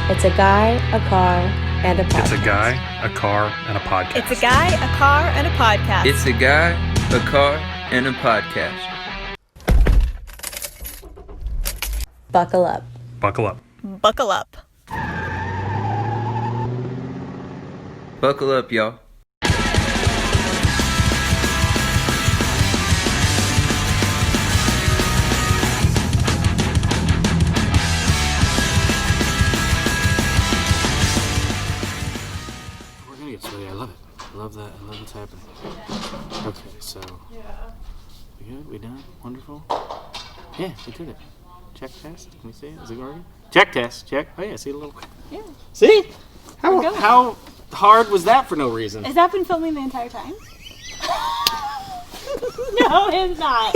It's a guy, a car, and a podcast. It's a guy, a car, and a podcast. It's a guy, a car, and a podcast. It's a guy, a car, and a podcast. Buckle up. Buckle up. Buckle up. Buckle up, y'all. We're gonna get sweaty. I love it. I love that. I love what's happening. Okay, so. Yeah. We good? We done? Wonderful? Yeah, we did it. Check test. Can we see it? Is it working? Check test. Check. Oh, yeah, see a little. Yeah. See? How hard was that for no reason? Has that been filming the entire time? No, it's not.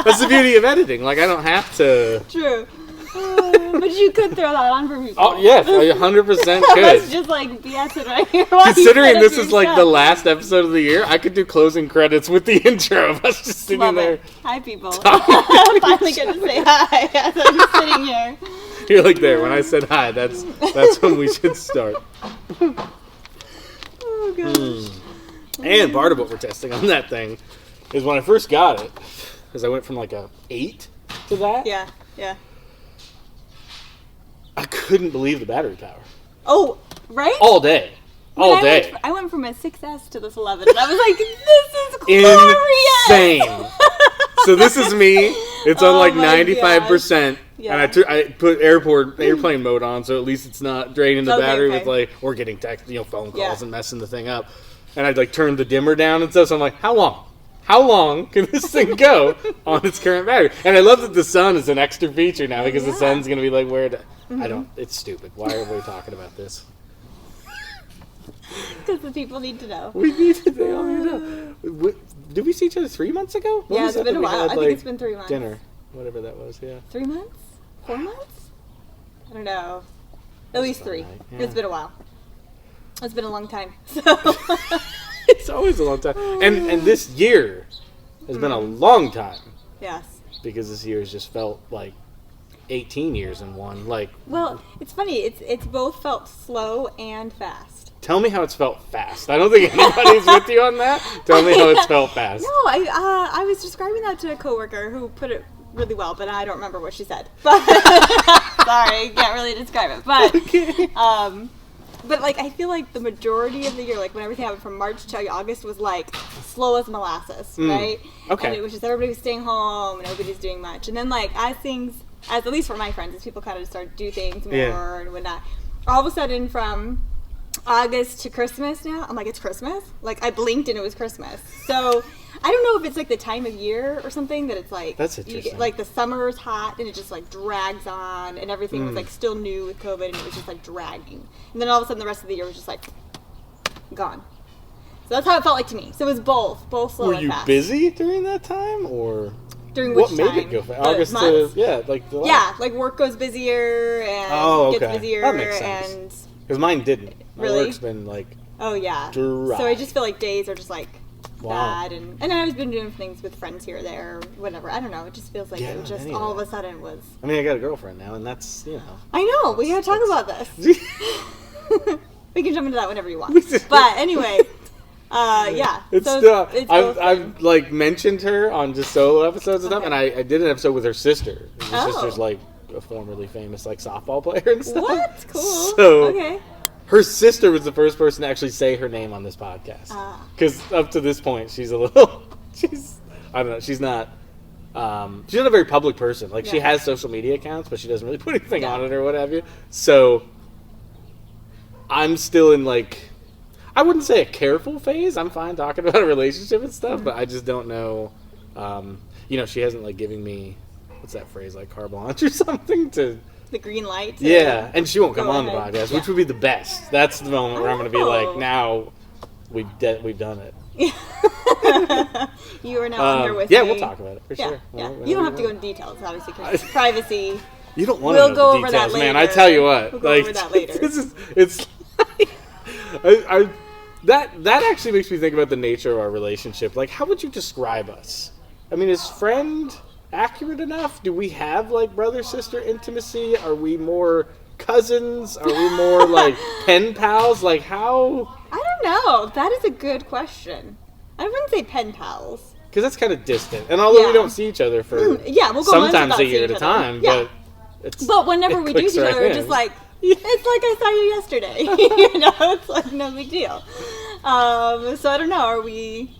That's the beauty of editing. Like, I don't have to. True. But you could throw that on for people. Oh, yes, I 100% could. Let's just like BS it right here. Considering this is like the last episode of the year, I could do closing credits with the intro of us just sitting there. Hi, people. I finally get to say hi as I'm sitting here. You're like there. When I said hi, that's when we should start. Oh, gosh. And part of what we're testing on that thing is when I first got it, because I went from like a 8 to that. Yeah. I couldn't believe the battery power. Oh, right? All day. I went from a 6S to this 11, and I was like, this is glorious! Insane. So this is me. It's on like 95%. Yeah. And I put airplane mode on, so at least it's not draining the battery with like, or getting text, phone calls and messing the thing up. And I'd like turn the dimmer down and stuff. So I'm like, how long can this thing go on its current battery? And I love that the sun is an extra feature now because the sun's gonna be like it's stupid. Why are we talking about this? Because the people need to know. They all need to know. Did we see each other 3 months ago? Yeah, it's been a while. I think it's been 3 months. Dinner, whatever that was, yeah. 3 months? 4 months? I don't know. At least 3. Right. Yeah. It's been a while. It's been a long time. So. It's always a long time. And this year has been a long time. Yes. Because this year has just felt like 18 years in one. Well, it's funny. It's both felt slow and fast. Tell me how it's felt fast. I don't think anybody's with you on that. Tell me how it's felt fast. No, I was describing that to a coworker who put it really well, but I don't remember what she said. But sorry, can't really describe it. But but like I feel like the majority of the year, like when everything happened from March to August, was like slow as molasses, right? Okay. And it was just everybody was staying home and nobody's doing much. And then like as at least for my friends, as people kind of start to do things more and whatnot, all of a sudden from August to Christmas now, I'm like, it's Christmas? Like I blinked and it was Christmas. So I don't know if it's like the time of year or something that it's like that's interesting. Like the summer's hot and it just like drags on and everything was like still new with COVID and it was just like dragging. And then all of a sudden the rest of the year was just like gone. So that's how it felt like to me. So it was both slow and fast. Were you busy during that time or during which what time? made it go fast? August to like work goes busier and gets busier. That makes sense. Because mine didn't. My work's been like dry. So I just feel like days are just like bad and I've been doing things with friends here or there or whatever. I don't know. It just feels like it just all of a sudden was. I mean, I got a girlfriend now, and that's I know. We gotta talk about this. We can jump into that whenever you want. But anyway, It's so still. I've like mentioned her on just solo episodes and stuff, and I did an episode with her sister. Her sister's like a formerly famous like softball player and stuff. What? Cool. So her sister was the first person to actually say her name on this podcast. Because up to this point, she's I don't know. She's not a very public person. Like she has social media accounts, but she doesn't really put anything on it or what have you. So I'm still in like, I wouldn't say a careful phase. I'm fine talking about a relationship and stuff, but I just don't know. She hasn't like giving me, what's that phrase, like carte blanche or something to. The green light. Yeah, and she won't come on the podcast, which would be the best. That's the moment where I'm going to be like, now we've done it. You are now under with me. Yeah, we'll talk about it for sure. Yeah. You don't have to go into details, obviously, because privacy. You don't want to know the details, man. I tell you what. We'll go over that later. It's like, that actually makes me think about the nature of our relationship. Like, how would you describe us? I mean, is friend accurate enough? Do we have like brother-sister intimacy? Are we more cousins? Are we more like pen pals? Like how? I don't know. That is a good question. I wouldn't say pen pals. Because that's kind of distant. And although we Yeah. don't see each other for we'll go months sometimes without a year seeing at a each other. time, Yeah. but whenever it we do clicks see each right other, we're in. just like, it's like I saw you yesterday. You know, it's like no big deal. So I don't know. Are we?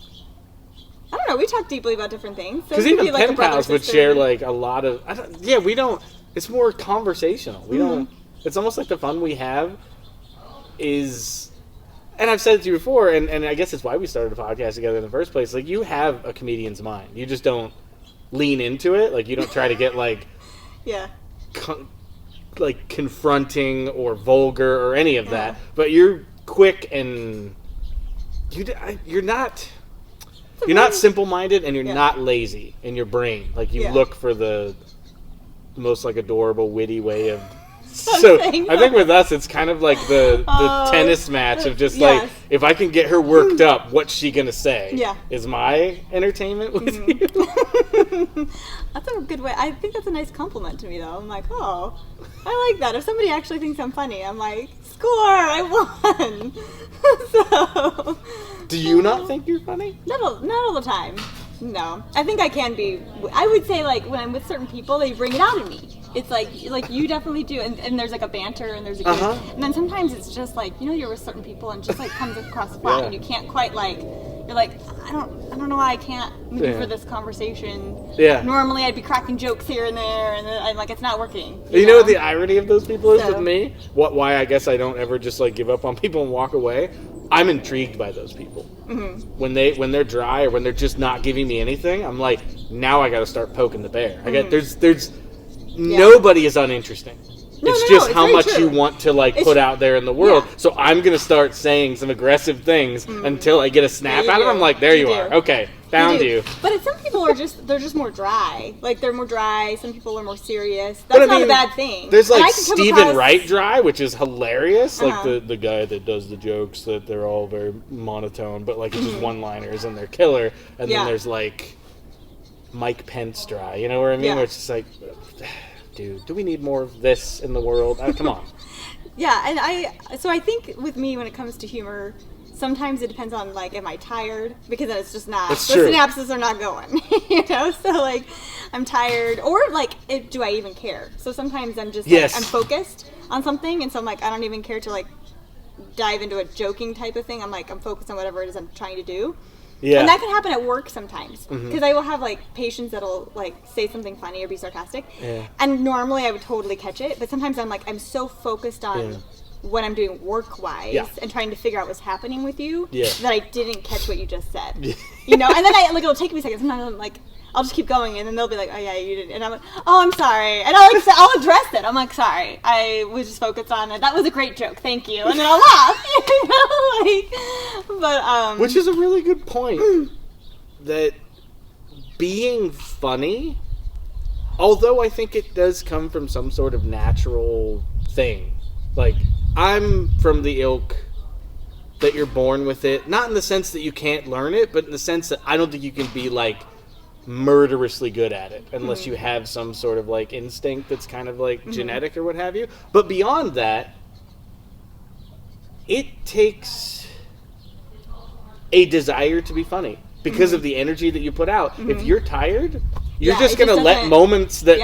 I don't know. We talk deeply about different things. So Because it could even be like a pen brother, pals would sister. share like a lot of. We don't. It's more conversational. We don't. It's almost like the fun we have is. And I've said it to you before, and I guess it's why we started a podcast together in the first place. Like, you have a comedian's mind. You just don't lean into it. Like, you don't try to get like. Yeah. Like confronting or vulgar or any of that, but you're quick and you're not simple-minded, and you're not lazy in your brain. Like you look for the most like adorable, witty way of. So I think with us, it's kind of like the tennis match of just like, if I can get her worked up, what's she gonna say? Yeah. Is my entertainment with you? That's a good way. I think that's a nice compliment to me, though. I'm like, oh, I like that. If somebody actually thinks I'm funny, I'm like, score, I won. So. Do you not think you're funny? Not all the time. No, I think I can be. I would say like when I'm with certain people, they bring it out in me. It's like you definitely do, and there's like a banter and there's a game. And then sometimes it's just like you're with certain people and just like comes across flat and you can't quite like. You're like, I don't know why I can't move for this conversation. Yeah. Normally I'd be cracking jokes here and there, and then I'm like, it's not working. You know what the irony of those people is So. with me? Why I guess I don't ever just like give up on people and walk away? I'm intrigued by those people. Mm-hmm. When they're dry or when they're just not giving me anything, I'm like, now I got to start poking the bear. I got there's nobody is uninteresting. It's just how much you want to like put out there in the world. Yeah. So I'm gonna start saying some aggressive things until I get a snap out of them. I'm like, there you are. Okay, found you. But some people are just more dry. Like they're more dry. Some people are more serious. That's not a bad thing. There's like Stephen Wright dry, which is hilarious. Like the guy that does the jokes that they're all very monotone, but like it's just one-liners and they're killer. And then there's like Mike Pence dry. You know what I mean? Where it's just like. Dude, do we need more of this in the world? Come on. Yeah, and I think with me when it comes to humor, sometimes it depends on like, am I tired? Because then it's just not. That's the true. synapses are not going. So like, I'm tired, or like, do I even care? So sometimes I'm just like, I'm focused on something, and so I'm like, I don't even care to like dive into a joking type of thing. I'm like, I'm focused on whatever it is I'm trying to do. Yeah. And that can happen at work sometimes. Because I will have, like, patients that'll, like, say something funny or be sarcastic. Yeah. And normally I would totally catch it. But sometimes I'm, like, I'm so focused on what I'm doing work-wise and trying to figure out what's happening with you that I didn't catch what you just said. You know? And then, it'll take me a second. Sometimes I'm, like, I'll just keep going. And then they'll be like, oh, yeah, you didn't. And I'm like, oh, I'm sorry. And I'll address it. I'm like, sorry. I was just focused on it. That was a great joke. Thank you. And then I'll laugh. You know? Like, but, which is a really good point. That being funny, although I think it does come from some sort of natural thing. Like, I'm from the ilk that you're born with it. Not in the sense that you can't learn it, but in the sense that I don't think you can be, like, murderously good at it unless you have some sort of, like, instinct that's kind of, like, genetic or what have you. But beyond that, it takes a desire to be funny because of the energy that you put out. If you're tired, you're just going to let moments that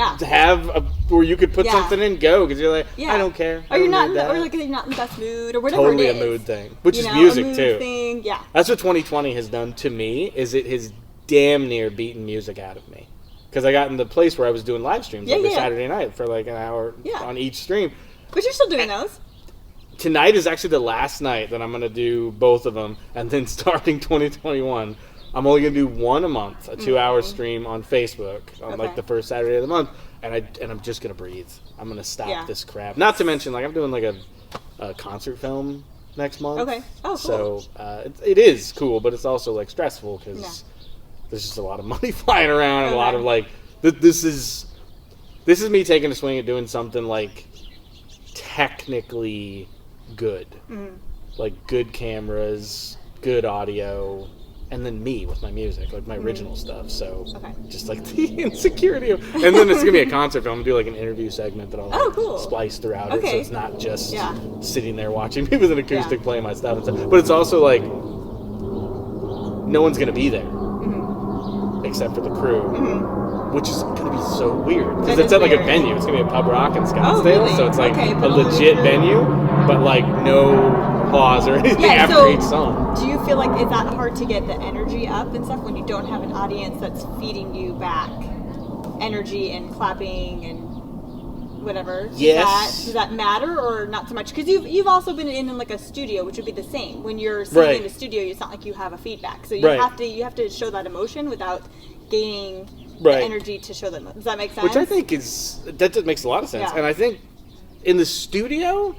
where you could put something in go because you're like, I don't care. Or you're not, or like you're not in the best mood or whatever. Totally it is. a mood thing, which is a music mood too. Thing. Yeah, that's what 2020 has done to me. Is it has damn near beaten music out of me because I got in the place where I was doing live streams every Saturday night for like an hour on each stream. But you're still doing those. Tonight is actually the last night that I'm going to do both of them, and then starting 2021, I'm only going to do one a month, a 2-hour stream on Facebook on like the first Saturday of the month, and I'm just going to breathe. I'm going to stop this crap. Not to mention, like I'm doing like a concert film next month. Okay. Oh, cool. So it is cool, but it's also like stressful because there's just a lot of money flying around and a lot of like this is me taking a swing at doing something like technically good, like good cameras, good audio, and then me with my music, like my original stuff. So Okay. just like the insecurity of, and then it's gonna be a concert film. I'm gonna do like an interview segment that I'll like, cool. splice throughout it, so Okay. it's not just Yeah. sitting there watching me with an acoustic playing my stuff and stuff. But it's also like no one's gonna be there except for the crew, which is gonna be so weird because That it's is at like a weird. venue. It's gonna be a pub rock in Scottsdale, really? so it's like Okay, a but only legit the- venue, but like no applause or anything Yeah, after so each song. do you feel like is that hard to get the energy up and stuff when you don't have an audience that's feeding you back energy and clapping and whatever? Yes. Does that matter or not so much? Because you've also been in like a studio, which would be the same. When you're singing Right. in a studio, it's not like you have a feedback, so you Right. have to show that emotion without gaining Right. the energy to show them. Does that make sense? Which I think that makes a lot of sense. Yeah. And I think in the studio,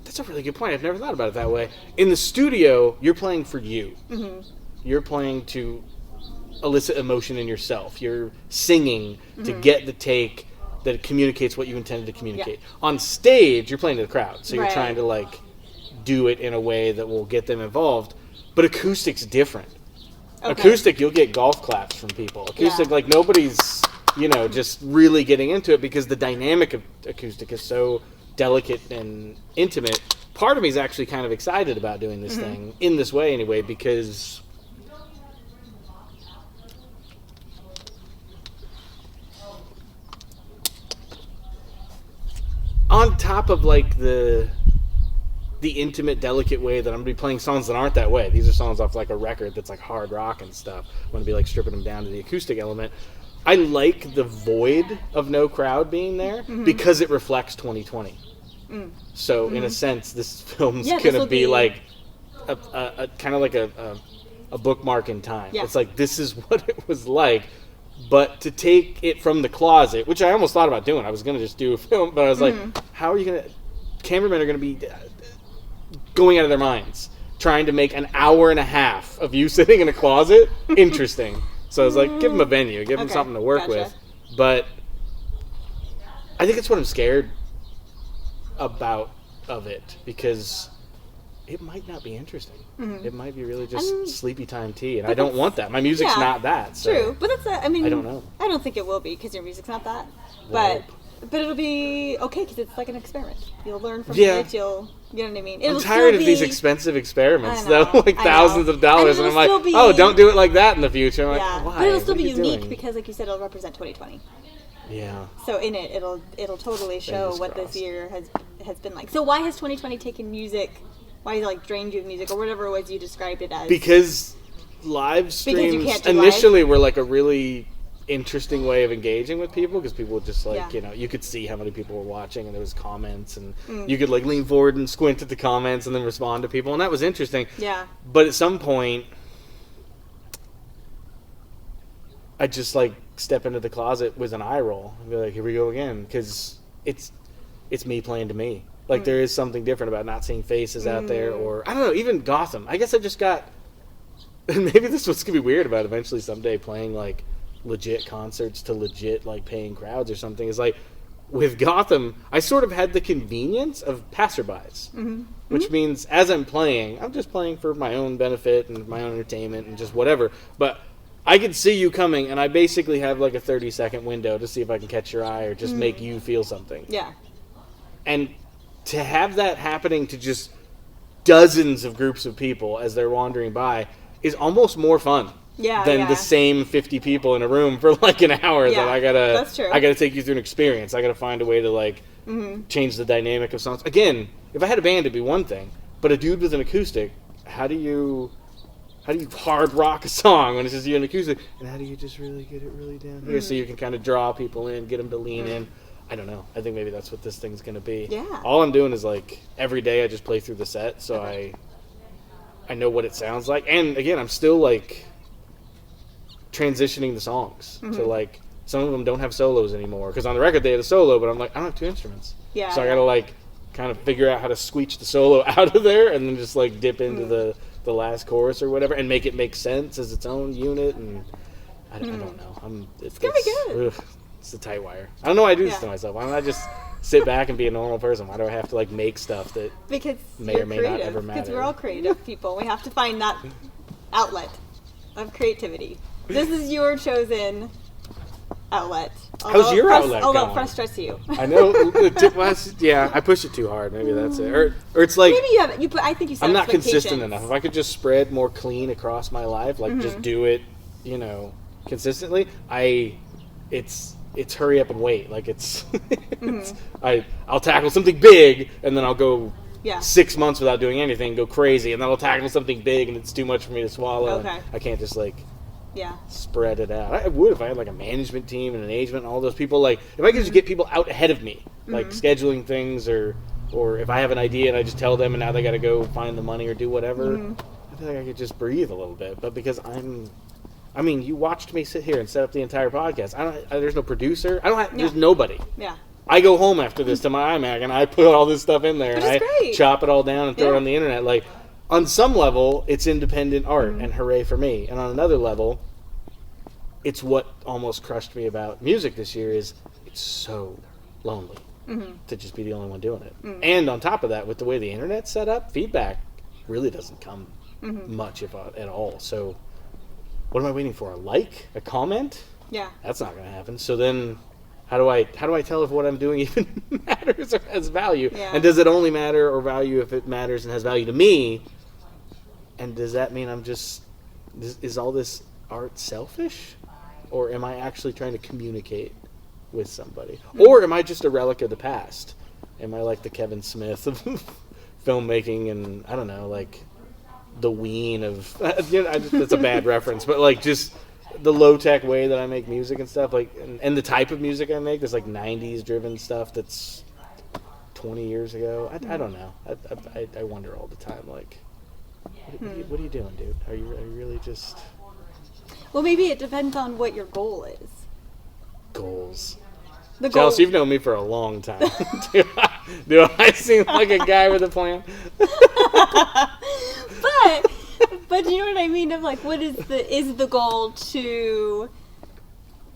that's a really good point. I've never thought about it that way. In the studio, you're playing for you. You're playing to elicit emotion in yourself. You're singing to get the take that communicates what you intended to communicate. On stage, you're playing to the crowd. So you're Right. trying to like do it in a way that will get them involved. But acoustic's different. Okay. Acoustic, you'll get golf claps from people. Acoustic, Yeah. like nobody's, just really getting into it because the dynamic of acoustic is so delicate and intimate. Part of me is actually kind of excited about doing this thing in this way anyway, because on top of like the intimate, delicate way that I'm gonna be playing songs that aren't that way. These are songs off like a record that's like hard rock and stuff. I'm gonna be like stripping them down to the acoustic element. I like the void of no crowd being there because it reflects 2020. So in a sense, this film's Yeah, this gonna will be be- like a kind of like a bookmark in time. Yeah. It's like this is what it was like. But to take it from the closet, which I almost thought about doing, I was gonna just do a film, but I was like, how are you gonna? Cameramen are gonna be going out of their minds trying to make an hour and a half of you sitting in a closet interesting. So I was like, give them a venue, give them Okay, something to work gotcha. with. But I think it's what I'm scared about of it, because it might not be interesting. It might be really just And- sleepy time tea, and I don't want that. My music's Yeah, not that. So. True, but that's I mean, I don't know. I don't think it will be because your music's not that. Well. But it'll be okay because it's like an experiment. You'll learn from Yeah. it. You know what I mean? I'm It'll tired still of these be- expensive experiments, I know, though, like I thousands know. of dollars, And and I'm it'll like, still be- oh, don't do it like that in the future. I'm Yeah, like, why? but it'll still What be are you unique doing? because, like you said, it'll represent 2020. Yeah. So in it, it'll totally show Fingers what crossed. this year has been like. So why has 2020 taken music? Why has it like drained you of music or whatever it was you described it as? Because live you streams can't do initially were like a really interesting way of engaging with people, because people would just like, Yeah. you could see how many people were watching, and there was comments, and you could like lean forward and squint at the comments and then respond to people, and that was interesting. Yeah. But at some point, I just like step into the closet with an eye roll and be like, here we go again, because it's me playing to me. Like there is something different about not seeing faces out there, or I don't know, even Gotham. I guess I just got, and maybe this was gonna be weird about eventually someday playing like legit concerts to legit like paying crowds or something. Is like with Gotham, I sort of had the convenience of passerbys, which means as I'm playing, I'm just playing for my own benefit and my own entertainment and just whatever. But I could see you coming, and I basically have like a 30-second window to see if I can catch your eye or just make you feel something. Yeah. And to have that happening to just dozens of groups of people as they're wandering by is almost more fun than the same 50 people in a room for like an hour Yeah, that that's true. I gotta take you through an experience. I gotta find a way to like change the dynamic of songs. Again, if I had a band it'd be one thing, but a dude with an acoustic, how do you hard rock a song when it's just you and acoustic, and how do you just really get it really down here so you can kind of draw people in, get them to lean in? I don't know. I think maybe that's what this thing's going to be. Yeah. All I'm doing is like every day I just play through the set, so I know what it sounds like. And again, I'm still like transitioning the songs to like some of them don't have solos anymore, because on the record they had a solo, but I'm like, I don't have two instruments. Yeah. So I got to like kind of figure out how to squeech the solo out of there and then just like dip into the last chorus or whatever and make it make sense as its own unit. And I don't know. It's gonna be good. It's the tight wire. I don't know why I do this Yeah. to myself. Why don't I just sit back and be a normal person? Why do I have to like make stuff that Because may you're or may creative. not ever Because matter? we're all creative people. We have to find that outlet of creativity. This is your chosen outlet. How's your outlet Although going? it frustrates you. I know. Yeah, I push it too hard. Maybe that's it. Or it's like Maybe you have. I think you set I'm not consistent expectations. enough. If I could just spread more clean across my life, like just do it, consistently. It's hurry up and wait. Like I'll tackle something big and then I'll go 6 months without doing anything, go crazy, and then I'll tackle something big and it's too much for me to swallow. Okay. I can't just like Yeah. spread it out. I would if I had like a management team and an agent and all those people. Like if I could just get people out ahead of me, like scheduling things, or if I have an idea and I just tell them and now they got to go find the money or do whatever. I feel like I could just breathe a little bit. But because you watched me sit here and set up the entire podcast. There's no producer. There's nobody. Yeah. I go home after this to my iMac and I put all this stuff in there But and it's I great. chop it all down and throw it on the internet. Like on some level, it's independent art and hooray for me. And on another level, it's what almost crushed me about music this year is it's so lonely to just be the only one doing it. And on top of that, with the way the internet's set up, feedback really doesn't come much if at all. So what am I waiting for? A like? A comment? Yeah. That's not going to happen. So then how do I tell if what I'm doing even matters or has value? Yeah. And does it only matter or value if it matters and has value to me? And does that mean is all this art selfish? Or am I actually trying to communicate with somebody? Or am I just a relic of the past? Am I like the Kevin Smith of filmmaking and, I don't know, like the Ween of... that's a bad reference, but like just the low-tech way that I make music and stuff, like, and the type of music I make, there's like 90s-driven stuff that's 20 years ago. I don't know. I wonder all the time, like, what are you doing, dude? Are you really just... Well, maybe it depends on what your goal is. Goals. The goal. Chelsea, you've known me for a long time. Do I seem like a guy with a plan? But you know what I mean? Of like, what is the goal to?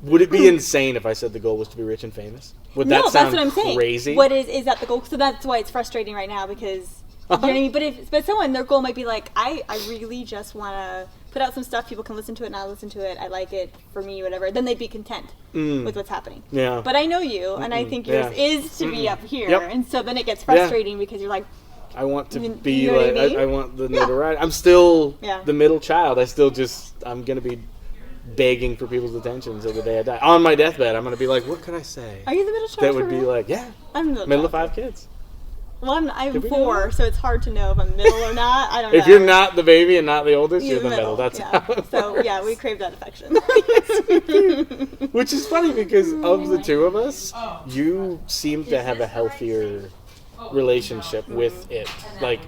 Would it be insane if I said the goal was to be rich and famous? Would that sound that's what I'm saying. crazy? What is that the goal? So that's why it's frustrating right now because you know what I mean. But someone their goal might be like, I really just want to put out some stuff people can listen to it and I listen to it. I like it for me, whatever. Then they'd be content with what's happening. Yeah. But I know you, and I think yours is to be up here, Yep. and so then it gets frustrating because you're like, I want to be you know what like, I mean? I want the notoriety. I'm still Yeah. the middle child. I'm going to be begging for people's attention until the day I die. On my deathbed, I'm going to be like, what could I say? are you the middle child? That for would be real? like, yeah, I'm the middle of 5 kids. Well, I'm Did we know 4, that? so it's hard to know if I'm middle or not. I don't know. If you're not the baby and not the oldest, you're the middle. That's yeah. how it So works. yeah, we crave that affection. Which is funny because of the two of us, you seem to have a healthier relationship with it. Like,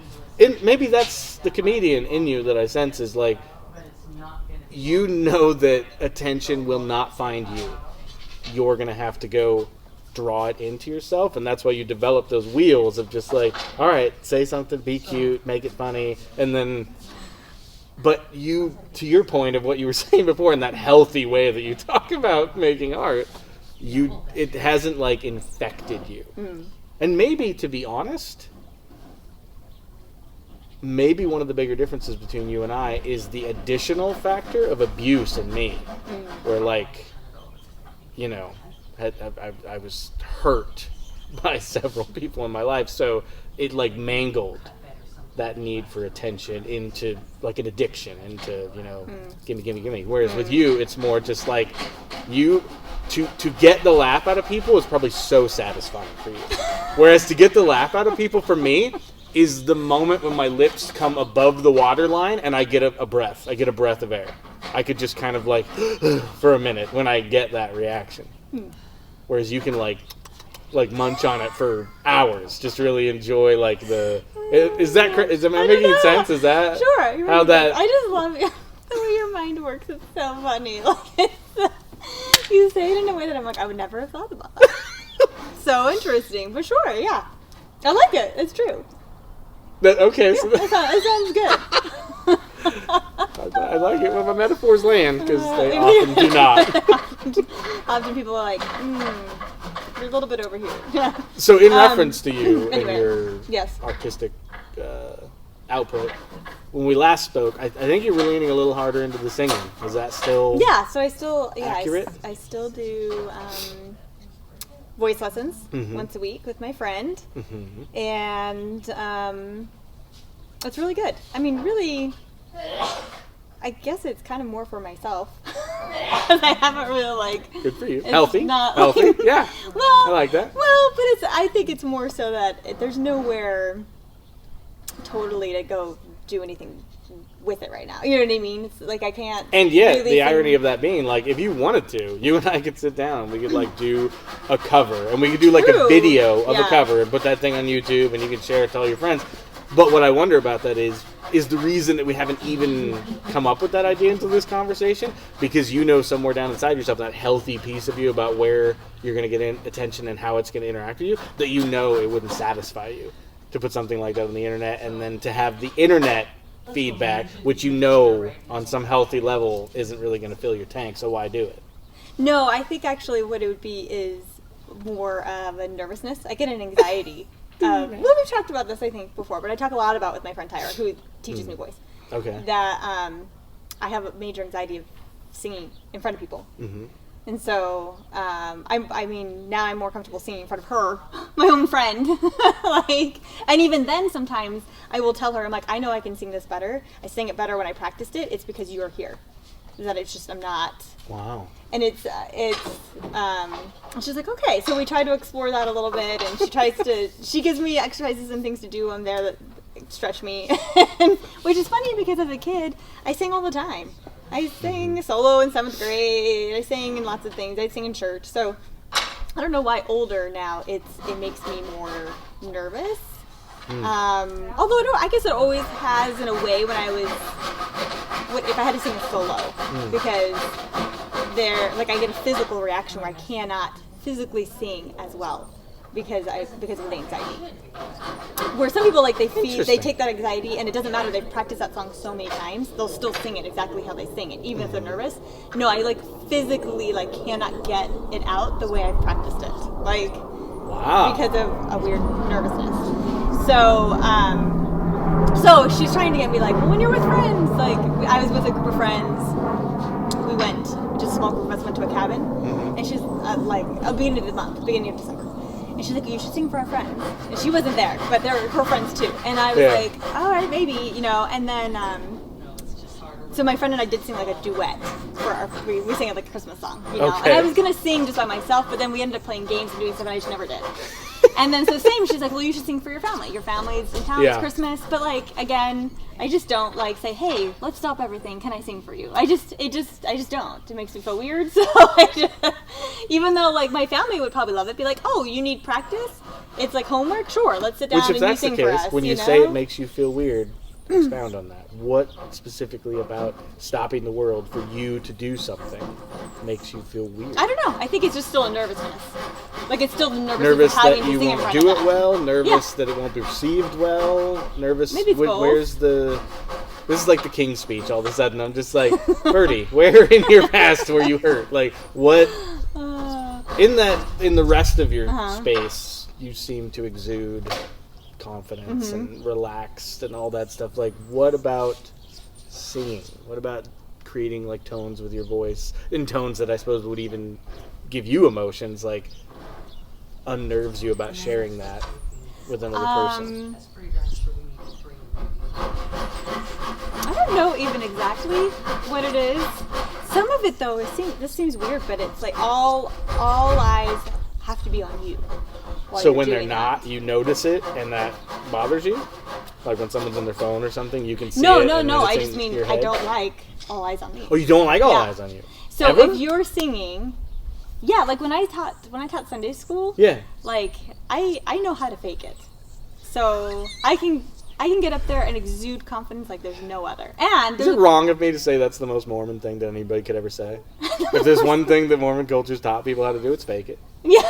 maybe that's the comedian in you that I sense is like, you know that attention will not find you. You're going to have to go draw it into yourself, and that's why you develop those wheels of just like, all right, say something, be cute, make it funny, and then... But you, to your point of what you were saying before, in that healthy way that you talk about making art, it hasn't like infected you. And maybe, to be honest, maybe one of the bigger differences between you and I is the additional factor of abuse in me, where like, you know, I was hurt by several people in my life, so it like mangled that need for attention into like an addiction, into, you know, gimme. Whereas with you, it's more just like you to get the laugh out of people is probably so satisfying for you. Whereas to get the laugh out of people for me is the moment when my lips come above the waterline and I get a breath. I get a breath of air. I could just kind of like for a minute when I get that reaction. Whereas you can like munch on it for hours, just really enjoy like the. Am I making sense? Is that Sure. You're how right. that? I just love the way your mind works. It's so funny. Like you say it in a way that I'm like, I would never have thought about. So interesting, but sure, yeah, I like it. It's true. Okay, so It sounds good. I like it when my metaphors land because they often do not. Often people are like, You're a little bit over here. So in reference to you anyway, and your yes. artistic output, when we last spoke, I think you were leaning a little harder into the singing. Is that still So I still accurate? I still do voice lessons once a week with my friend, and it's really good. I mean, really, I guess it's kind of more for myself because I haven't really Good for you. it's Healthy. not, Healthy. Yeah. Well, I like that. Well, but I think it's more so that there's nowhere totally to go do anything with it right now. You know what I mean? It's like I can't. And yet, really the irony of that being, if you wanted to, you and I could sit down, we could do a cover, and we could do a True. video of a Yeah. cover and put that thing on YouTube, and you can share it to all your friends. But what I wonder about that is the reason that we haven't even come up with that idea into this conversation, because you know somewhere down inside yourself that healthy piece of you about where you're going to get attention and how it's going to interact with you, that you know it wouldn't satisfy you to put something like that on the internet, and then to have the internet feedback, which you know on some healthy level isn't really going to fill your tank, so why do it? No, I think actually what it would be is more of a nervousness. I get an anxiety. Well, we've talked about this, I think, before, but I talk a lot about with my friend Tyra, who teaches me voice. Okay. That I have a major anxiety of singing in front of people. And so, I mean, now I'm more comfortable singing in front of her, my own friend. And even then, sometimes I will tell her, I'm like, I know I can sing this better. I sang it better when I practiced it. It's because you are here. That it's just, I'm not. Wow. And she's like, okay. So we try to explore that a little bit, and she gives me exercises and things to do on there that stretch me, which is funny because as a kid, I sang all the time. I sang solo in 7th grade. I sang in lots of things. I sing in church. So I don't know why older now it makes me more nervous. Although I guess it always has in a way when if I had to sing a solo, because I get a physical reaction where I cannot physically sing as well because of the anxiety. Where some people they take that anxiety, and it doesn't matter, they've practiced that song so many times, they'll still sing it exactly how they sing it, even if they're nervous. No, I physically cannot get it out the way I practiced it. Wow. Because of a weird nervousness. So she's trying to get me well, when you're with friends, I was with a group of friends. We just a small group of us went to a cabin, and she's beginning of the month, beginning of December. And she's like, you should sing for our friends. And she wasn't there, but they're her friends too. And I was like, all right, maybe, And then, so my friend and I did sing a duet for we sang a Christmas song, Okay. And I was gonna sing just by myself, but then we ended up playing games and doing stuff, and I just never did. And then she's like, well, you should sing for your family. Your family's in town, it's Christmas. But again, I just don't say, hey, let's stop everything. Can I sing for you? I just don't. It makes me feel weird. So even though my family would probably love it, be like, oh, you need practice? It's homework? Sure, let's sit down and you sing for us. When you say it makes you feel weird, expound on that. What specifically about stopping the world for you to do something makes you feel weird? I don't know. I think it's just still a nervousness. It's still the nervousness Nervous of having that to you sing in won't front do of it them. well? Nervous that it won't be received well? Nervous? Maybe it's both. Where's the... This is like the King's Speech all of a sudden. I'm just like, Birdie, where in your past were you hurt? What... In the rest of your space, you seem to exude confidence and relaxed and all that stuff. What about singing? What about creating tones with your voice, in tones that I suppose would even give you emotions, unnerves you about sharing that with another person? I don't know even exactly what it is. Some of it though, this seems weird, but it's all eyes have to be on you. So when they're not, you notice it, and that bothers you? When someone's on their phone or something, you can see it. No. I just mean I don't like all eyes on me. Oh, you don't like all eyes on you? So ever? if you're singing, when I taught Sunday school, I know how to fake it. So I can get up there and exude confidence like there's no other. And is it wrong of me to say that's the most Mormon thing that anybody could ever say? If there's one thing that Mormon culture's taught people how to do, it's fake it. Yeah.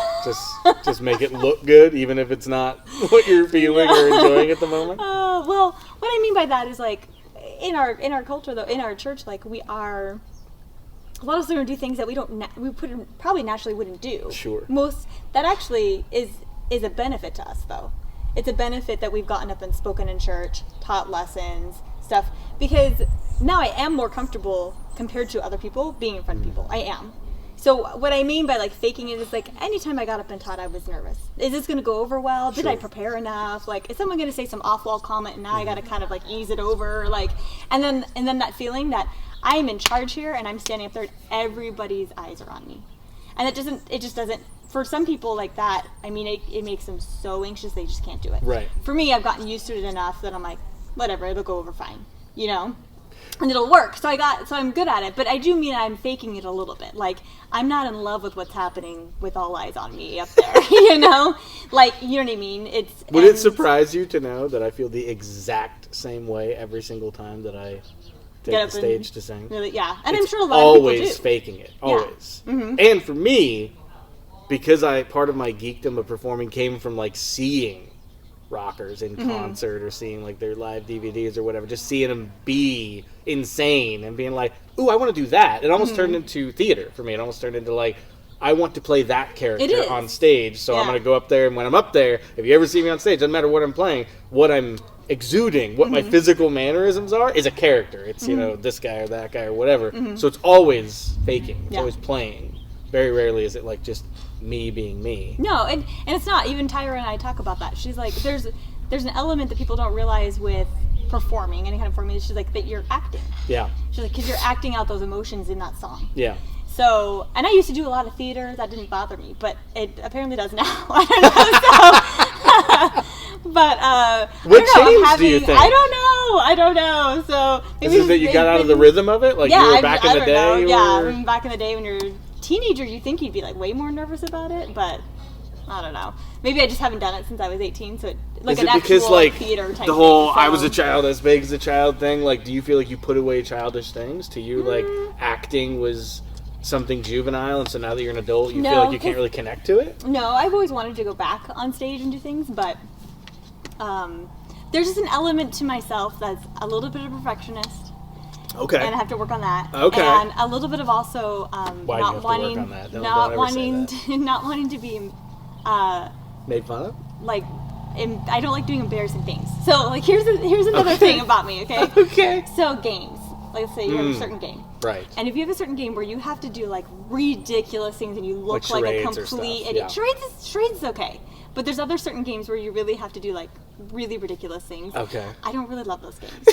Just make it look good, even if it's not what you're feeling or enjoying at the moment. Well, what I mean by that is in our culture though, in our church, we are a lot of us are going to do things that we probably naturally wouldn't do. Sure. That actually is a benefit to us, though. It's a benefit that we've gotten up and spoken in church, taught lessons, stuff, because now I am more comfortable compared to other people being in front of people. I am. So what I mean by like faking it is like anytime I got up and taught, I was nervous. Is this going to go over well? Did I prepare enough? Like, is someone going to say some off-wall comment and now I got to kind of like ease it over? Like, and then that feeling that I'm in charge here and I'm standing up there and everybody's eyes are on me. And it just doesn't, for some people like that, I mean, it makes them so anxious they just can't do it. Right. For me, I've gotten used to it enough that I'm like, whatever, it'll go over fine, you know? And it'll work. So I'm good at it. But I do mean I'm faking it a little bit. Like, I'm not in love with what's happening with all eyes on me up there, you know? Like, you know what I mean? Would it surprise you to know that I feel the exact same way every single time that I take the stage to sing? Really, yeah. And I'm sure a lot of people do. Always faking it. Always. Yeah. Mm-hmm. And for me, because part of my geekdom of performing came from like seeing rockers in concert or seeing like their live DVDs or whatever, just seeing them be insane and being like, ooh, I want to do that. It almost turned into theater for me. It almost turned into like, I want to play that character on stage, so I'm going to go up there, and when I'm up there, if you ever see me on stage, doesn't matter what I'm playing, what I'm exuding, what my physical mannerisms are, is a character. It's, you know, this guy or that guy or whatever. So it's always faking. It's always playing. Very rarely is it like just me being me. No, and it's not. Even Tyra and I talk about that. She's like, there's an element that people don't realize with performing, any kind of performing. She's like, that you're acting. Yeah. She's like, because you're acting out those emotions in that song. Yeah. So, and I used to do a lot of theater. That didn't bother me, but it apparently does now. I don't know. So, but what changed, do you think? I don't know. So is it that you got out of the rhythm of it? Like you were back in the day? Yeah, back in the day when you're a teenager, you think you'd be like way more nervous about it, but I don't know. Maybe I just haven't done it since I was 18, so like an actual theater type the whole thing, so. I was a child as big as a child thing, like do you feel like you put away childish things? To you, like acting was something juvenile, and so now that you're an adult, you feel like you can't really connect to it? No, I've always wanted to go back on stage and do things, but there's just an element to myself that's a little bit of a perfectionist. Okay. And I have to work on that. Okay. And a little bit of also not wanting to be made fun of. Like, I don't like doing embarrassing things. So like here's another thing about me. Okay. Okay. So games. Like, let's say you have a certain game. Right. And if you have a certain game where you have to do like ridiculous things and you look like a complete idiot, charades is okay. But there's other certain games where you really have to do like really ridiculous things. Okay. I don't really love those games.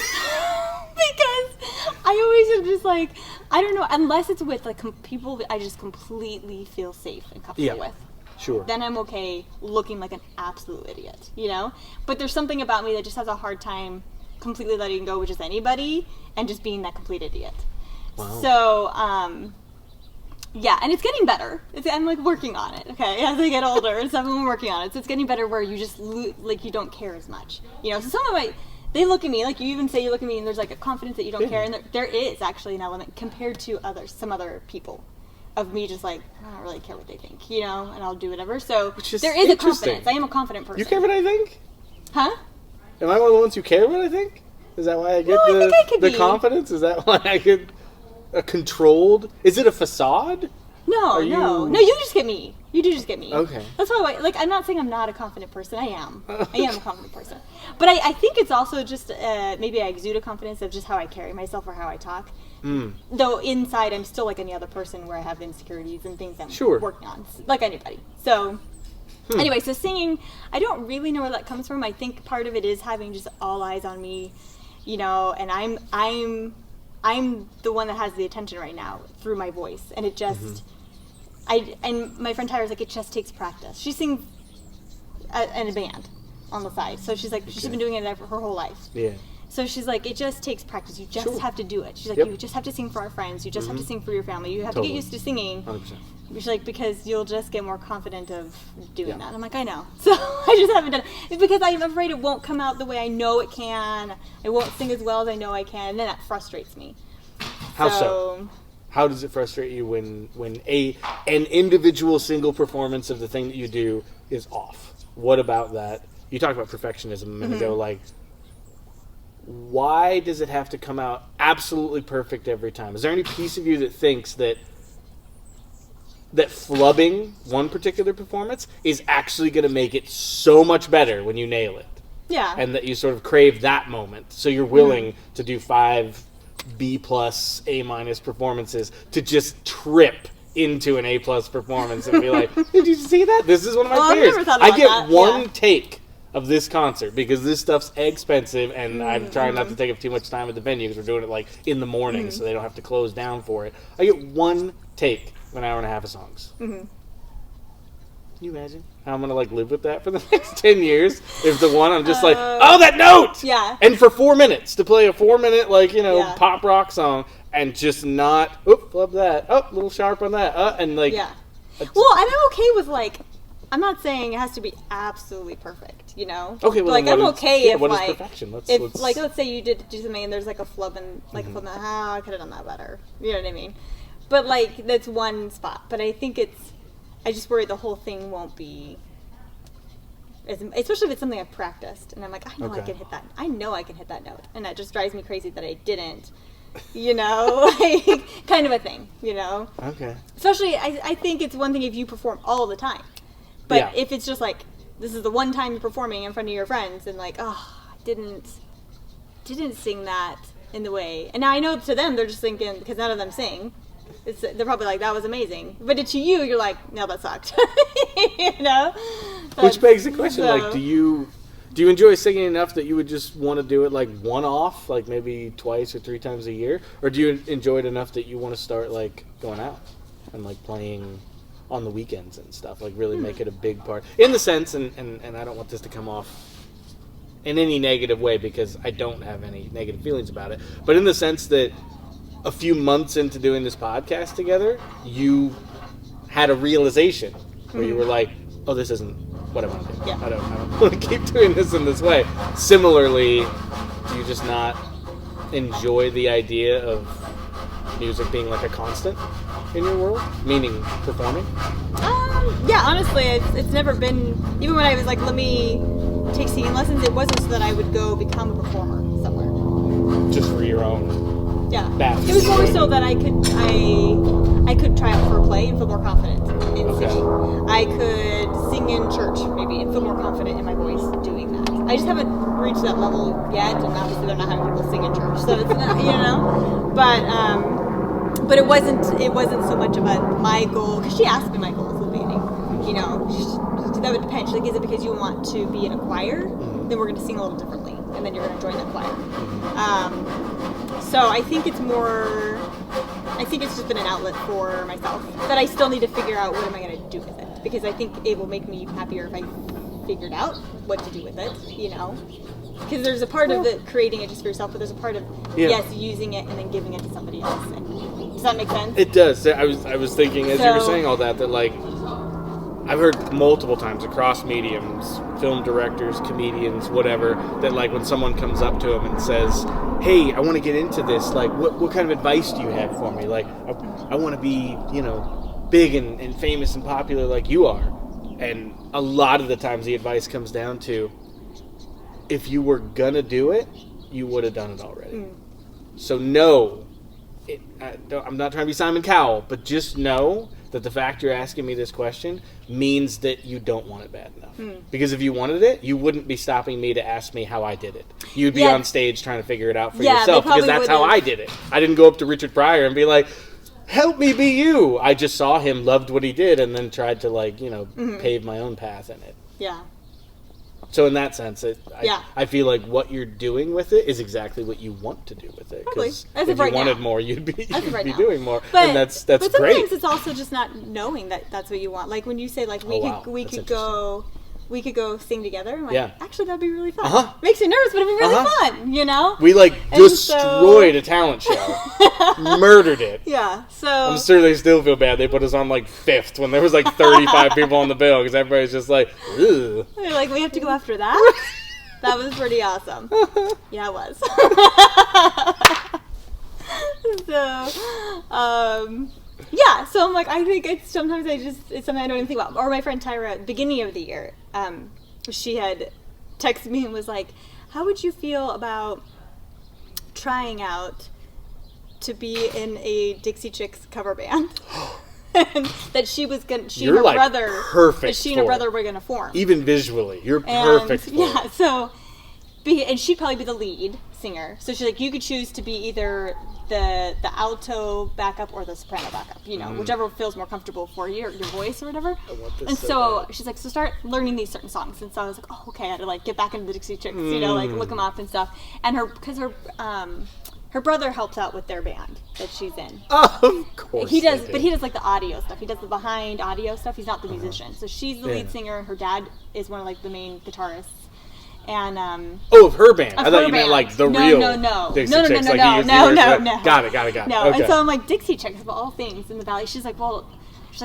Because I always am just like, I don't know, unless it's with like people that I just completely feel safe and comfortable with. Sure. Then I'm okay looking like an absolute idiot, you know? But there's something about me that just has a hard time completely letting go with just anybody and just being that complete idiot. Wow. So, yeah, and it's getting better. I'm like working on it, okay? As I get older and stuff, I'm working on it. So it's getting better where you just, like, you don't care as much. You know, so some of they look at me, like you even say you look at me and there's like a confidence that you don't care. And there is actually an element compared to some other people of me just like, I don't really care what they think, you know, and I'll do whatever. So there is a confidence. I am a confident person. You care what I think? Huh? Am I one of the ones who care what I think? Is that why I get the confidence? Is that why I get controlled? Is it a facade? No, you just get me. You do just get me. Okay. That's why, like, I'm not saying I'm not a confident person. I am. Okay. I am a confident person. But I think it's also just, maybe I exude a confidence of just how I carry myself or how I talk. Though inside I'm still like any other person where I have insecurities and things I'm working on. Like anybody. So, anyway, so singing, I don't really know where that comes from. I think part of it is having just all eyes on me, you know, and I'm the one that has the attention right now through my voice. And it just... and my friend Tyra's like, it just takes practice. She sings in a band on the side. So she's like, she's been doing it her whole life. Yeah. So she's like, it just takes practice. You just have to do it. She's like, you just have to sing for our friends. You just have to sing for your family. You have to get used to singing. 100%. She's like, because you'll just get more confident of doing that. And I'm like, I know. So I just haven't done it. It's because I'm afraid it won't come out the way I know it can. I won't sing as well as I know I can. And then that frustrates me. How so? How does it frustrate you when an individual single performance of the thing that you do is off? What about that? You talked about perfectionism a minute ago. Like, why does it have to come out absolutely perfect every time? Is there any piece of you that thinks that flubbing one particular performance is actually going to make it so much better when you nail it? Yeah. And that you sort of crave that moment, so you're willing to do 5 B+, A- performances to just trip into an A+ performance and be like, did you see that? This is one of my I've fears. never thought I about get that. one take of this concert because this stuff's expensive, and I'm trying not to Mm-hmm. take up too much time at the venue because we're doing it like in the morning, so they don't have to close down for it. I get one take of an hour and a half of songs. Can you imagine how I'm gonna like live with that for the next 10 years? If the one I'm just like, oh, that note! Yeah. And for 4 minutes to play a 4-minute Yeah. pop rock song and just not, flub that, a little sharp on that, and like, Yeah. Well, and I'm okay with like, I'm not saying it has to be absolutely perfect, you know? Okay, well, like then I'm what is- okay yeah, if what is like, perfection? Let's- like let's say you did do something and there's like a flub and like a flub, I could have done that better. You know what I mean? But like that's one spot. But I think I just worry the whole thing won't be, especially if it's something I've practiced and I'm like, I know I Okay. can hit that. I know I can hit that note, and that just drives me crazy that I didn't. You know, like kind of a thing. You know. Okay. Especially, I think it's one thing if you perform all the time. But Yeah. if it's just like, this is the one time you're performing in front of your friends and like, oh, I didn't sing that in the way. And now I know to them, they're just thinking, because none of them sing, they're probably like, that was amazing. But to you, you're like, no, that sucked. You know? Which begs the question, so- like, do you enjoy singing enough that you would just want to do it like one-off, like maybe 2 or 3 times a year? Or do you enjoy it enough that you want to start like going out and like playing on the weekends and stuff, like really make it a big part? In the sense, and I don't want this to come off in any negative way because I don't have any negative feelings about it, but in the sense that a few months into doing this podcast together, you had a realization where you were like, oh, this isn't what I want to do. Yeah. I don't want to keep doing this in this way. Similarly, do you just not enjoy the idea of music being like a constant in your world, meaning performing? Yeah, honestly, it's never been, even when I was like, let me take singing lessons, it wasn't so that I would go become a performer somewhere. Just for your own. Yeah. That's It was more right. so that I could try out for a play and feel more confident in Okay. singing. I could sing in church maybe and feel more confident in my voice doing that. I just haven't reached that level yet, and obviously they're not having people sing in church, so it's not, you know. But it wasn't so much of my goal, because she asked me my goals at the beginning. You know, that would depend. She's like, is it because you want to be in a choir? Then we're going to sing a little differently, and then you're going to join that choir. So I think it's more, I think it's just been an outlet for myself that I still need to figure out what am I going to do with it, because I think it will make me happier if I figured out what to do with it, you know. Because there's a part of the creating it just for yourself, but there's a part of yes, using it and then giving it to somebody else. And, does that make sense? It does. I was thinking as you were So- saying all that like I've heard multiple times across mediums, film directors, comedians, whatever, that like when someone comes up to them and says, "Hey, I want to get into this. Like, what kind of advice do you have for me? Like, I want to be, you know, big and famous and popular like you are." And a lot of the times the advice comes down to, if you were gonna do it, you would have done it already. So no, I'm not trying to be Simon Cowell, but just know that the fact you're asking me this question means that you don't want it bad enough. Because if you wanted it, you wouldn't be stopping me to ask me how I did it. You'd be Yeah. on stage trying to figure it out for Yeah, they yourself, because probably that's how would've. I did it. I didn't go up to Richard Pryor and be like, "Help me be you." I just saw him, loved what he did, and then tried to like, you know, pave my own path in it. Yeah. So in that sense, Yeah. I feel like what you're doing with it is exactly what you want to do with it. Probably. Because As if of you right wanted now. more, you'd be As of right now. doing more, But, and that's but great. sometimes it's also just not knowing that that's what you want. Like when you say like we Oh, wow. could That's we could go sing together. I'm like, Yeah. actually that'd be really fun. Uh-huh. Makes me nervous, but it'd be really Uh-huh. fun. You know? We like And destroyed a talent show, murdered it. Yeah. So I'm sure they still feel bad. They put us on like 5th when there was like 35 people on the bill because everybody's just like, ugh. they're like, we have to go after that. That was pretty awesome. Yeah, it was. So, yeah. So I'm like, I think it's sometimes it's something I don't even think about. Or my friend Tyra, at the beginning of the year, she had texted me and was like, "How would you feel about trying out to be in a Dixie Chicks cover band. And that she was gonna, she You're and her like brother, perfect that she and her for brother it. were gonna form. Even visually, you're And, perfect for yeah, it. so, and she'd probably be the lead singer. So she's like, you could choose to be either the alto backup or the soprano backup, you know, whichever feels more comfortable for you, or your voice or whatever. I want this And so so bad. she's like, so start learning these certain songs. And so I was like, oh, okay, I had to like get back into the Dixie Chicks, you know, like look them up and stuff. And because her brother helps out with their band that she's in. Of course He does, they but he does like the audio stuff. He does the behind audio stuff. He's not the musician. So she's the lead Yeah. singer. Her dad is one of like the main guitarists. And Oh, of her band. of I thought her you meant band. like the no, real no. Dixie no, Chicks. no, like no, you used no, the no, original- no. Got it. No, Okay. and so I'm like, Dixie Chicks of all things in the Valley. She's like, well,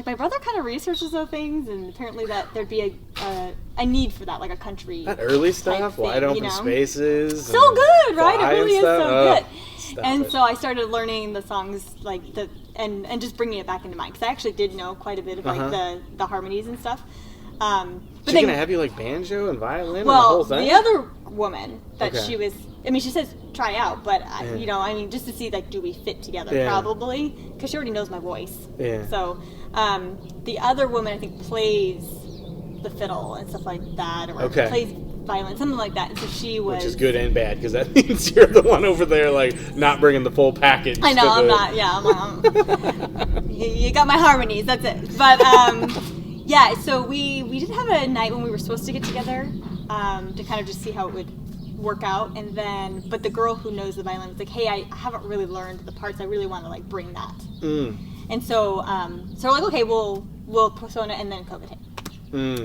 my brother kind of researches those things, and apparently that there'd be a need for that, like a country. That early type stuff, thing, wide open you know? spaces. So and good, right? It fly really and is stuff. so Oh, good. stop And it. so I started learning the songs like and just bringing it back into mind, because I actually did know quite a bit of like the harmonies and stuff. But She's then, gonna have you like banjo and violin and the whole well, thing? the other woman that Okay. she was, I mean, she says try out, but you know, I mean, just to see like, do we fit together? Yeah. Probably, because she already knows my voice. Yeah. So the other woman, I think, plays the fiddle and stuff like that, or Okay. plays violin, something like that. And so she was, Which is good and bad, because that means you're the one over there like not bringing the full package. I know, to I'm the- not. Yeah, you got my harmonies. That's it. But yeah, so we did have a night when we were supposed to get together to kind of just see how it would work out, and then but the girl who knows the violin was like, hey, I haven't really learned the parts. I really want to like bring that. And so so we're like, okay, we'll postpone it, and then COVID hit.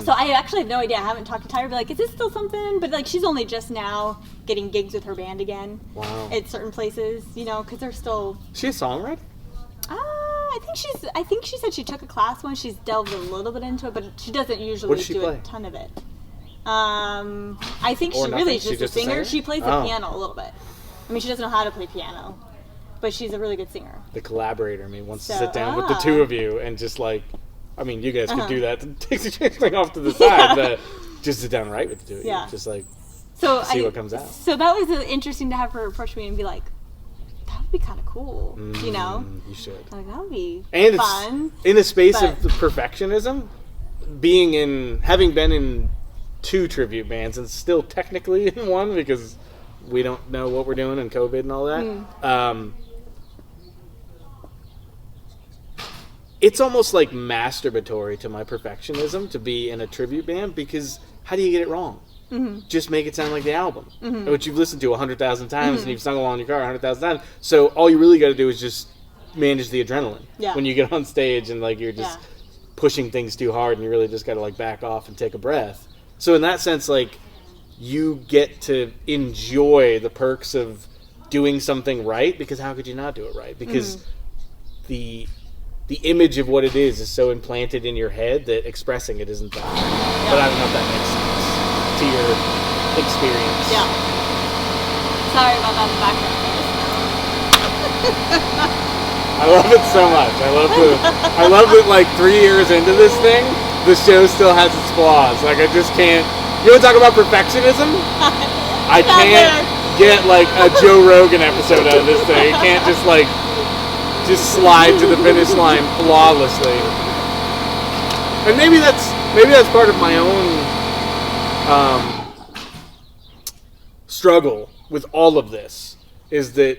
So I actually have no idea. I haven't talked to Tyra, but like, is this still something? But like, she's only just now getting gigs with her band again. Wow. At certain places, you know, because they're still. Is she a songwriter? I think she said she took a class once. She's delved a little bit into it, but she doesn't usually What does she do play? a ton of it. I think Or she really nothing? is just a singer. She plays the Oh. piano a little bit. I mean, she doesn't know how to play piano, but she's a really good singer. The collaborator in me wants to So- sit down with the two of you and just like, I mean, you guys could do that. Dixie Chicks thing off to the side, but just sit down and write with the two of you. Yeah. Just like, So see what comes out. So that was interesting to have her approach me and be like, that would be kind of cool, you know? You should. Like, that would be And fun. it's in the space but- of the perfectionism, having been in 2 tribute bands and still technically in one because we don't know what we're doing and COVID and all that. It's almost like masturbatory to my perfectionism to be in a tribute band, because how do you get it wrong? Just make it sound like the album, which you've listened to 100,000 times and you've sung along in your car 100,000 times. So all you really got to do is just manage the adrenaline when you get on stage and like you're just pushing things too hard, and you really just got to like back off and take a breath. So in that sense, like, you get to enjoy the perks of doing something right, because how could you not do it right? Because the image of what it is so implanted in your head that expressing it isn't that. But I don't know if that makes sense to your experience. Yeah. Sorry about that in the background. I love it so much. I love that like 3 years into this thing, the show still has its flaws. Like, I just can't. You want to talk about perfectionism? I can't get like a Joe Rogan episode out of this thing. It can't just like slide to the finish line flawlessly. And maybe that's part of my own struggle with all of this, is that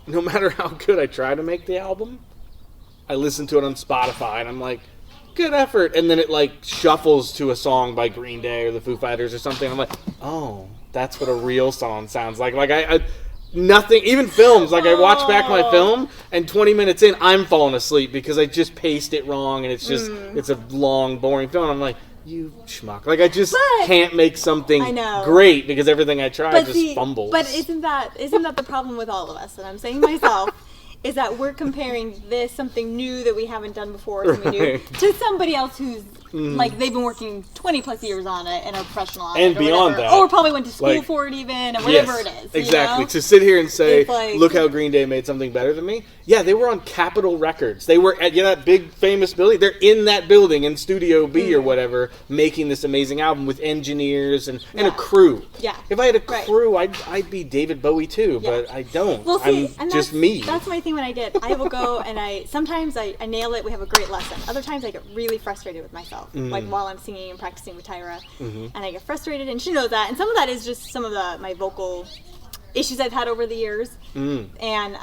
no matter how good I try to make the album, I listen to it on Spotify and I'm like, good effort, and then it like shuffles to a song by Green Day or the Foo Fighters or something. I'm like, oh, that's what a real song sounds like. Like I nothing, even films, like I watch back my film and 20 minutes in I'm falling asleep because I just paced it wrong, and it's just it's a long boring film. I'm like, you schmuck. Like, I just can't make something great because everything I try just fumbles. But isn't that the problem with all of us? And I'm saying myself, is that we're comparing this, something new that we haven't done before, something new, to somebody else who's like they've been working 20 plus years on it and are professional on it. And beyond whatever. that, or probably went to school like, for it even, or whatever it is. Exactly. You know? To sit here and say, It's like- look how Green Day made something better than me. Yeah, they were on Capitol Records. They were at that big famous building. They're in that building in Studio B or whatever, making this amazing album with engineers and a crew. Yeah. If I had a crew, I'd be David Bowie too, but I don't. Well, see, I'm and just that's, me. That's my thing when I will go and sometimes I nail it, we have a great lesson. Other times I get really frustrated with myself, like while I'm singing and practicing with Tyra, and I get frustrated, and she knows that. And some of that is just some of my vocal issues I've had over the years. And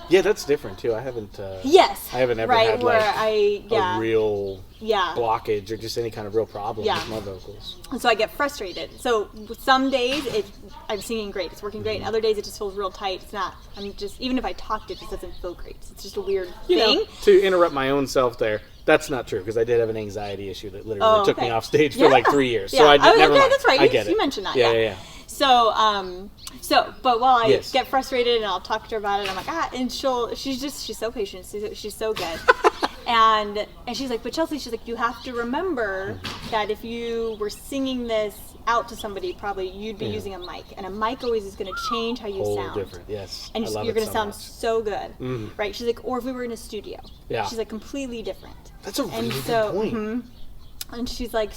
yeah, that's different too. I haven't. yes, I haven't ever right, had where like a real blockage or just any kind of real problem with my vocals. And so I get frustrated. So some days I'm singing great, it's working great, and other days it just feels real tight. It's not. I'm just, even if I talked, it just doesn't feel great. It's just a weird thing. To interrupt my own self there, that's not true because I did have an anxiety issue that literally took me off stage for like 3 years. So I was never mind. That's right. I get You it. mentioned that. Yeah. So, but while I get frustrated and I'll talk to her about it, I'm like, and she's so patient. She's so good. and she's like, but Chelsea, she's like, you have to remember that if you were singing this out to somebody, probably you'd be using a mic, and a mic always is going to change how you sound. Different, yes. And you're going to sound so good, Mm-hmm. right? She's like, or if we were in a studio, she's like, completely different. That's a really good point. And she's like,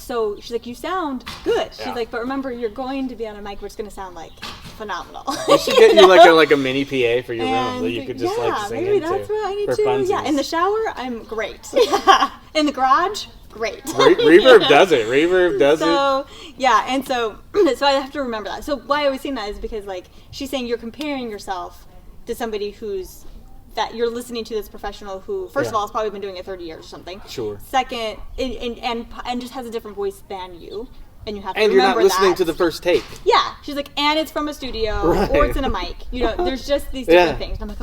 you sound good. She's like, but remember, you're going to be on a mic where it's going to sound like phenomenal. You should get you like a mini PA for your room that you could just like sing maybe into. That's what I need for to. funsies. Yeah, in the shower, I'm great. Yeah, in the garage, great. Reverb does it. Reverb does it. So yeah, and so I have to remember that. So why I always sing that is because like she's saying you're comparing yourself to somebody that you're listening to this professional who, first of all, has probably been doing it 30 years or something. Sure. Second, and just has a different voice than you, and you have to And remember you're not listening that. to the first take. Yeah, she's like, and it's from a studio, or it's in a mic. There's just these different things. And I'm like,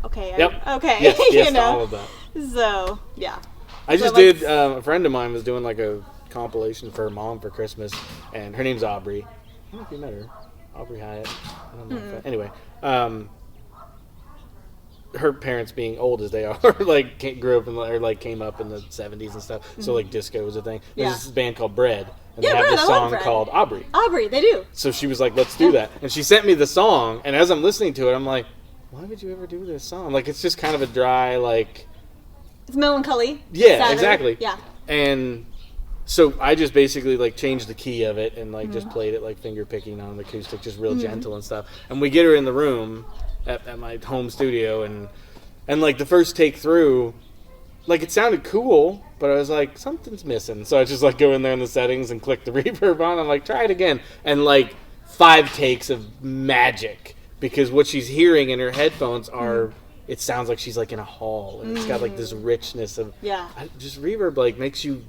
okay, Yep. okay, Yes, to all of that. So yeah. I just did. A friend of mine was doing like a compilation for her mom for Christmas, and her name's Aubry. I don't know if you met her, Aubry Hyatt. I don't know. Anyway, her parents being old as they are, grew up came up in the 70s and stuff. So like disco was a thing. There's this band called Bread, and they have Bread, this I love song Bread. called Aubry. Aubry, they do. So she was like, "Let's do that," and she sent me the song. And as I'm listening to it, I'm like, "Why would you ever do this song? Like, it's just kind of a dry like." It's melancholy. Yeah, sadder. exactly. Yeah. And so I just basically like changed the key of it and like just played it like finger picking on an acoustic, just real gentle and stuff. And we get her in the room at my home studio, and like the first take through, like it sounded cool, but I was like, something's missing. So I just like go in there in the settings and click the reverb on. I'm like, try it again. And like 5 takes of magic, because what she's hearing in her headphones are, it sounds like she's like in a hall, and it's got like this richness of just reverb like makes you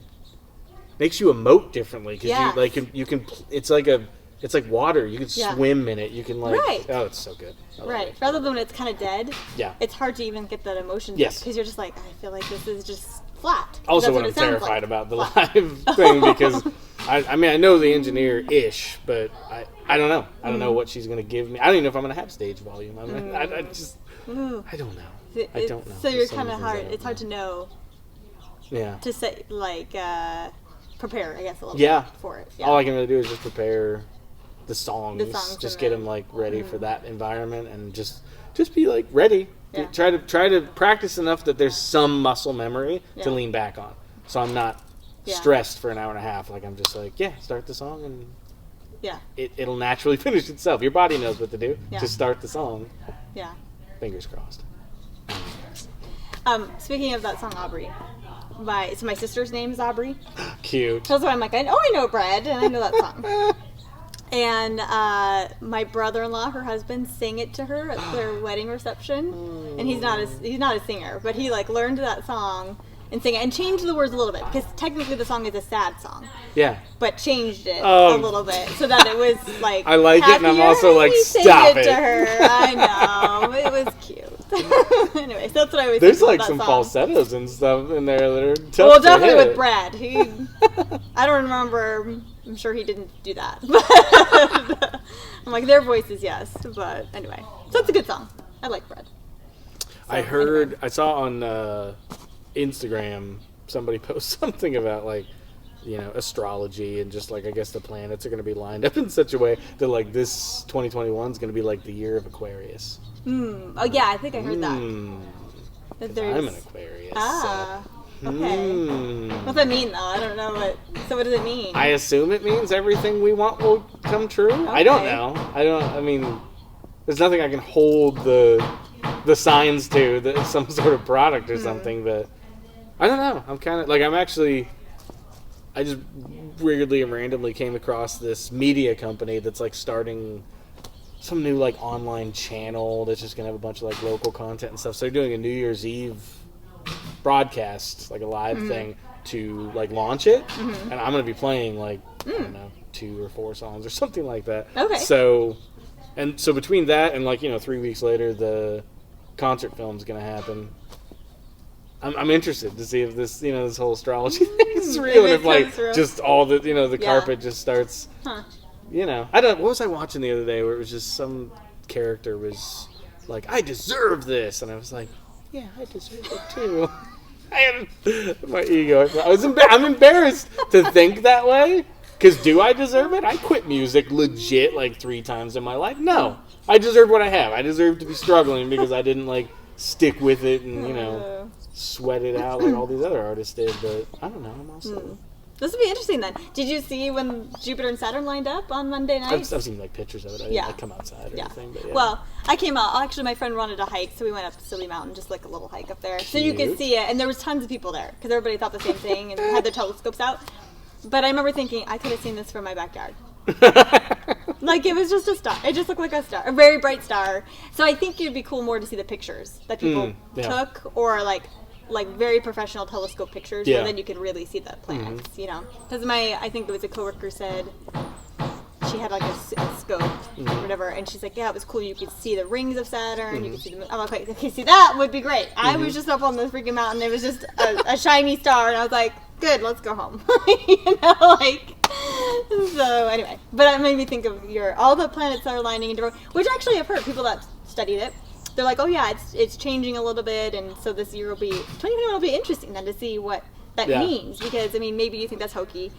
emote differently, because you can it's like water, you can swim in it, you can like oh, it's so good. Right. Rather than when it's kind of dead, it's hard to even get that emotion because you're just like, I feel like this is just flat. Also, what I'm terrified about the live thing, because I mean I know the engineer-ish, but I don't know. I don't know what she's going to give me. I don't even know if I'm going to have stage volume. I mean, I don't know. I don't know. So you're kind of hard. It's hard to know. Yeah. To say like prepare, I guess, a little bit for it. Yeah. All I can really do is just prepare the songs just get them like ready for that environment, and just be like ready. Yeah. Try to practice enough that there's some muscle memory to lean back on, so I'm not stressed for an hour and a half. Like I'm just like, start the song and it'll naturally finish itself. Your body knows what to do. Just start the song. Yeah. Fingers crossed. Speaking of that song, Aubry. My sister's name is Aubry. Cute. So I'm like, I know Bread, and I know that song. And my brother-in-law, her husband, sang it to her at their wedding reception. And he's not a singer, but he like learned that song and sang it and changed the words a little bit, because technically the song is a sad song. Yeah. But changed it a little bit so that it was like I like happier, it, and I'm also like, sang stop it to her. I know. It was cute. Anyway, so that's what I always There's think like about some that song. falsettos and stuff in there that are tough Well, to definitely hit. with Brad. I don't remember. I'm sure he didn't do that. But I'm like, their voices, yes. But anyway, so it's a good song. I like Brad. So, I saw on Instagram somebody post something about like astrology and just like I guess the planets are going to be lined up in such a way that like this 2021 is going to be like the year of Aquarius. Oh yeah, I think I heard that. That there's... I'm an Aquarius. Okay. What's that mean though? I don't know so what does it mean? I assume it means everything we want will come true. Okay. I don't know. I mean, there's nothing I can hold the signs to that some sort of product or something, but I don't know. I'm kind of like I just weirdly and randomly came across this media company that's like starting some new like online channel that's just gonna have a bunch of like local content and stuff. So they're doing a New Year's Eve broadcast, like a live thing to like launch it, and I'm gonna be playing like I don't know 2 or 4 songs or something like that. Okay. So between that and like 3 weeks later the concert film's gonna happen. I'm interested to see if this this whole astrology thing is real, and if like just all the carpet just starts. I don't. What was I watching the other day where it was just some character was like, I deserve this, and I was like, yeah, I deserve it too. My ego. I'm embarrassed to think that way. Because do I deserve it? I quit music legit like 3 times in my life. No, I deserve what I have. I deserve to be struggling because I didn't like stick with it and sweat it out like all these other artists did. But I don't know. I'm also. This would be interesting then. Did you see when Jupiter and Saturn lined up on Monday night? I've seen like pictures of it. I didn't like come outside or anything. But Well, I came out. Actually, my friend wanted to hike, so we went up to Silly Mountain, just like a little hike up there. Cute. So you could see it, and there was tons of people there because everybody thought the same thing and had their telescopes out. But I remember thinking, I could have seen this from my backyard. Like, it was just a star. It just looked like a star. A very bright star. So I think it'd be cool more to see the pictures that people took, or like very professional telescope pictures, where then you could really see the planets, Because I think it was a coworker said she had like a scope or whatever, and she's like, yeah, it was cool. You could see the rings of Saturn. You could see the moon. I'm like, okay, see, that would be great. I was just up on this freaking mountain. It was just a shiny star, and I was like, good, let's go home. So anyway, but it made me think of all the planets that are lining into, which actually I've heard people that studied it. They're like, oh yeah, it's changing a little bit, and so this year 2021 will be interesting then to see what that means, because maybe you think that's hokey,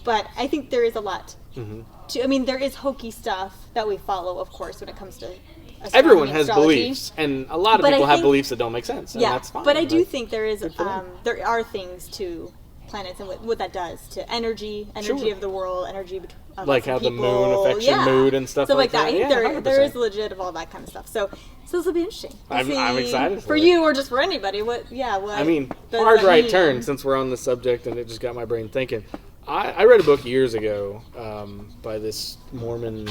but I think there is a lot. There is hokey stuff that we follow, of course, when it comes to everyone has beliefs, and a lot of people have beliefs that don't make sense. And that's fine. But I do think there are things to planets and what that does to energy of the world, energy of like how the moon affects your mood and stuff like that. I think there is legit of all that kind of stuff. So this will be interesting. I'm excited for you or just for anybody. Hard right turn, since we're on the subject, and it just got my brain thinking. I read a book years ago by this Mormon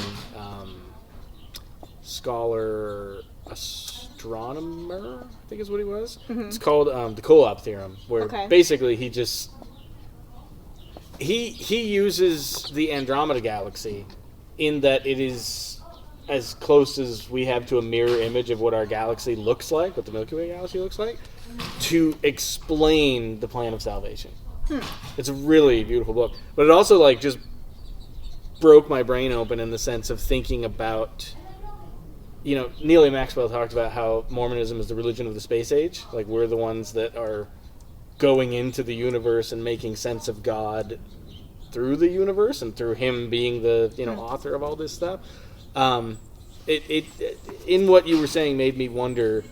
scholar, astronomer, I think is what he was. It's called the CoOp Theorem, where basically he just he uses the Andromeda Galaxy in that it is as close as we have to a mirror image of what our galaxy looks like, what the Milky Way galaxy looks like, to explain the plan of salvation. It's a really beautiful book, but it also just broke my brain open in the sense of thinking about, Neil A. Maxwell talked about how Mormonism is the religion of the space age. Like, we're the ones that are going into the universe and making sense of God through the universe and through him being the author of all this stuff. It in what you were saying made me wonder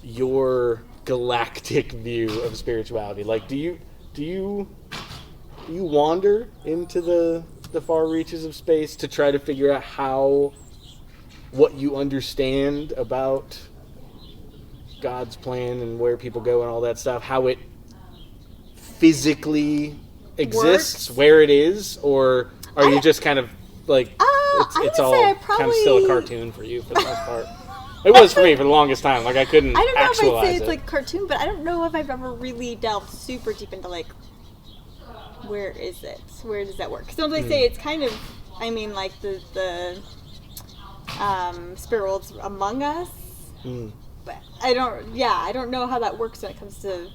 your galactic view of spirituality. Like, do you wander into the far reaches of space to try to figure out what you understand about God's plan and where people go and all that stuff, how it physically exists, where it is, or are you just kind of like it's all kind of still a cartoon for you for the most part? It was for me for the longest time. Like, I couldn't actualize it. I don't know if I'd say it's like cartoon, but I don't know if I've ever really delved super deep into where is it? Where does that work? So they say it's kind of, like the spirit world's among us. But I don't know how that works when it comes to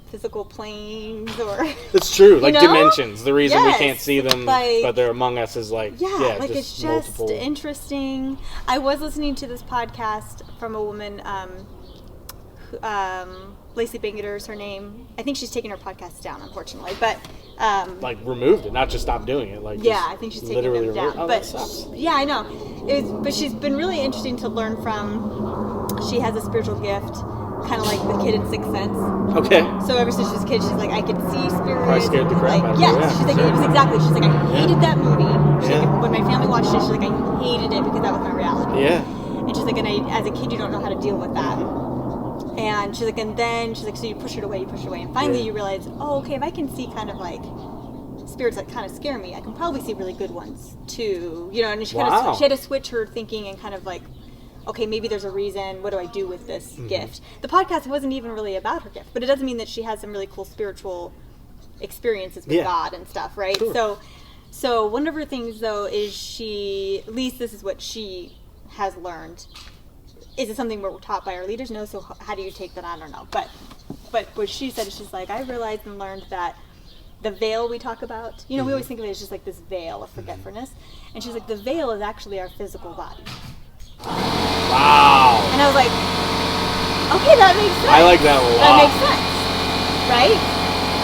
physical planes or. It's true, dimensions. The reason we can't see them, but they're among us, is it's just multiple. Interesting. I was listening to this podcast from a woman, Lacey Bangeter is her name. I think she's taken her podcast down, unfortunately, but like removed it, not just stopped doing it. Like yeah, I think she's taking literally them down. removed. Oh, but that sucks. yeah, I know. But she's been really interesting to learn from. She has a spiritual gift, kind of like the kid in Sixth Sense. Okay. So ever since she was a kid, she's like, I could see spirits. Probably scared the crap like, out of yeah, her, yeah, she's like, sure. it was exactly. She's like, I hated that movie. She's Yeah. like, when my family watched it, she's like, I hated it because that was my reality. Yeah. And she's like, and as a kid, you don't know how to deal with that. And she's like, and then she's like, so you push it away, and finally Yeah. you realize, oh, okay, if I can see kind of like spirits that kind of scare me, I can probably see really good ones too. You know, and she kind of she had to switch her thinking and kind of like, okay, maybe there's a reason. What do I do with this gift? The podcast wasn't even really about her gift, but it doesn't mean that she has some really cool spiritual experiences with God and stuff, right? Sure. So one of her things though is she, at least this is what she has learned. Is it something we're taught by our leaders? No. So how do you take that? I don't know. But what she said is she's like, I realized and learned that the veil we talk about, you know, we always think of it as just like this veil of forgetfulness. And she's like, the veil is actually our physical body. Wow. And I was like, okay, that makes sense. I like that a lot. That makes sense, right?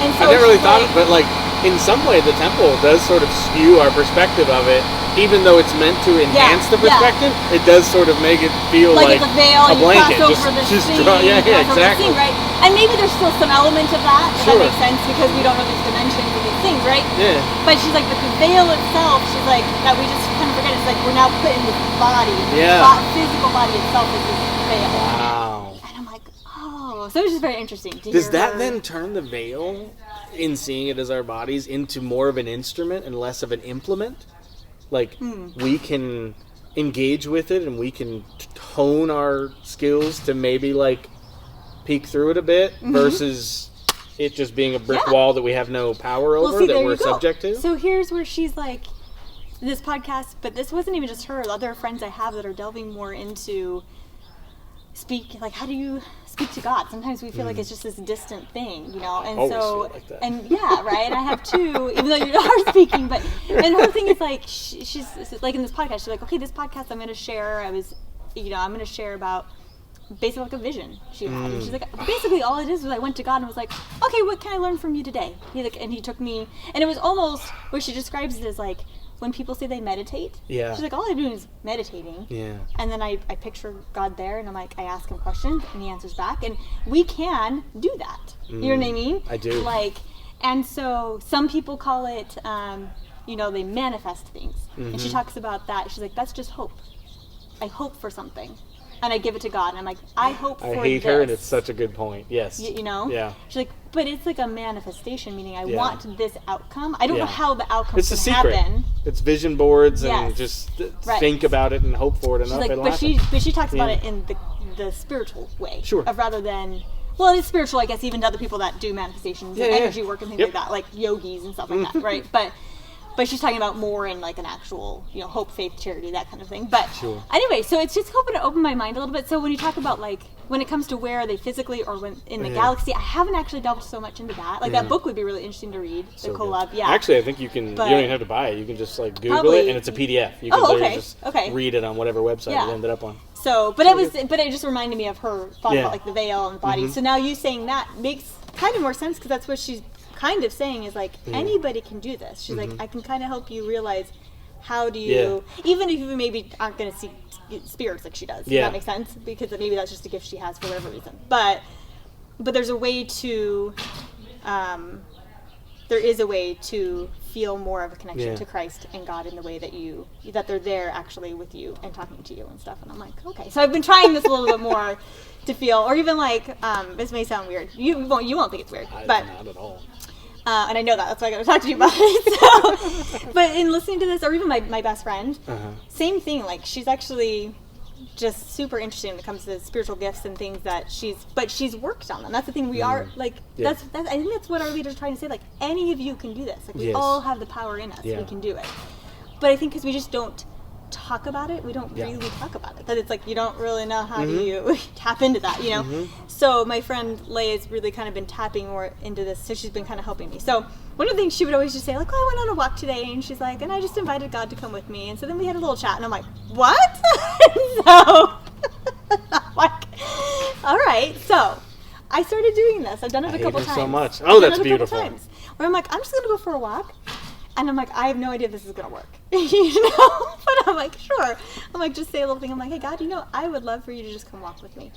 And so I never really she's thought like, of it, but like in some way the temple does sort of skew our perspective of it, even though it's meant to enhance the perspective. It does sort of make it feel like it's a veil, a and blanket. you cross over the scene, Yeah, you cross over the exactly. scene, right? And maybe there's still some element of that. If Sure. that makes sense, because we don't know these dimensions of these things, right? Yeah. But she's like, but the veil itself, she's like, that we just kind of forget. It's like we're now put in this body. Yeah. The physical body itself is this veil. Wow. And I'm like, oh, so it was just very interesting to Does hear that her. then turn the veil, in seeing it as our bodies, into more of an instrument and less of an implement? Like, we can engage with it and we can hone our skills to maybe, like, peek through it a bit versus it just being a brick wall that we have no power over, see, that there we're you go. subject to? So here's where she's like, this podcast, but this wasn't even just her. Other friends I have that are delving more into how do you speak to God? Sometimes we feel like it's just this distant thing, you know? And Always so, feel like that. and yeah, right? And I have two, even though you are speaking, but, and her thing is like, she's like in this podcast, she's like, okay, this podcast I'm going to share, I'm going to share about basically like a vision she had. And she's like, basically all it is I went to God and was like, okay, what can I learn from you today? And he took me, and it was almost where she describes it as like, when people say they meditate, she's like, all I'm doing is meditating. Yeah. And then I picture God there, and I'm like, I ask him questions, and he answers back, and we can do that. You know what I mean? I do. Like, and so some people call it, they manifest things. And she talks about that. She's like, that's just hope. I hope for something. And I give it to God, and I'm like, I hope for this. I hate her, and it's such a good point. Yes. You know? Yeah. She's like, but it's like a manifestation, meaning I want this outcome. I don't know how the outcome it's can a secret. happen. It's vision boards and Yes. just Right. think about it and hope for it She's enough. like, It'll but happen. she talks about it in the spiritual way. Sure. Of rather than, well, it's spiritual, I guess, even to other people that do manifestations and energy work and things like that, like yogis and stuff like that, right? But she's talking about more in like an actual, hope, faith, charity, that kind of thing. But anyway, so it's just hoping to open my mind a little bit. So when you talk about like, when it comes to where are they physically or when in the galaxy, I haven't actually delved so much into that. Like that book would be really interesting to read, the CoOp. Yeah. Actually, I think you can. But- you don't even have to buy it. You can just like Google Probably- it, and it's a PDF. You can literally just read it on whatever website it ended up on. So, but it just reminded me of her thought about like the veil and the body. Mm-hmm. So now you saying that makes kind of more sense because that's what she's kind of saying is like anybody can do this. She's like, I can kind of help you realize how do you, even if you maybe aren't going to see spirits like she does. Does that make sense? Because maybe that's just a gift she has for whatever reason. But there's a way to, there is a way to feel more of a connection to Christ and God in the way that they're there actually with you and talking to you and stuff. And I'm like, okay. So I've been trying this a little bit more to feel, or even like, this may sound weird. You won't think it's weird, but Not at all. and I know that's why I got to talk to you about it. So, but in listening to this, or even my best friend, same thing. Like she's actually just super interesting when it comes to spiritual gifts and things that she's worked on them. That's the thing. We are like that's I think that's what our leaders are trying to say. Like any of you can do this. Like we all have the power in us. We can do it. But I think because we just don't talk about it, we don't really talk about it. That it's like you don't really know how do you tap into that, So my friend Leigh has really kind of been tapping more into this, so she's been kind of helping me. So one of the things she would always just say, like, oh, I went on a walk today, and she's like, and I just invited God to come with me, and so then we had a little chat, and I'm like, what? So I'm like, all right, so I started doing this. I've done it a couple times. So much. Oh, that's beautiful. Or I'm like, I'm just going to go for a walk. And I'm like, I have no idea if this is going to work. You know? But I'm like, sure. I'm like, just say a little thing. I'm like, hey, God, I would love for you to just come walk with me.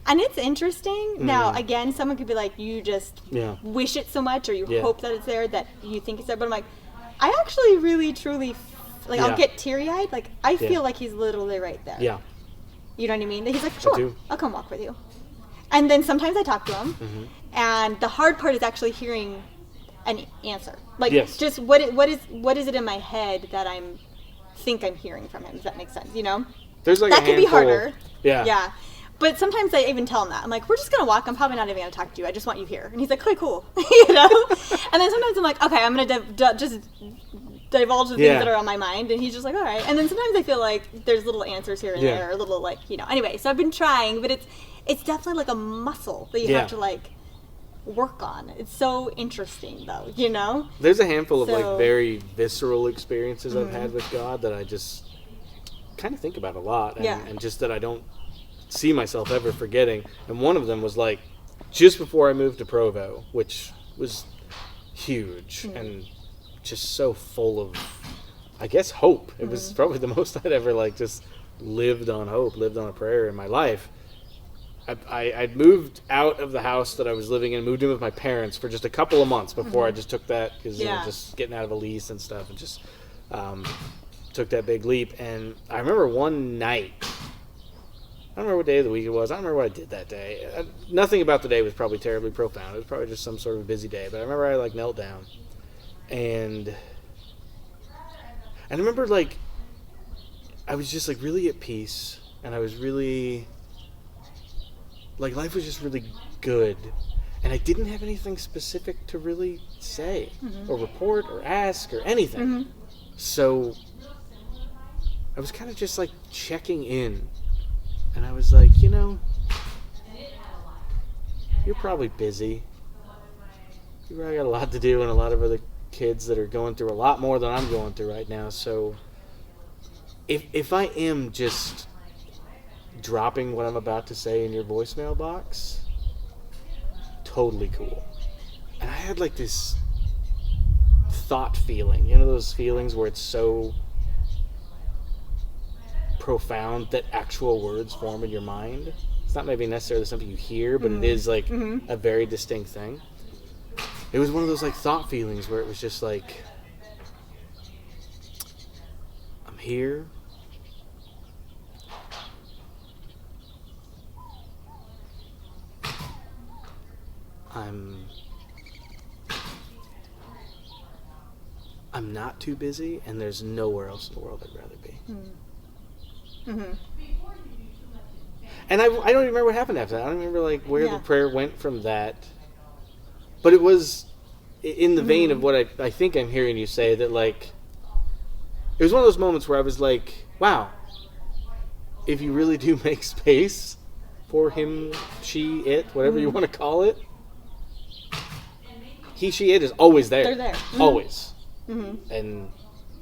And it's interesting. Now, again, someone could be like, you just wish it so much, or you hope that it's there, that you think it's there. But I'm like, I actually really, truly, like, I'll get teary-eyed. Like, I feel like he's literally right there. Yeah. You know what I mean? He's like, sure, I'll come walk with you. And then sometimes I talk to him. And the hard part is actually hearing an answer. Like, just what is it in my head that I'm hearing from him? Does that make sense? You know? There's like that a could be harder. Yeah. Yeah. But sometimes I even tell him that. I'm like, we're just going to walk. I'm probably not even going to talk to you. I just want you here. And he's like, okay, cool. You know? And then sometimes I'm like, okay, I'm going to just divulge the things that are on my mind. And he's just like, all right. And then sometimes I feel like there's little answers here and there, or little, like, you know. Anyway, so I've been trying, but it's definitely like a muscle that you have to, like, work on. It's so interesting, though, you know? There's a handful of, like, very visceral experiences I've had with God that I just kind of think about a lot. And just that I don't see myself ever forgetting. And one of them was, like, just before I moved to Provo, which was huge and just so full of, I guess, hope. It was probably the most I'd ever, like, just lived on hope, lived on a prayer in my life. I'd moved out of the house that I was living in, moved in with my parents for just a couple of months before I just took that, because you know, just getting out of a lease and stuff, and just took that big leap. And I remember one night, I don't remember what day of the week it was. I don't remember what I did that day. Nothing about the day was probably terribly profound. It was probably just some sort of a busy day. But I remember I, like, knelt down. And I remember, like, I was just, like, really at peace. And I was really, like, life was just really good. And I didn't have anything specific to really say or report or ask or anything. So I was kind of just, like, checking in. And I was like, you know, you're probably busy. You probably got a lot to do, and a lot of other kids that are going through a lot more than I'm going through right now. So if I am just dropping what I'm about to say in your voicemail box, totally cool. And I had, like, this thought feeling, you know, those feelings where it's so profound that actual words form in your mind. It's not maybe necessarily something you hear, but it is, like, a very distinct thing. It was one of those, like, thought feelings where it was just like, I'm here. I'm not too busy, and there's nowhere else in the world I'd rather be. And I don't even remember what happened after that. I don't remember, like, where the prayer went from that. But it was in the vein of what I think I'm hearing you say, that, like, it was one of those moments where I was like, wow, if you really do make space for him, she, it, whatever you want to call it, he, she, it is always there. They're there. Always. And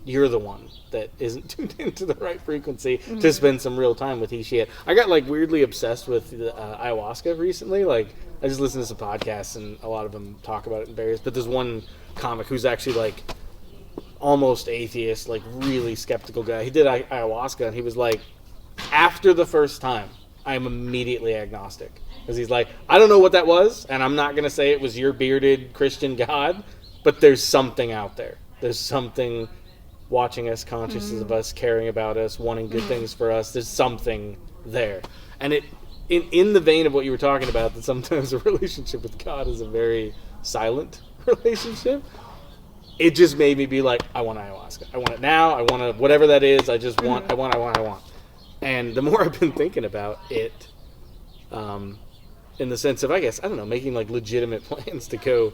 you're the one that isn't tuned into the right frequency to spend some real time with he, she, it. I got, like, weirdly obsessed with ayahuasca recently. Like, I just listened to some podcasts, and a lot of them talk about it in various, but there's one comic who's actually, like, almost atheist, like, really skeptical guy. He did ayahuasca, and he was like, after the first time, I'm immediately agnostic. Because he's like, I don't know what that was, and I'm not going to say it was your bearded Christian God, but there's something out there. There's something watching us, conscious of us, caring about us, wanting good things for us. There's something there. And it, in the vein of what you were talking about, that sometimes a relationship with God is a very silent relationship, it just made me be like, I want ayahuasca. I want it now. I want to, whatever that is, I just want, I want. And the more I've been thinking about it, in the sense of, I guess, I don't know, making, like, legitimate plans to go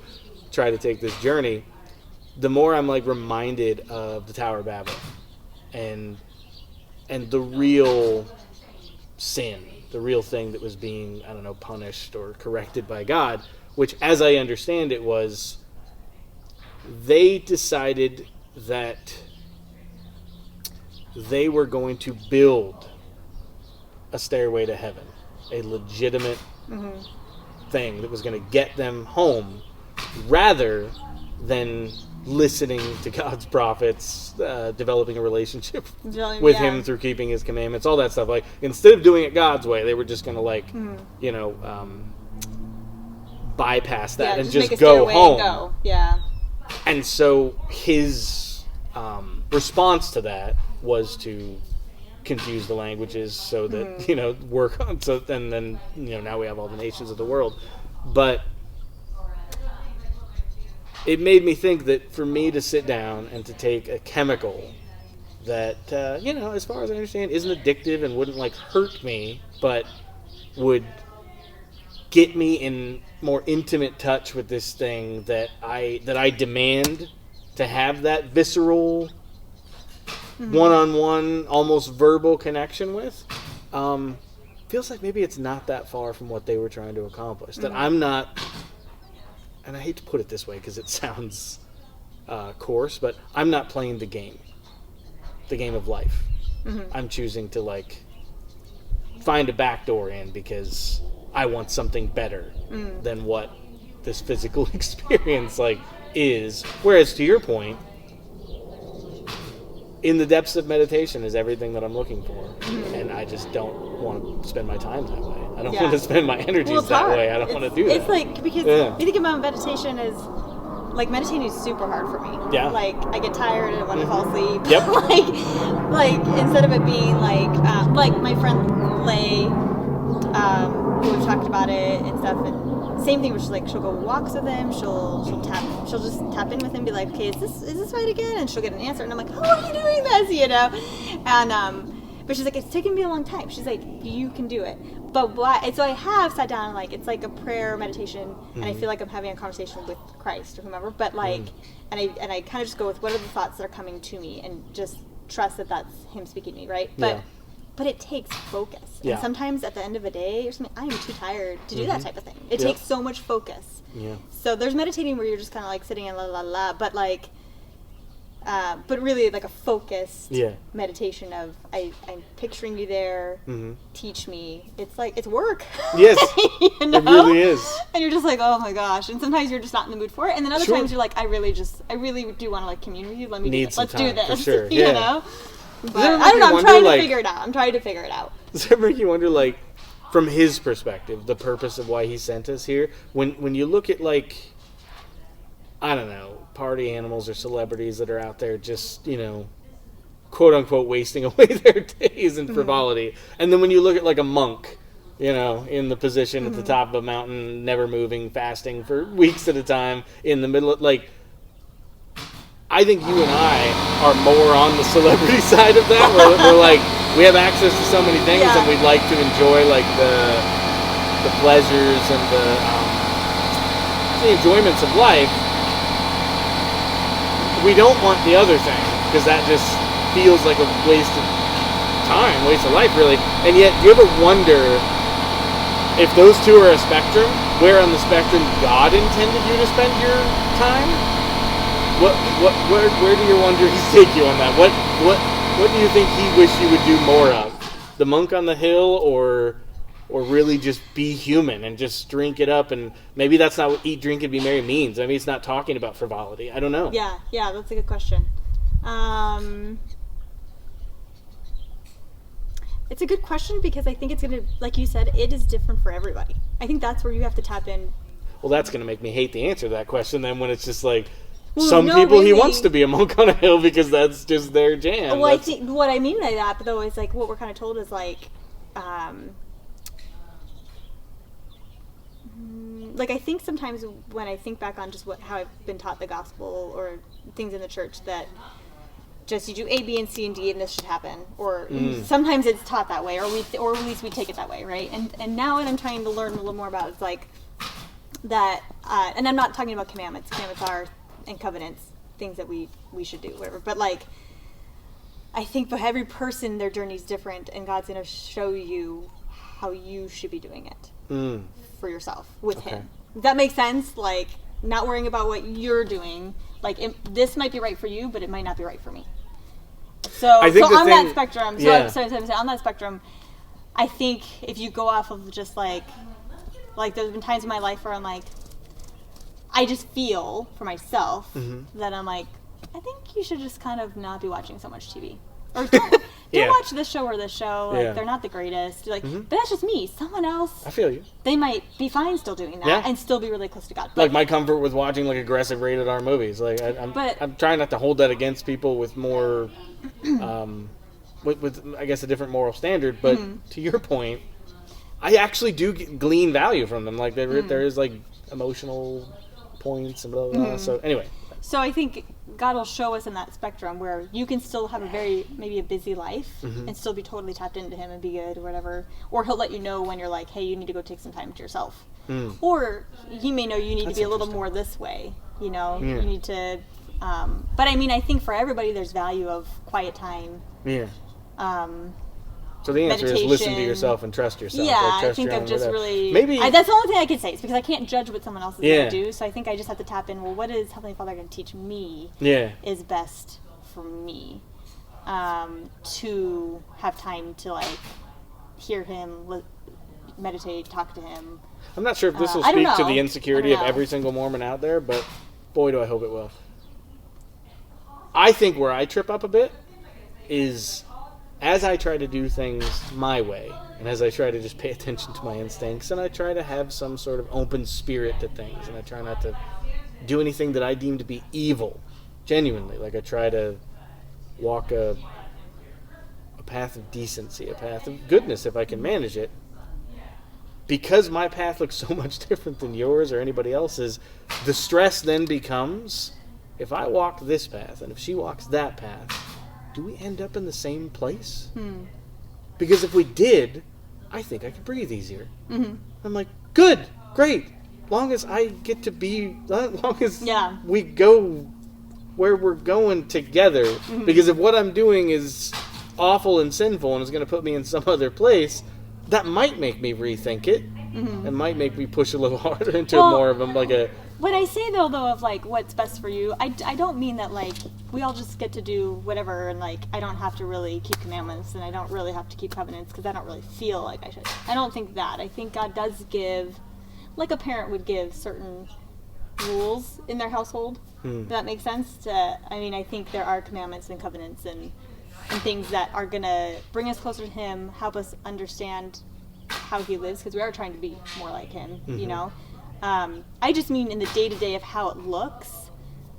try to take this journey, the more I'm, like, reminded of the Tower of Babel and the real sin, the real thing that was being, I don't know, punished or corrected by God, which, as I understand it, was they decided that they were going to build a stairway to heaven, a legitimate thing that was going to get them home, rather than listening to God's prophets, developing a relationship with Yeah. him through keeping his commandments, all that stuff. Like, instead of doing it God's way, they were just going to, like, bypass that and just make a go stairway home. And go. Yeah. And so his response to that was to confuse the languages so that, work on, so, and then, now we have all the nations of the world. But it made me think that for me to sit down and to take a chemical that, as far as I understand, isn't addictive and wouldn't, like, hurt me, but would get me in more intimate touch with this thing that I demand to have that visceral, one-on-one, almost verbal connection with, feels like maybe it's not that far from what they were trying to accomplish. That I'm not... And I hate to put it this way because it sounds coarse, but I'm not playing the game of life. I'm choosing to, like, find a backdoor in because I want something better than what this physical experience, like, is. Whereas, to your point, in the depths of meditation is everything that I'm looking for, and I just don't want to spend my time that way. I don't want to spend my energies that way. I don't want to do that. It's like, because you think about meditation as, like, meditating is super hard for me. Yeah. Like, I get tired and I want to fall asleep. Yep. like instead of it being like my friend Lay, who we've talked about it and stuff, and same thing where she's like, she'll go walks with him, she'll just tap in with him and be like, okay, is this right again? And she'll get an answer, and I'm like, how are you doing this? And but she's like, it's taken me a long time. She's like, you can do it. But why? And so I have sat down and, like, it's like a prayer meditation, and I feel like I'm having a conversation with Christ or whomever. But, like, and I kind of just go with what are the thoughts that are coming to me, and just trust that that's Him speaking to me, right? But it takes focus. Yeah. And sometimes at the end of a day or something, I am too tired to do that type of thing. It takes so much focus. Yeah. So there's meditating where you're just kind of, like, sitting and la la la, but, like, but really, like, a focused meditation of I'm picturing you there, teach me. It's like, it's work. Yes, you know? it really is. And you're just like, oh my gosh. And sometimes you're just not in the mood for it. And then other times you're like, I really do want to, like, commune with you. Let me do this. Let's do this. For sure. You Yeah. know? But I don't know. I'm trying to figure it out. Does that make you wonder, like, from his perspective, the purpose of why he sent us here? When you look at, like, I don't know, party animals or celebrities that are out there just, quote unquote, wasting away their days in frivolity. And then when you look at, like, a monk, in the position at the top of a mountain, never moving, fasting for weeks at a time, in the middle of, like, I think you and I are more on the celebrity side of that. We're like, we have access to so many things, and we'd like to enjoy, like, the pleasures and the enjoyments of life. We don't want the other thing, because that just feels like a waste of time, waste of life, really. And yet, do you ever wonder if those two are a spectrum, where on the spectrum God intended you to spend your time? Where do your wanderings take you on that? What do you think he wished you would do more of? The monk on the hill, or really just be human and just drink it up? And maybe that's not what eat, drink, and be merry means. Maybe it's not talking about frivolity. I don't know. Yeah, that's a good question. It's a good question because I think it's going to, like you said, it is different for everybody. I think that's where you have to tap in. Well, that's going to make me hate the answer to that question then, when it's just like, Well, people, really, he wants to be a monk on a hill because that's just their jam. Well, I think what I mean by that, though, is, like, what we're kind of told is, like, like, I think sometimes when I think back on just how I've been taught the gospel or things in the church, that just you do A, B, and C, and D, and this should happen. Or sometimes it's taught that way, or at least we take it that way, right? And now what I'm trying to learn a little more about is, like, that, and I'm not talking about commandments. Commandments are, and covenants, things that we should do, whatever. But, like, I think for every person, their journey's different, and God's going to show you how you should be doing it for yourself with Him. Does that make sense? Like, not worrying about what you're doing. Like, this might be right for you, but it might not be right for me. So on that spectrum, on that spectrum, I think if you go off of just, like there's been times in my life where I'm like, I just feel for myself Mm-hmm. that I'm like, I think you should just kind of not be watching so much TV. Or don't Yeah. watch this show or this show. Like, Yeah. they're not the greatest. Like, Mm-hmm. but that's just me. Someone else, I feel you. they might be fine still doing that Yeah. and still be really close to God. Like my comfort with watching like aggressive rated R movies. Like But- I'm trying not to hold that against people with more, with I guess a different moral standard. But to your point, I actually do glean value from them. Like there is like emotional points and blah blah. Blah. So anyway, So I think God will show us in that spectrum where you can still have maybe a busy life and still be totally tapped into Him and be good or whatever. Or He'll let you know when you're like, hey, you need to go take some time to yourself. Or He may know you need to be a little more this way. You know, you need to. But I mean, I think for everybody, there's value of quiet time. yeah. So the answer is listen to meditation. yourself and trust yourself. Yeah, Like, I trust think your I've own just whatever. really... Maybe that's the only thing I can say. It's because I can't judge what someone else is Yeah. going to do. So I think I just have to tap in, well, what is Heavenly Father going to teach me yeah. is best for me to have time to, like, hear Him, meditate, talk to Him. I'm not sure if this will I don't speak to know. the insecurity I of don't know. every single Mormon out there, but boy, do I hope it will. I think where I trip up a bit is as I try to do things my way, and as I try to just pay attention to my instincts, and I try to have some sort of open spirit to things, and I try not to do anything that I deem to be evil, genuinely. Like I try to walk a path of decency, a path of goodness if I can manage it. Because my path looks so much different than yours or anybody else's, the stress then becomes, if I walk this path and if she walks that path, do we end up in the same place? Because if we did, I think I could breathe easier. I'm like, good, great. Long as I get to be, long as we go where we're going together. Because if what I'm doing is awful and sinful and is going to put me in some other place, that might make me rethink it. It might make me push a little harder into more of like a... When I say, though, of, like, what's best for you, I don't mean that, like, we all just get to do whatever and, like, I don't have to really keep commandments and I don't really have to keep covenants because I don't really feel like I should. I don't think that. I think God does give, like a parent would give certain rules in their household. Does that make sense? I think there are commandments and covenants and things that are going to bring us closer to Him, help us understand how He lives, because we are trying to be more like Him, you know? I just mean in the day-to-day of how it looks.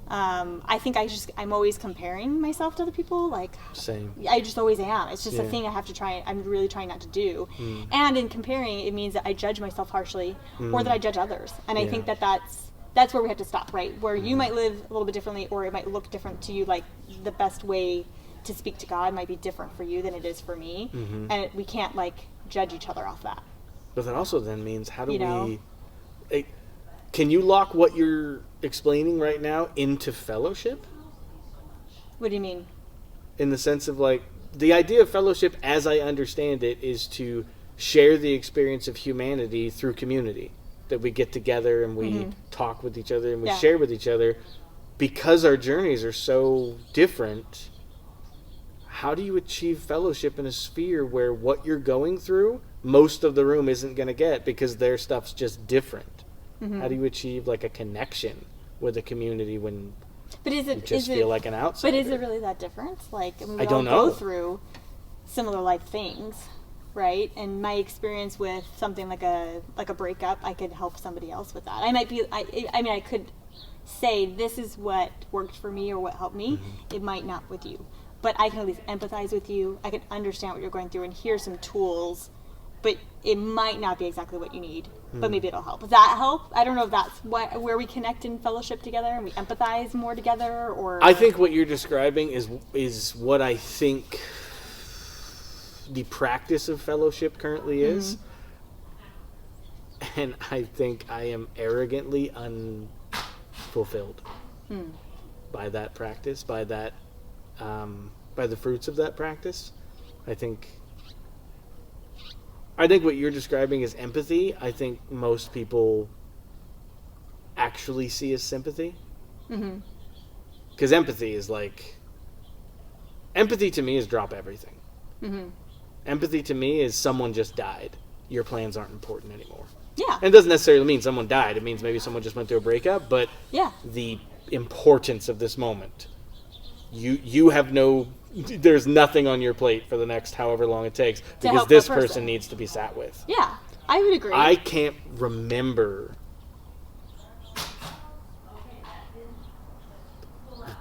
I think I'm always comparing myself to other people. Like, Same. I just always am. It's just a thing I have to try. I'm really trying not to do. And in comparing, it means that I judge myself harshly or that I judge others. And I think that's where we have to stop, right? Where you might live a little bit differently or it might look different to you. Like, the best way to speak to God might be different for you than it is for me. And we can't, like, judge each other off that. But that also then means, how do You know? we... Can you lock what you're explaining right now into fellowship? What do you mean? In the sense of, like, the idea of fellowship, as I understand it, is to share the experience of humanity through community. That we get together and we talk with each other and we share with each other. Because our journeys are so different, how do you achieve fellowship in a sphere where what you're going through, most of the room isn't going to get because their stuff's just different? How do you achieve, like, a connection with a community when But is you it just is feel it, like an outsider? But is it really that different? Like, I mean, we I don't all know. go through similar life things, right? And my experience with something like a breakup, I could help somebody else with that. I could say this is what worked for me or what helped me. It might not with you, but I can at least empathize with you. I can understand what you're going through and here's some tools. But it might not be exactly what you need. But maybe it'll help. Does that help? I don't know if that's where we connect in fellowship together and we empathize more together, or... I think what you're describing is what I think the practice of fellowship currently is. And I think I am arrogantly unfulfilled by that practice, by that, by the fruits of that practice. I think what you're describing is empathy. I think most people actually see as sympathy. Because empathy is like... Empathy to me is drop everything. Empathy to me is someone just died. Your plans aren't important anymore. Yeah. And it doesn't necessarily mean someone died. It means maybe someone just went through a breakup, but Yeah. the importance of this moment. You have there's nothing on your plate for the next however long it takes because help this that person. person needs to be sat with. Yeah, I would agree. I can't remember.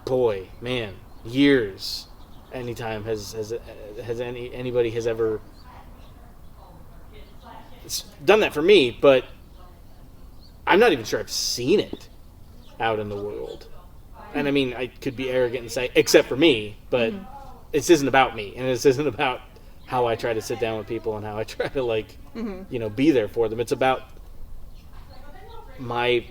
Boy, man, years. Anytime has anybody has ever done that for me, but I'm not even sure I've seen it out in the world. And I mean, I could be arrogant and say, except for me, but this isn't about me, and this isn't about how I try to sit down with people and how I try to be there for them. It's about my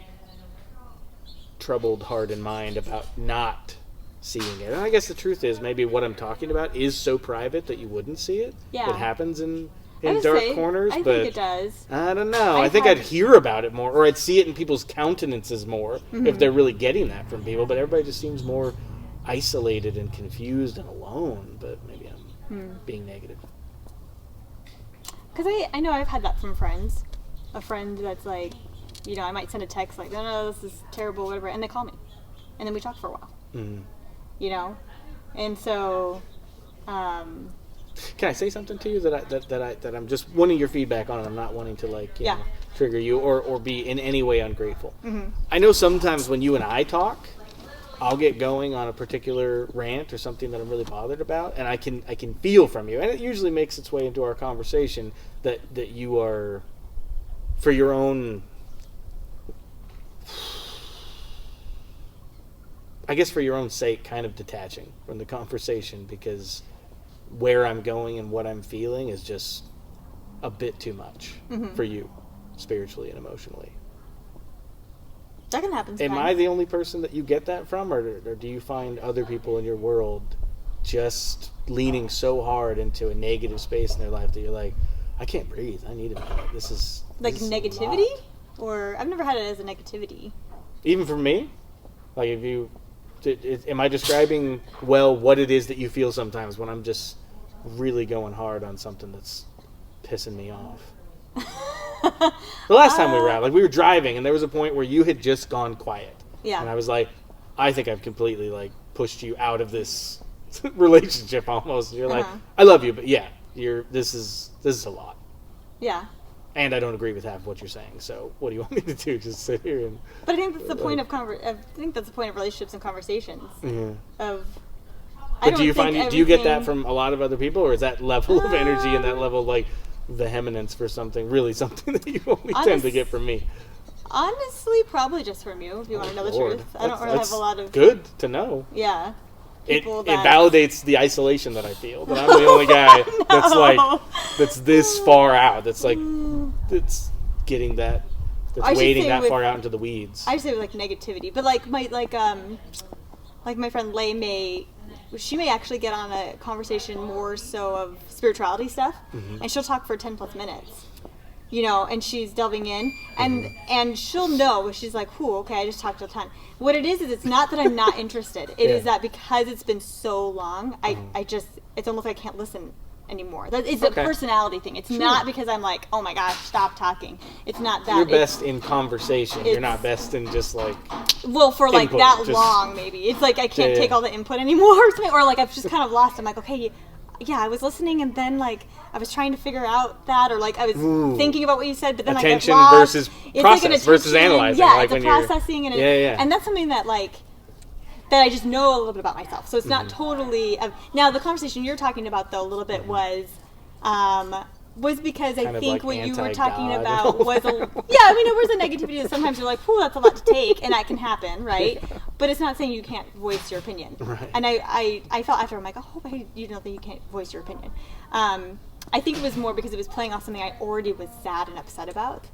troubled heart and mind about not seeing it. And I guess the truth is maybe what I'm talking about is so private that you wouldn't see it. Yeah. It happens in I would dark say, corners, I but think it does. I don't know. I think I'd hear about it more, or I'd see it in people's countenances more if they're really getting that from people. But everybody just seems more isolated and confused and alone. But maybe I'm being negative. Because I know I've had that from friends. A friend that's like, I might send a text like, no, this is terrible, whatever, and they call me. And then we talk for a while. And so... Can I say something to you that I'm just wanting your feedback on, and I'm not wanting to trigger you or be in any way ungrateful. I know sometimes when you and I talk, I'll get going on a particular rant or something that I'm really bothered about, and I can feel from you, and it usually makes its way into our conversation that you are, for your own, I guess for your own sake, kind of detaching from the conversation because where I'm going and what I'm feeling is just a bit too much for you, spiritually and emotionally. That can happen Am sometimes. I the only person that you get that from, or do you find other people in your world just leaning so hard into a negative space in their life that you're like, I can't breathe, I need a minute, this is negativity? Or I've never had it as a negativity. Even for me? Like if you... Am I describing well what it is that you feel sometimes when I'm just really going hard on something that's pissing me off? The last time we were out, we were driving, and there was a point where you had just gone quiet. Yeah. And I was like, I think I've completely pushed you out of this relationship almost. And you're like, I love you, but yeah, this is a lot. Yeah. And I don't agree with half of what you're saying. So what do you want me to do? Just sit here and... But I think that's the point of I think that's the point of relationships and conversations. But do you get that from a lot of other people, or is that level of energy and that level of vehemence for something really something that you only tend to get from me? Honestly, probably just from you. If you want to know the truth, I don't really have a lot of... Good to know. Yeah. It validates the isolation that I feel. That I'm the only guy that's this far out. That's that's getting that. That's wading that far out into the weeds. I say with negativity, but my friend Lay she may actually get on a conversation more so of spirituality stuff, and she'll talk for 10 plus minutes. And she's delving in, and she'll know. She's like, "Whew, okay, I just talked a ton." What it is it's not that I'm not interested. It is that because it's been so long, it's almost like I can't listen anymore. It's a personality thing. It's not because I'm like, "Oh my gosh, stop talking." It's not that. You're best in conversation. You're not best in just well, for input, that long, maybe. It's I can't take all the input anymore, or something. Or I've just kind of lost. I'm like, okay. Yeah, I was listening, and then I was trying to figure out that, or I was thinking about what you said, but then attention I got lost. Versus it's process versus analyzing. Yeah, it's a processing, and and that's something that that I just know a little bit about myself. So it's not totally. Now the conversation you're talking about though a little bit was because I think what you were talking about was it was a negativity that sometimes you're like, "Whew, that's a lot to take," and that can happen, right? Yeah. But it's not saying you can't voice your opinion. Right. And I felt after I'm like, "Oh, you don't think you can't voice your opinion." I think it was more because it was playing off something I already was sad and upset about.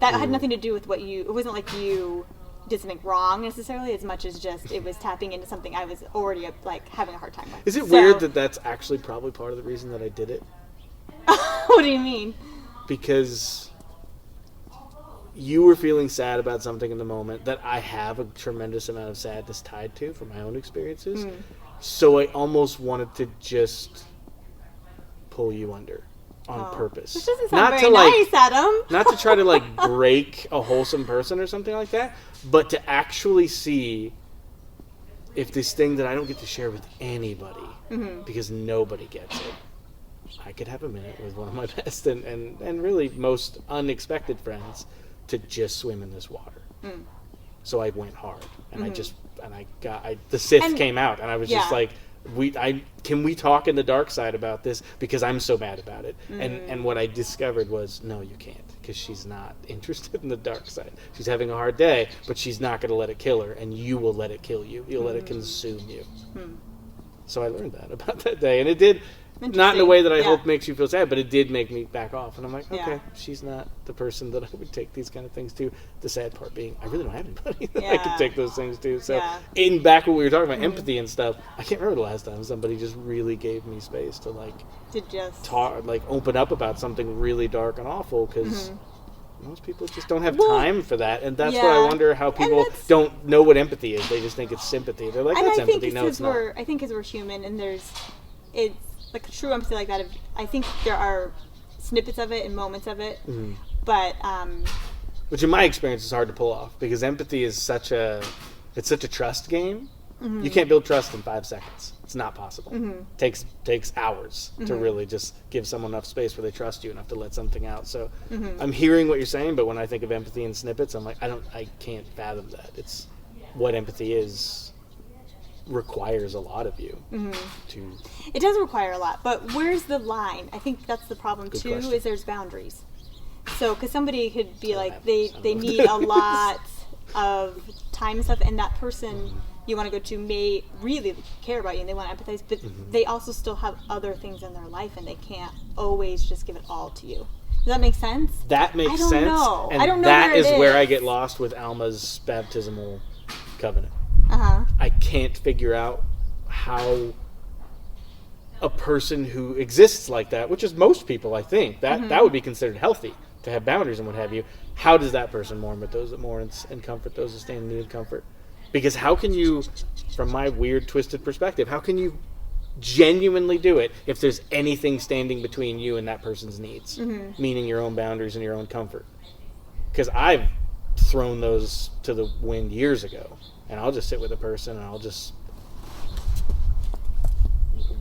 That had nothing to do with it wasn't like you did something wrong necessarily, as much as just it was tapping into something I was already having a hard time with. Is it weird that that's actually probably part of the reason that I did it? What do you mean? Because you were feeling sad about something in the moment that I have a tremendous amount of sadness tied to from my own experiences. So I almost wanted to just pull you under. on purpose. Which doesn't sound very nice, Adam. Not to try to like break a wholesome person or something like that, but to actually see if this thing that I don't get to share with anybody, because nobody gets it, I could have a minute with one of my best and really most unexpected friends to just swim in this water. So I went hard, and the Sith came out, and I was just like, can we talk in the dark side about this, because I'm so mad about it. And what I discovered was, no, you can't, because she's not interested in the dark side. She's having a hard day, but she's not going to let it kill her, and you will let it kill you. You'll let it consume you. So I learned that about that day, and it did, not in a way that I hope makes you feel sad, but it did make me back off. And I'm like, okay, she's not the person that I would take these kind of things to. The sad part being, I really don't have anybody that I could take those things to. So in back when we were talking about empathy and stuff, I can't remember the last time somebody just really gave me space to just talk, open up about something really dark and awful, because most people just don't have time for that. And that's what I wonder, how people don't know what empathy is. They just think it's sympathy. They're like, that's empathy. No, it's not. I think because we're human, and it's like true empathy like that. I think there are snippets of it and moments of it, but which in my experience is hard to pull off, because empathy is such a trust game. You can't build trust in 5 seconds. It's not possible. Takes hours to really just give someone enough space where they trust you enough to let something out. So I'm hearing what you're saying, but when I think of empathy in snippets, I'm like, I can't fathom that. It's what empathy is. Requires a lot of you. It does require a lot, but where's the line? I think that's the problem too. Question. Is there's boundaries. So because somebody could be like they need a lot of time and stuff, and that person you want to go to may really care about you and they want to empathize, but they also still have other things in their life, and they can't always just give it all to you. Does that make sense? That makes sense. Know. And I don't know. That is where I get lost with Alma's baptismal covenant. I can't figure out how a person who exists like that, which is most people, I think, that would be considered healthy, to have boundaries and what have you. How does that person mourn with those that mourn and comfort those that stand in need of comfort? Because how can you, from my weird, twisted perspective, how can you genuinely do it if there's anything standing between you and that person's needs, meaning your own boundaries and your own comfort? Because I've thrown those to the wind years ago. And I'll just sit with a person, and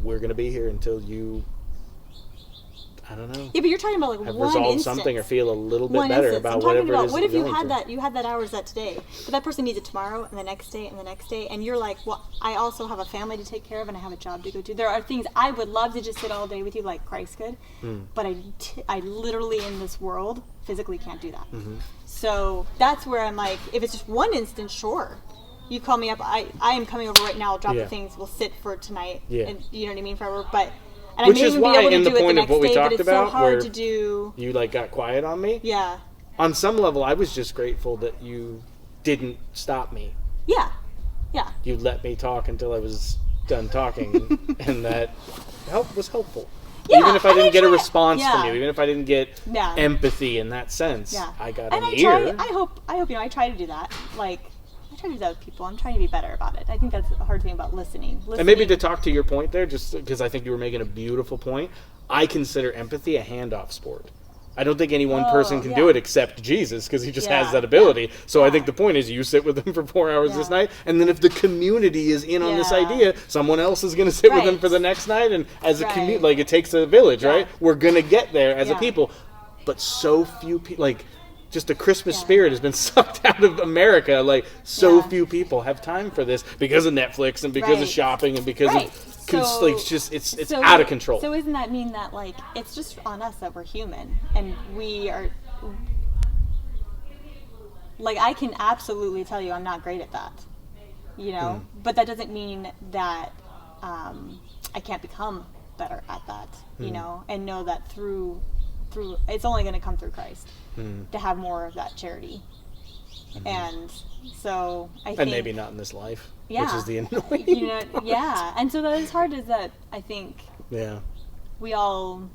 we're going to be here until you, I don't know. Yeah, but you're talking about have one resolved instance. Something or feel a little bit better about whatever it is. What if you had that hour set today, but that person needs it tomorrow and the next day and the next day, and you're like, well, I also have a family to take care of and I have a job to go to. There are things I would love to just sit all day with you like Christ could, but I literally in this world physically can't do that. So that's where I'm like, if it's just one instance, sure. You call me up, I am coming over right now, I'll drop the things, we'll sit for tonight, and you know what I mean, forever, but, and which I may is even why, be able to in the do it the point of next what we day, but talked it's about, so hard where to do. You got quiet on me? Yeah. On some level, I was just grateful that you didn't stop me. Yeah. You let me talk until I was done talking, and that was helpful. Yeah, even if I didn't get a response yeah. from you, even if I didn't get empathy in that sense, yeah. I got and an I ear. Try, I hope I try to do that. Like, I try to do that with people. I'm trying to be better about it. I think that's the hard thing about listening. And maybe to talk to your point there, just because I think you were making a beautiful point, I consider empathy a handoff sport. I don't think any one person can do it except Jesus, because he just has that ability. So I think the point is you sit with him for 4 hours this night, and then if the community is in on this idea, someone else is going to sit with him for the next night, and as a community, like it takes a village, right? We're going to get there as a people. But so few people, like, just the Christmas spirit has been sucked out of America. Like, so few people have time for this because of Netflix and because of shopping and because of... So, like, it's out of control. So doesn't that mean that, like, it's just on us that we're human and we are, like, I can absolutely tell you I'm not great at that, you know, but that doesn't mean that I can't become better at that, you know, and know that through it's only going to come through Christ to have more of that charity. And so I think... And maybe not in this life, which is the annoying you know, part. and so that is hard, is that I think we all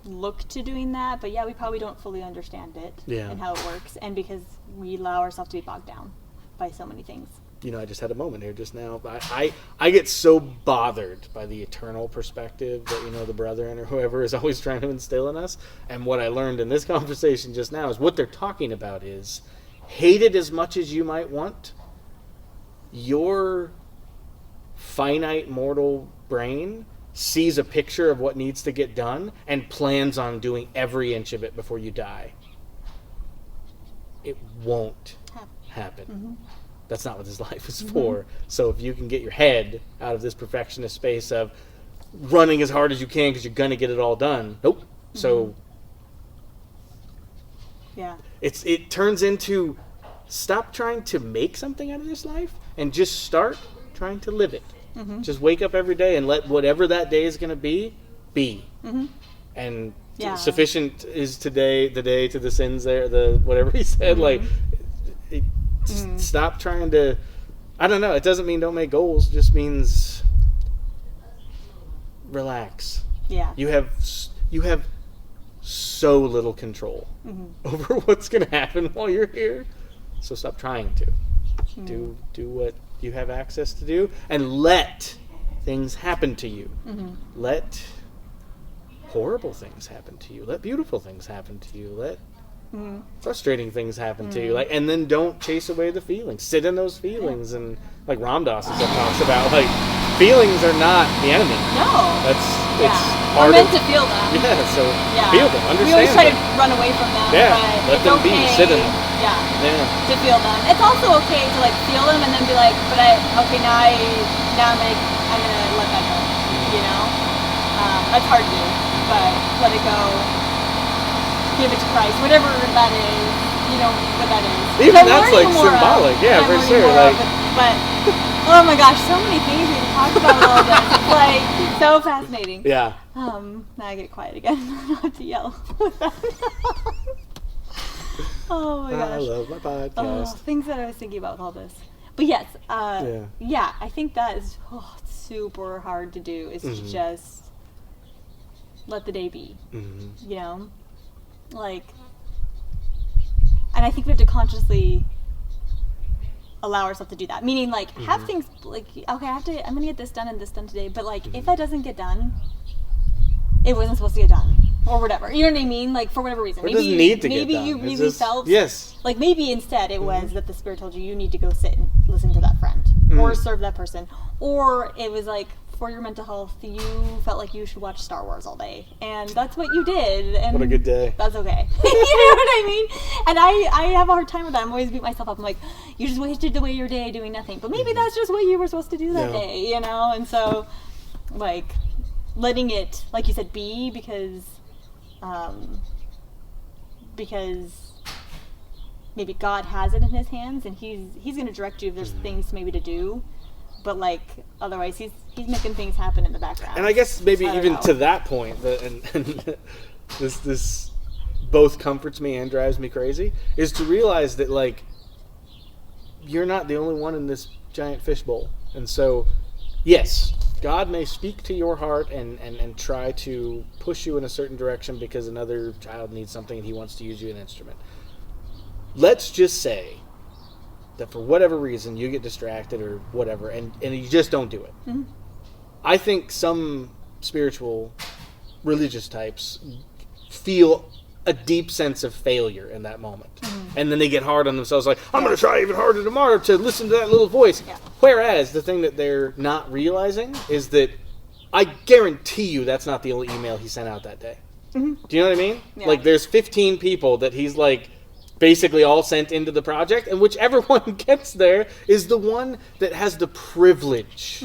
look to doing that, but we probably don't fully understand it and how it works, and because we allow ourselves to be bogged down by so many things. I just had a moment here just now. I get so bothered by the eternal perspective that, the brethren or whoever is always trying to instill in us. And what I learned in this conversation just now is what they're talking about is, hate it as much as you might want, your finite mortal brain sees a picture of what needs to get done and plans on doing every inch of it before you die. It won't happen. Mm-hmm. That's not what this life is for. So if you can get your head out of this perfectionist space of running as hard as you can because you're going to get it all done. Nope. So it turns into, stop trying to make something out of this life and just start trying to live it. Just wake up every day and let whatever that day is going to be. And sufficient is today the day to the sins there, the whatever he said. Stop trying to, I don't know, it doesn't mean don't make goals, it just means relax. You have so little control over what's going to happen while you're here, so stop trying to. Do what you have access to do and let things happen to you. Let horrible things happen to you, let beautiful things happen to you, let frustrating things happen to you, and then don't chase away the feelings. Sit in those feelings, and like Ram Dass talks about, feelings are not the enemy. No, it's we're meant to feel them. Feel them, understand. We always try to run away from them. But let them be. Sit in them. To feel them. It's also okay to feel them and then be like, but now I'm gonna let that go. That's hard to do, but let it go. Give it to Christ, whatever that is, what that is. Even that's symbolic, for sure. But oh my gosh, so many things we can talk about with all this. It's so fascinating. Now I get quiet again. I don't have to yell. Oh my gosh. I love my podcast. Things that I was thinking about with all this. But yes, I think that is super hard to do. Is to just let the day be. And I think we have to consciously allow ourselves to do that. Meaning, have things I'm gonna get this done and this done today. But if that doesn't get done, it wasn't supposed to get done, or whatever. You know what I mean? For whatever reason. It doesn't need to get done. Maybe you really felt yes. Maybe instead it was that the Spirit told you need to go sit and listen to that friend, or serve that person, or it was for your mental health, you felt like you should watch Star Wars all day, and that's what you did. And what a good day. That's okay. You know what I mean? And I have a hard time with that. I'm always beat myself up. I'm like, you just wasted away your day doing nothing. But maybe that's just what you were supposed to do that day, And so, letting it, like you said, be, because maybe God has it in His hands, and He's going to direct you if there's things maybe to do. But otherwise, he's making things happen in the background. And I guess maybe even to that point, and this both comforts me and drives me crazy, is to realize that you're not the only one in this giant fishbowl. And so, yes, God may speak to your heart and try to push you in a certain direction because another child needs something and He wants to use you as an instrument. Let's just say that for whatever reason you get distracted or whatever, and you just don't do it. I think some spiritual, religious types feel a deep sense of failure in that moment. And then they get hard on themselves, I'm going to try even harder tomorrow to listen to that little voice. Whereas the thing that they're not realizing is that I guarantee you that's not the only email he sent out that day. Do you know what I mean? There's 15 people that he's basically all sent into the project, and whichever one gets there is the one that has the privilege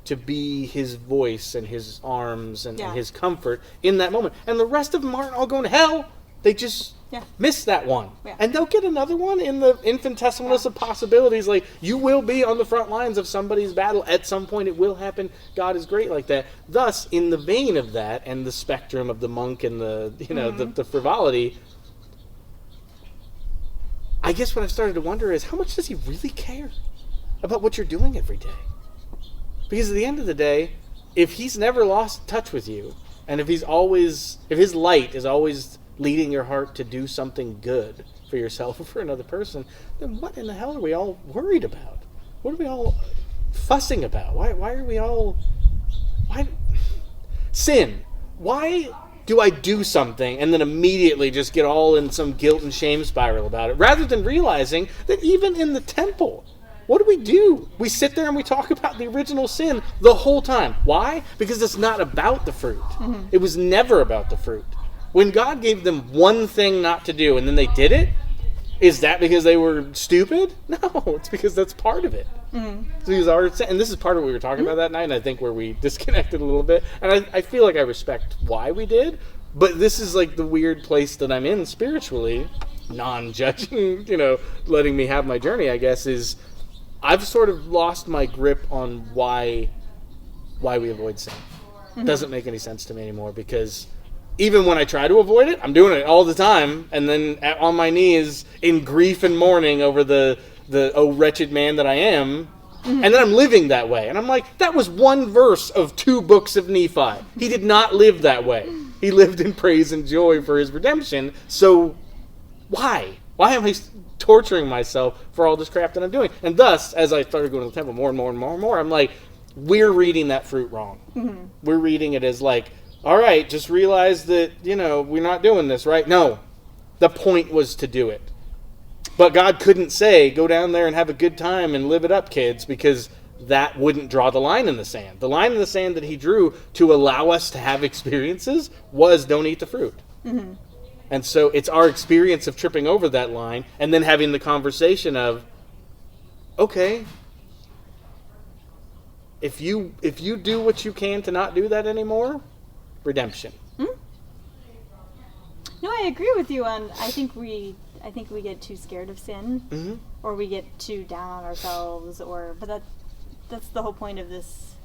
to be his voice and his arms and his comfort in that moment. And the rest of them aren't all going to hell. They just miss that one. And they'll get another one in the infinitesimalness of possibilities. You will be on the front lines of somebody's battle. At some point it will happen. God is great like that. Thus, in the vein of that and the spectrum of the monk and the, the frivolity, I guess what I've started to wonder is, how much does he really care about what you're doing every day? Because at the end of the day, if he's never lost touch with you, and if his light is always leading your heart to do something good for yourself or for another person, then what in the hell are we all worried about? What are we all fussing about? Why are we all... Why... Sin. Why do I do something and then immediately just get all in some guilt and shame spiral about it, rather than realizing that even in the temple, what do? We sit there and we talk about the original sin the whole time. Why? Because it's not about the fruit. Mm-hmm. It was never about the fruit. When God gave them one thing not to do and then they did it, is that because they were stupid? No, it's because that's part of it. Mm-hmm. And this is part of what we were talking about that night, and I think where we disconnected a little bit. And I feel like I respect why we did, but this is like the weird place that I'm in spiritually, non-judging, letting me have my journey, I guess, is I've sort of lost my grip on why we avoid sin. Mm-hmm. Doesn't make any sense to me anymore, because even when I try to avoid it, I'm doing it all the time, and then on my knees in grief and mourning over the oh wretched man that I am, mm-hmm. and then I'm living that way. And I'm like, that was one verse of 2 books of Nephi. He did not live that way. He lived in praise and joy for his redemption. So why? Why am I torturing myself for all this crap that I'm doing? And thus, as I started going to the temple more and more and more and more, I'm like, we're reading that fruit wrong. Mm-hmm. We're reading it as like, all right, just realize that, we're not doing this, right? No. The point was to do it. But God couldn't say, go down there and have a good time and live it up, kids, because that wouldn't draw the line in the sand. The line in the sand that he drew to allow us to have experiences was don't eat the fruit. Mm-hmm. And so it's our experience of tripping over that line and then having the conversation of, okay, if you do what you can to not do that anymore, redemption. Hmm? No, I agree with you on. I think we get too scared of sin, mm-hmm. or we get too down on ourselves, but that's the whole point of this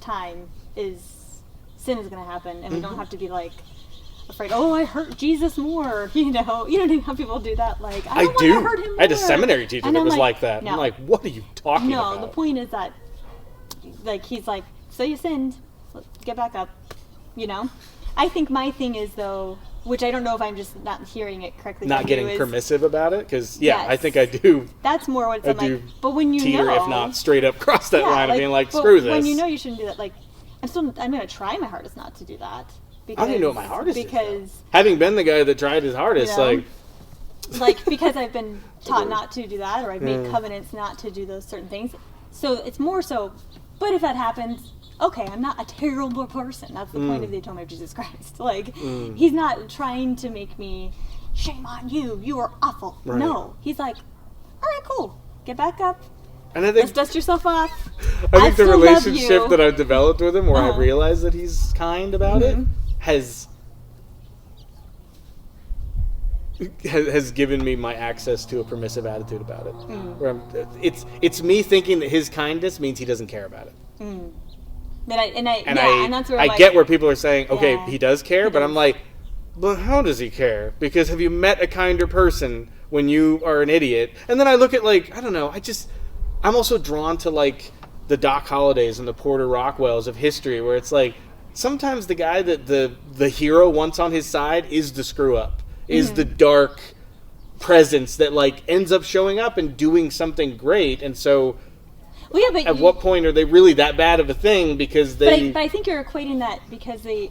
time, is sin is going to happen, and mm-hmm. we don't have to be like afraid, oh, I hurt Jesus more, you don't even have people do that, like, I don't want to hurt him more. I had a seminary teacher that was like that. No. I'm like, what are you talking about? No, the point is that, like, he's like, so you sinned, let's get back up, I think my thing is, though, which I don't know if I'm just not hearing it correctly. Not getting permissive about it? Because, yes, I think I do. That's more what it's like. But when you teeter, if not straight up cross that line of being like, screw this. When you shouldn't do that, like, I'm going to try my hardest not to do that. Because, I don't even know what my hardest is. Having been the guy that tried his hardest, like, because I've been taught not to do that, or I've made covenants not to do those certain things. So it's more so, but if that happens, okay, I'm not a terrible person. That's the point of the atonement of Jesus Christ. Like, he's not trying to make me, shame on you, you are awful. Right. No, he's like, all right, cool, get back up. And I think, let's dust yourself off. I think the relationship that I've developed with him, where I realize that he's kind about it, has given me my access to a permissive attitude about it. Where it's me thinking that his kindness means he doesn't care about it. And that's where I get where people are saying, okay, he does care, but I'm like, but how does he care? Because have you met a kinder person when you are an idiot? And then I look at, like, I don't know, I'm also drawn to, like, the Doc Holliday's and the Porter Rockwells of history, where it's like, sometimes the guy that the hero wants on his side is the screw-up, is the dark presence that, like, ends up showing up and doing something great, and so... Well, yeah, but at what point are they really that bad of a thing? Because they... But I think you're equating that because the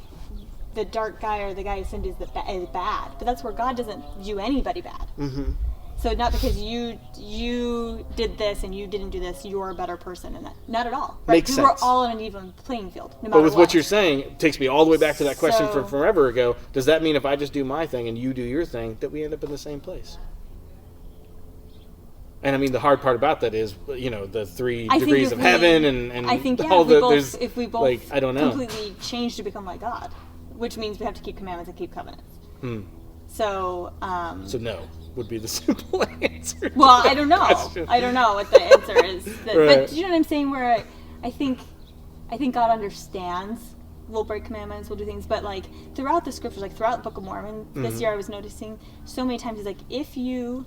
dark guy or the guy who sinned is bad. But that's where God doesn't view anybody bad. Mm-hmm. So not because you did this and you didn't do this, you're a better person. And that, not at all. Right? Makes sense. We're all on an even playing field, no matter But with what you're what saying, it takes me all the way back to that question from forever ago. Does that mean if I just do my thing and you do your thing, that we end up in the same place? And I mean, the hard part about that is, the 3 degrees of heaven and I think, all if we both like, I don't know, completely change to become like God, which means we have to keep commandments and keep covenants. So no would be the simple answer. Well, I don't know. Question. I don't know what the answer is. Right. But you know what I'm saying? Where I think God understands. We'll break commandments, we'll do things, but like throughout the scriptures, like throughout the Book of Mormon, this year I was noticing so many times he's like, if you,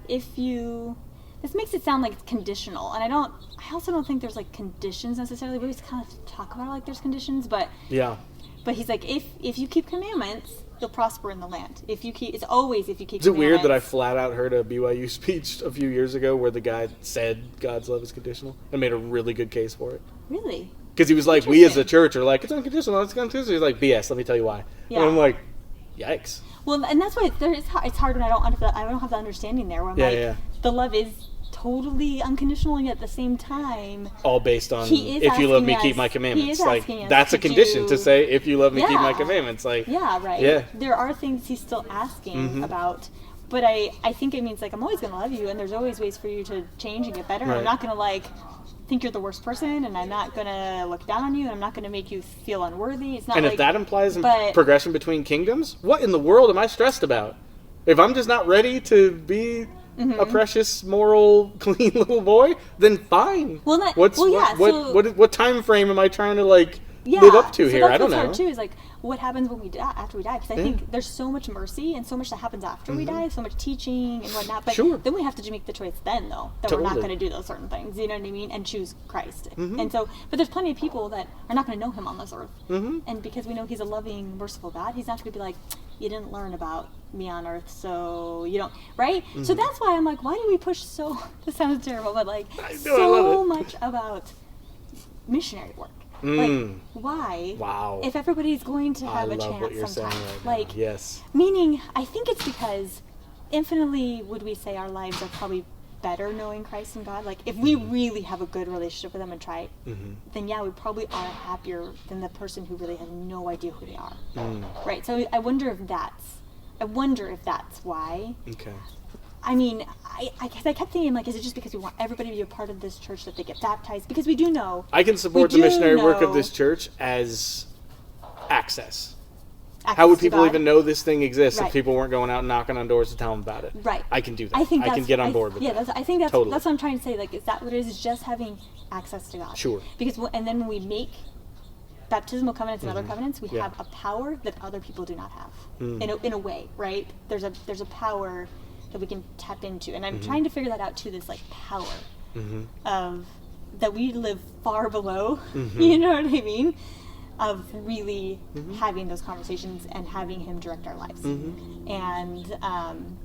this makes it sound like it's conditional, and I also don't think there's like conditions necessarily. We always kind of talk about it like there's conditions, but he's like, if you keep commandments, you'll prosper in the land. If you keep, it's always if you keep. Is it weird that I commandments. flat out heard a BYU speech a few years ago where the guy said God's love is conditional and made a really good case for it? Really? Because he was like, we as a church are like, it's unconditional, it's unconditional. He's like, BS, let me tell you why. Yeah. And I'm like, yikes. Well, and that's why it's hard when I don't have the understanding there. Where I'm the love is totally unconditional, and yet at the same time, all based on he is if you love me, asking keep my us- commandments. he is Like asking us that's a to condition do- to say if you love me, keep my Yeah. commandments. Like yeah, right. Yeah. There are things he's still asking about, but I think it means like I'm always going to love you, and there's always ways for you to change and get better. And Right. I'm not going to like think you're the worst person, and I'm not going to look down on you, and I'm not going to make you feel unworthy. It's not. And like, if that implies but- progression between kingdoms, what in the world am I stressed about? If I'm just not ready to be a precious, moral, clean little boy, then fine. Well, not- What's well, yeah, what time frame am I trying to live up to so here? that's I don't what's know. hard too is like what happens when we die after we die, because I think there's so much mercy and so much that happens after we die, so much teaching and whatnot. But Sure. then we have to make the choice then, though, that we're not Totally. going to do those certain things. You know what I mean? And choose Christ. And so, but there's plenty of people that are not going to know Him on this earth. And because we know He's a loving, merciful God, He's not going to be like, you didn't learn about me on earth, so you don't, right? So that's why I'm like, why do we push so? This sounds terrible, but like I love so it. much about missionary work. Mm. Like, why? Wow. If everybody's going to have I a love chance what you're saying sometime. right Like, now. Yes. meaning, I think it's because infinitely would we say our lives are probably better knowing Christ and God. Like, if we really have a good relationship with Him and try, then yeah, we probably are happier than the person who really has no idea who they are. Right? So I wonder if that's why. Okay. I mean, I kept thinking, like, is it just because we want everybody to be a part of this church that they get baptized? Because we do know. I can support the do missionary work of know- this church as access. access How would to people God. even know this thing exists Right. if people weren't going out and knocking on doors to tell them about it? Right. I can do that. I think can that's- get on board with yeah, that. I think that's Totally. what I'm trying to say. Like, is that what it is? Is just having access to God. Sure. Because and then when we make baptismal covenants and other covenants, we Yeah. have a power that other people do not have. Mm. In a way, right? There's a power that we can tap into, and I'm Mm-hmm. trying to figure that out too. This like power of that we live far below. Mm-hmm. You know what I mean? Of really having those conversations and having Him direct our lives, Mm-hmm. and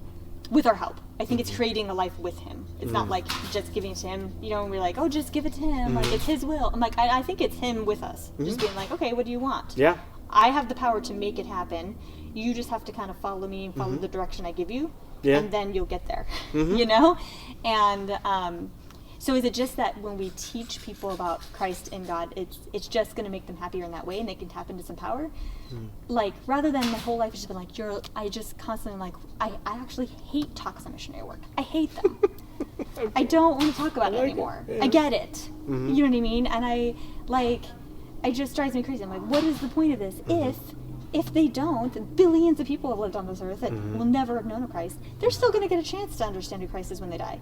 with our help. I think it's creating a life with Him. It's not like just giving it to Him. You know, and we're like, oh, just give it to Him. Like, it's His will. I'm like, I think it's Him with us. Just being like, okay, what do you want? Yeah. I have the power to make it happen. You just have to kind of follow me and follow the direction I give you. Yeah. And then you'll get there. You know? And so is it just that when we teach people about Christ and God, it's just going to make them happier in that way and they can tap into some power? Like, rather than my whole life has just been like, I just constantly like, I actually hate talks on missionary work. I hate them. I don't want to talk about it anymore. Yeah. I get it. You know what I mean? And it just drives me crazy. I'm like, what is the point of this? If they don't, billions of people have lived on this earth that will never have known of Christ. They're still going to get a chance to understand who Christ is when they die,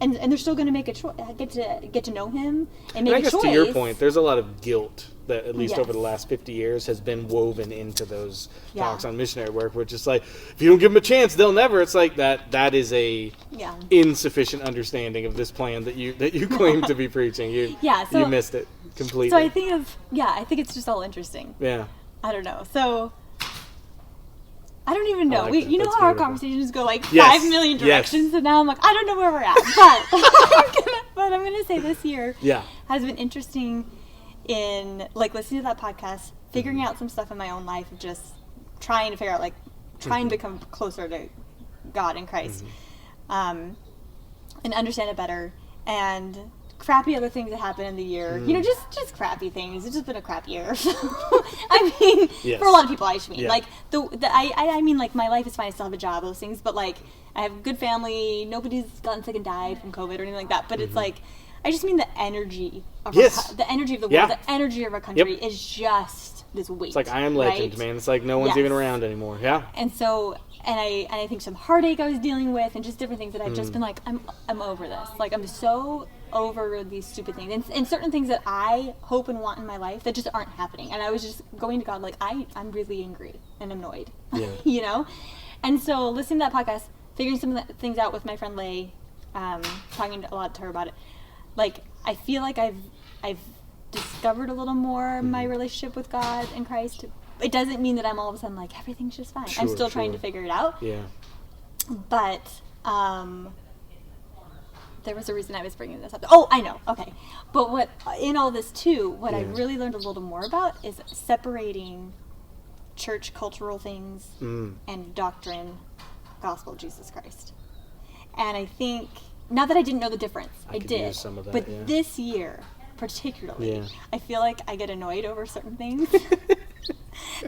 and they're still going to make a choice, get to know Him and make And I a guess choice. to your point, there's a lot of guilt that at least Yes. over the last 50 years has been woven into those Yeah. talks on missionary work, which is like, if you don't give them a chance, they'll never. It's like that is a Yeah. insufficient understanding of this plan that you claim to be preaching. You so- missed it completely. So I think it's just all interesting. yeah. I don't know. So I don't even know. like We, that. you know That's how our beautiful. conversations go like Yes. 5 million Yes. directions, and now I'm like, I don't know where we're at. But I'm gonna say this year Yeah. has been interesting in like listening to that podcast, figuring out some stuff in my own life, of just trying to figure out trying to come closer to God and Christ, and understand it better, and crappy other things that happen in the year. You know, just crappy things. It's just been a crap year. I mean, Yes. for a lot of people, I just mean Yeah. like I mean like my life is fine. I still have a job, those things, but like I have a good family. Nobody's gotten sick and died from COVID or anything like that. But it's like I just mean the energy of Yes. the energy of the Yeah. world, the energy of our country Yep. is just this weight. It's like I Am Legend, right? man. It's like no one's Yes. even around anymore. Yeah. And so, and I think some heartache I was dealing with, and just different things that I've just been like, I'm over this. Like I'm so over these stupid things, and certain things that I hope and want in my life that just aren't happening. And I was just going to God like I'm really angry and annoyed, Yeah. you know. And so listening to that podcast, figuring some of the things out with my friend Lay, talking a lot to her about it. Like I feel like I've discovered a little more my relationship with God and Christ. it doesn't mean that I'm all of a sudden like, everything's just fine. I'm still trying to figure it out. Yeah. But, there was a reason I was bringing this up. Oh, I know. Okay. But what, in all this too, what I really learned a little more about is separating church cultural things and doctrine, gospel of Jesus Christ. And I think, not that I didn't know the difference, I did. Use some of that, but this year, particularly, I feel like I get annoyed over certain things.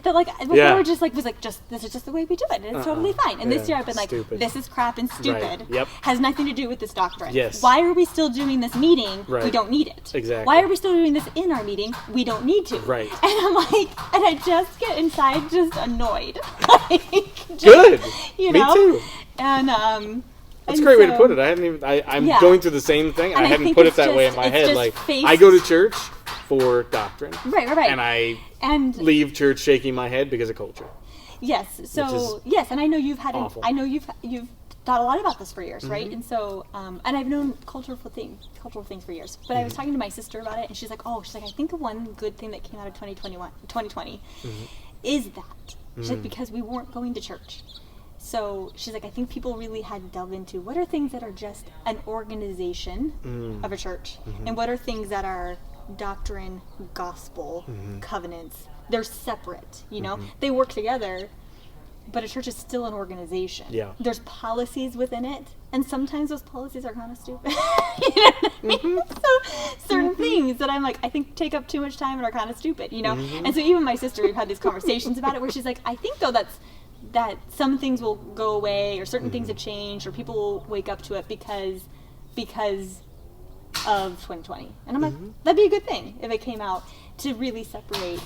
That like before just like was like this is just the way we do it and it's totally fine. And this year I've been like, this is crap and stupid. Right. Yep. Has nothing to do with this doctrine. Yes. Why are we still doing this meeting? Right. We don't need it. Exactly. Why are we still doing this in our meeting? We don't need to. Right. And I'm like, and I just get inside just annoyed. Good. You know? Me too. And that's a great way to put it. I hadn't even. I'm going through the same thing. I hadn't put it that way in my head. Like I go to church for doctrine, right, and I leave church shaking my head because of culture. Yes. So yes, and I know you've had. I know you've thought a lot about this for years, right? And so, and I've known cultural things for years. But I was talking to my sister about it, and she's like, I think one good thing that came out of 2020 is that. She's like, because we weren't going to church. So she's like, I think people really had to delve into what are things that are just an organization of a church, and what are things that are doctrine, gospel, covenants. They're separate, you know? They work together, but a church is still an organization. Yeah. There's policies within it, and sometimes those policies are kind of stupid. You know what I mean? So certain things that I'm like, I think take up too much time and are kind of stupid, you know? And so even my sister, we've had these conversations about it where she's like, I think though that some things will go away, or certain things have changed, or people will wake up to it because of 2020. And I'm like, that'd be a good thing if it came out to really separate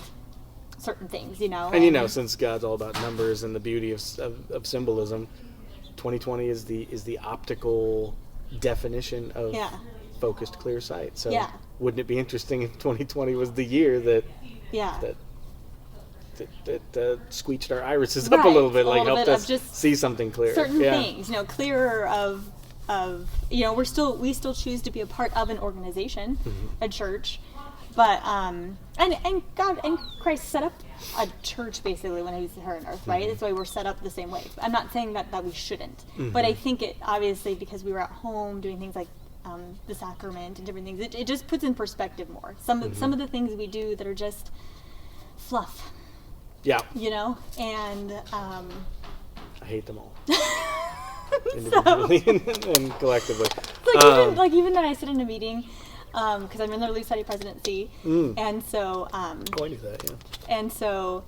certain things, you know. And you know, since God's all about numbers and the beauty of symbolism, 2020 is the optical definition of focused, clear sight. So wouldn't it be interesting if 2020 was the year that squeeched our irises up a little bit, like helped us see something clearer. Certain things, you know, clearer of you know, we still choose to be a part of an organization, a church, but and God and Christ set up a church basically when he was here on earth, right? That's why we're set up the same way. I'm not saying that we shouldn't, but I think it obviously, because we were at home doing things like the sacrament and different things, it just puts in perspective more. Some of the things we do that are just fluff. Yeah. You know, and I hate them all. Individually and collectively. Even when I sit in a meeting, because I'm in the Relief Study presidency, and so I knew that, yeah. And so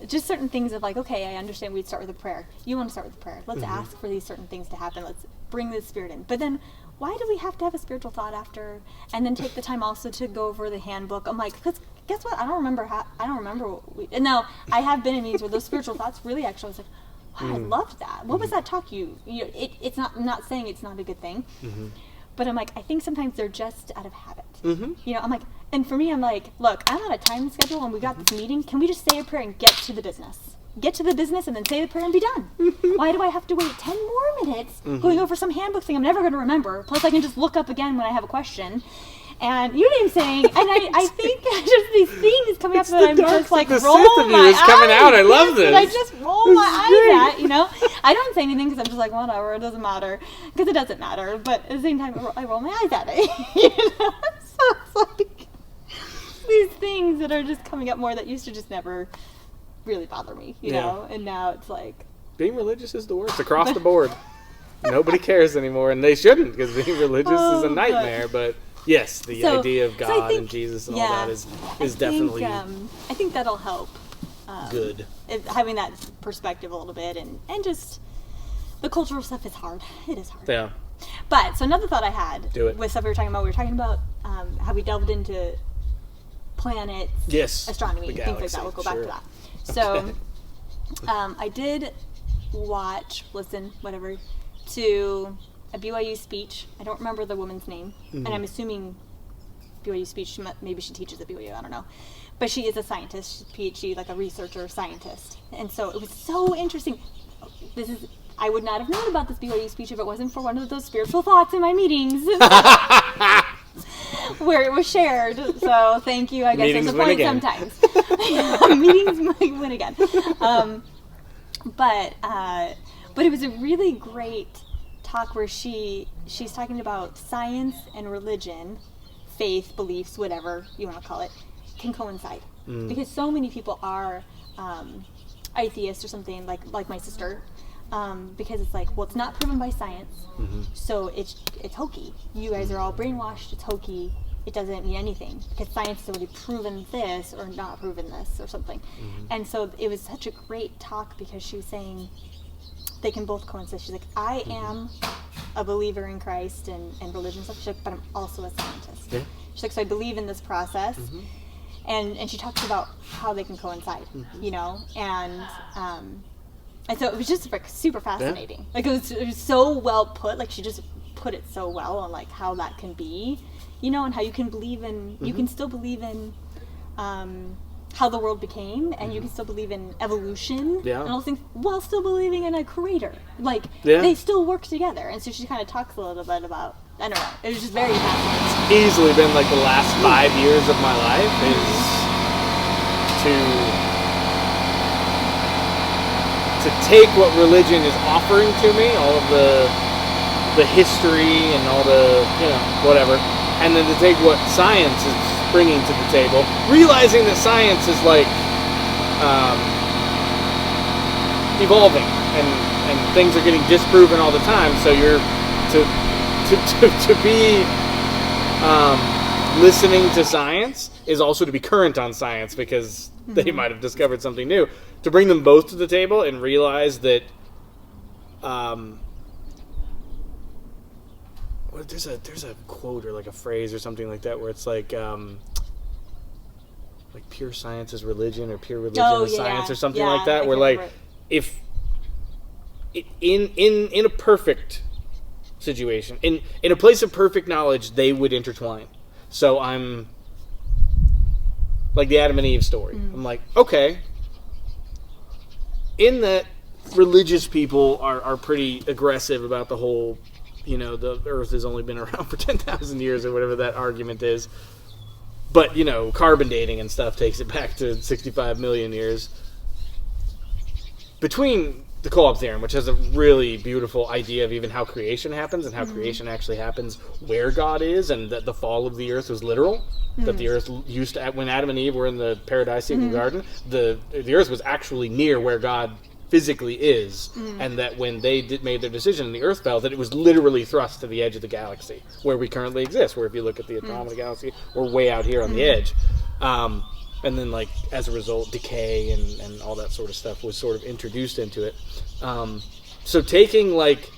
just certain things of like, okay, I understand we'd start with a prayer. You want to start with a prayer. Let's ask for these certain things to happen. Let's bring the Spirit in. But then why do we have to have a spiritual thought after, and then take the time also to go over the handbook? I'm like, because guess what? I don't remember what we. And now I have been in meetings where those spiritual thoughts really actually, I was like, wow, I loved that. What was that talk you? You know, it's not. I'm not saying it's not a good thing, but I'm like, I think sometimes they're just out of habit. You know, I'm like, and for me, I'm like, look, I'm on a time schedule, and we got this meeting. Can we just say a prayer and get to the business? Get to the business and then say the prayer and be done. Why do I have to wait 10 more minutes going over some handbook thing I'm never going to remember? Plus, I can just look up again when I have a question. And you know what I'm saying? And I think just these things coming up that I'm just like roll my eyes. Coming out. I love this. I just roll my eyes at, you know? I don't say anything because I'm just like, whatever, it doesn't matter. Because it doesn't matter. But at the same time, I roll my eyes at it. You know? So it's like these things that are just coming up more that used to just never really bother me, you know? And now it's like, being religious is the worst across the board. Nobody cares anymore, and they shouldn't, because being religious is a nightmare. But yes, the idea of God and Jesus and all that is definitely. I think that'll help. Good. Having that perspective a little bit, and just the cultural stuff is hard. It is hard. Yeah. But so another thought I had with stuff we were talking about how we delved into planets, astronomy, things like that. We'll go back to that. So, I did listen, to a BYU speech. I don't remember the woman's name, and I'm assuming BYU speech, maybe she teaches at BYU, I don't know. But she is a scientist, she's a PhD, like a researcher, scientist. And so it was so interesting. I would not have known about this BYU speech if it wasn't for one of those spiritual thoughts in my meetings. Where it was shared. So thank you, I guess there's a point sometimes. Meetings might win again. But it was a really great talk where she's talking about science and religion, faith, beliefs, whatever you want to call it, can coincide. Because so many people are atheists or something, like my sister, because it's like, well, it's not proven by science, so it's hokey. You guys are all brainwashed, it's hokey, it doesn't mean anything, because science has already proven this or not proven this or something. And so it was such a great talk because she was saying they can both coincide. She's like, I am a believer in Christ and religion and stuff, she's like, but I'm also a scientist. Yeah. She's like, so I believe in this process. And she talks about how they can coincide, you know, and so it was just like super fascinating. Like it was so well put. Like she just put it so well on like how that can be, you know, and how you can believe in, you can still believe in how the world became, and you can still believe in evolution and all those things while still believing in a creator. Like they still work together. And so she kind of talks a little bit about, I don't know, it was just very fascinating. It's easily been like the last 5 years of my life is to take what religion is offering to me, all of the history and all the, you know, whatever, and then to take what science is bringing to the table, realizing that science is like evolving and things are getting disproven all the time, so you're to be listening to science is also to be current on science, because they might have discovered something new. To bring them both to the table and realize that there's a quote or like a phrase or something like that where it's like pure science is religion, or pure religion is science, or something like that, where like if in a perfect situation, in a place of perfect knowledge, they would intertwine. So I'm like the Adam and Eve story. I'm like, okay, in that religious people are pretty aggressive about the whole, you know, the Earth has only been around for 10,000 years or whatever that argument is. But, you know, carbon dating and stuff takes it back to 65 million years. Between the CoOp Theorem, which has a really beautiful idea of even how creation happens and how creation actually happens where God is, and that the fall of the Earth was literal, that the Earth used to, when Adam and Eve were in the paradisiacal garden, the Earth was actually near where God physically is, and that when they made their decision and the Earth fell, that it was literally thrust to the edge of the galaxy where we currently exist, where if you look at the Andromeda galaxy, we're way out here on the edge. And then, like, as a result, decay and all that sort of stuff was sort of introduced into it. So taking, like,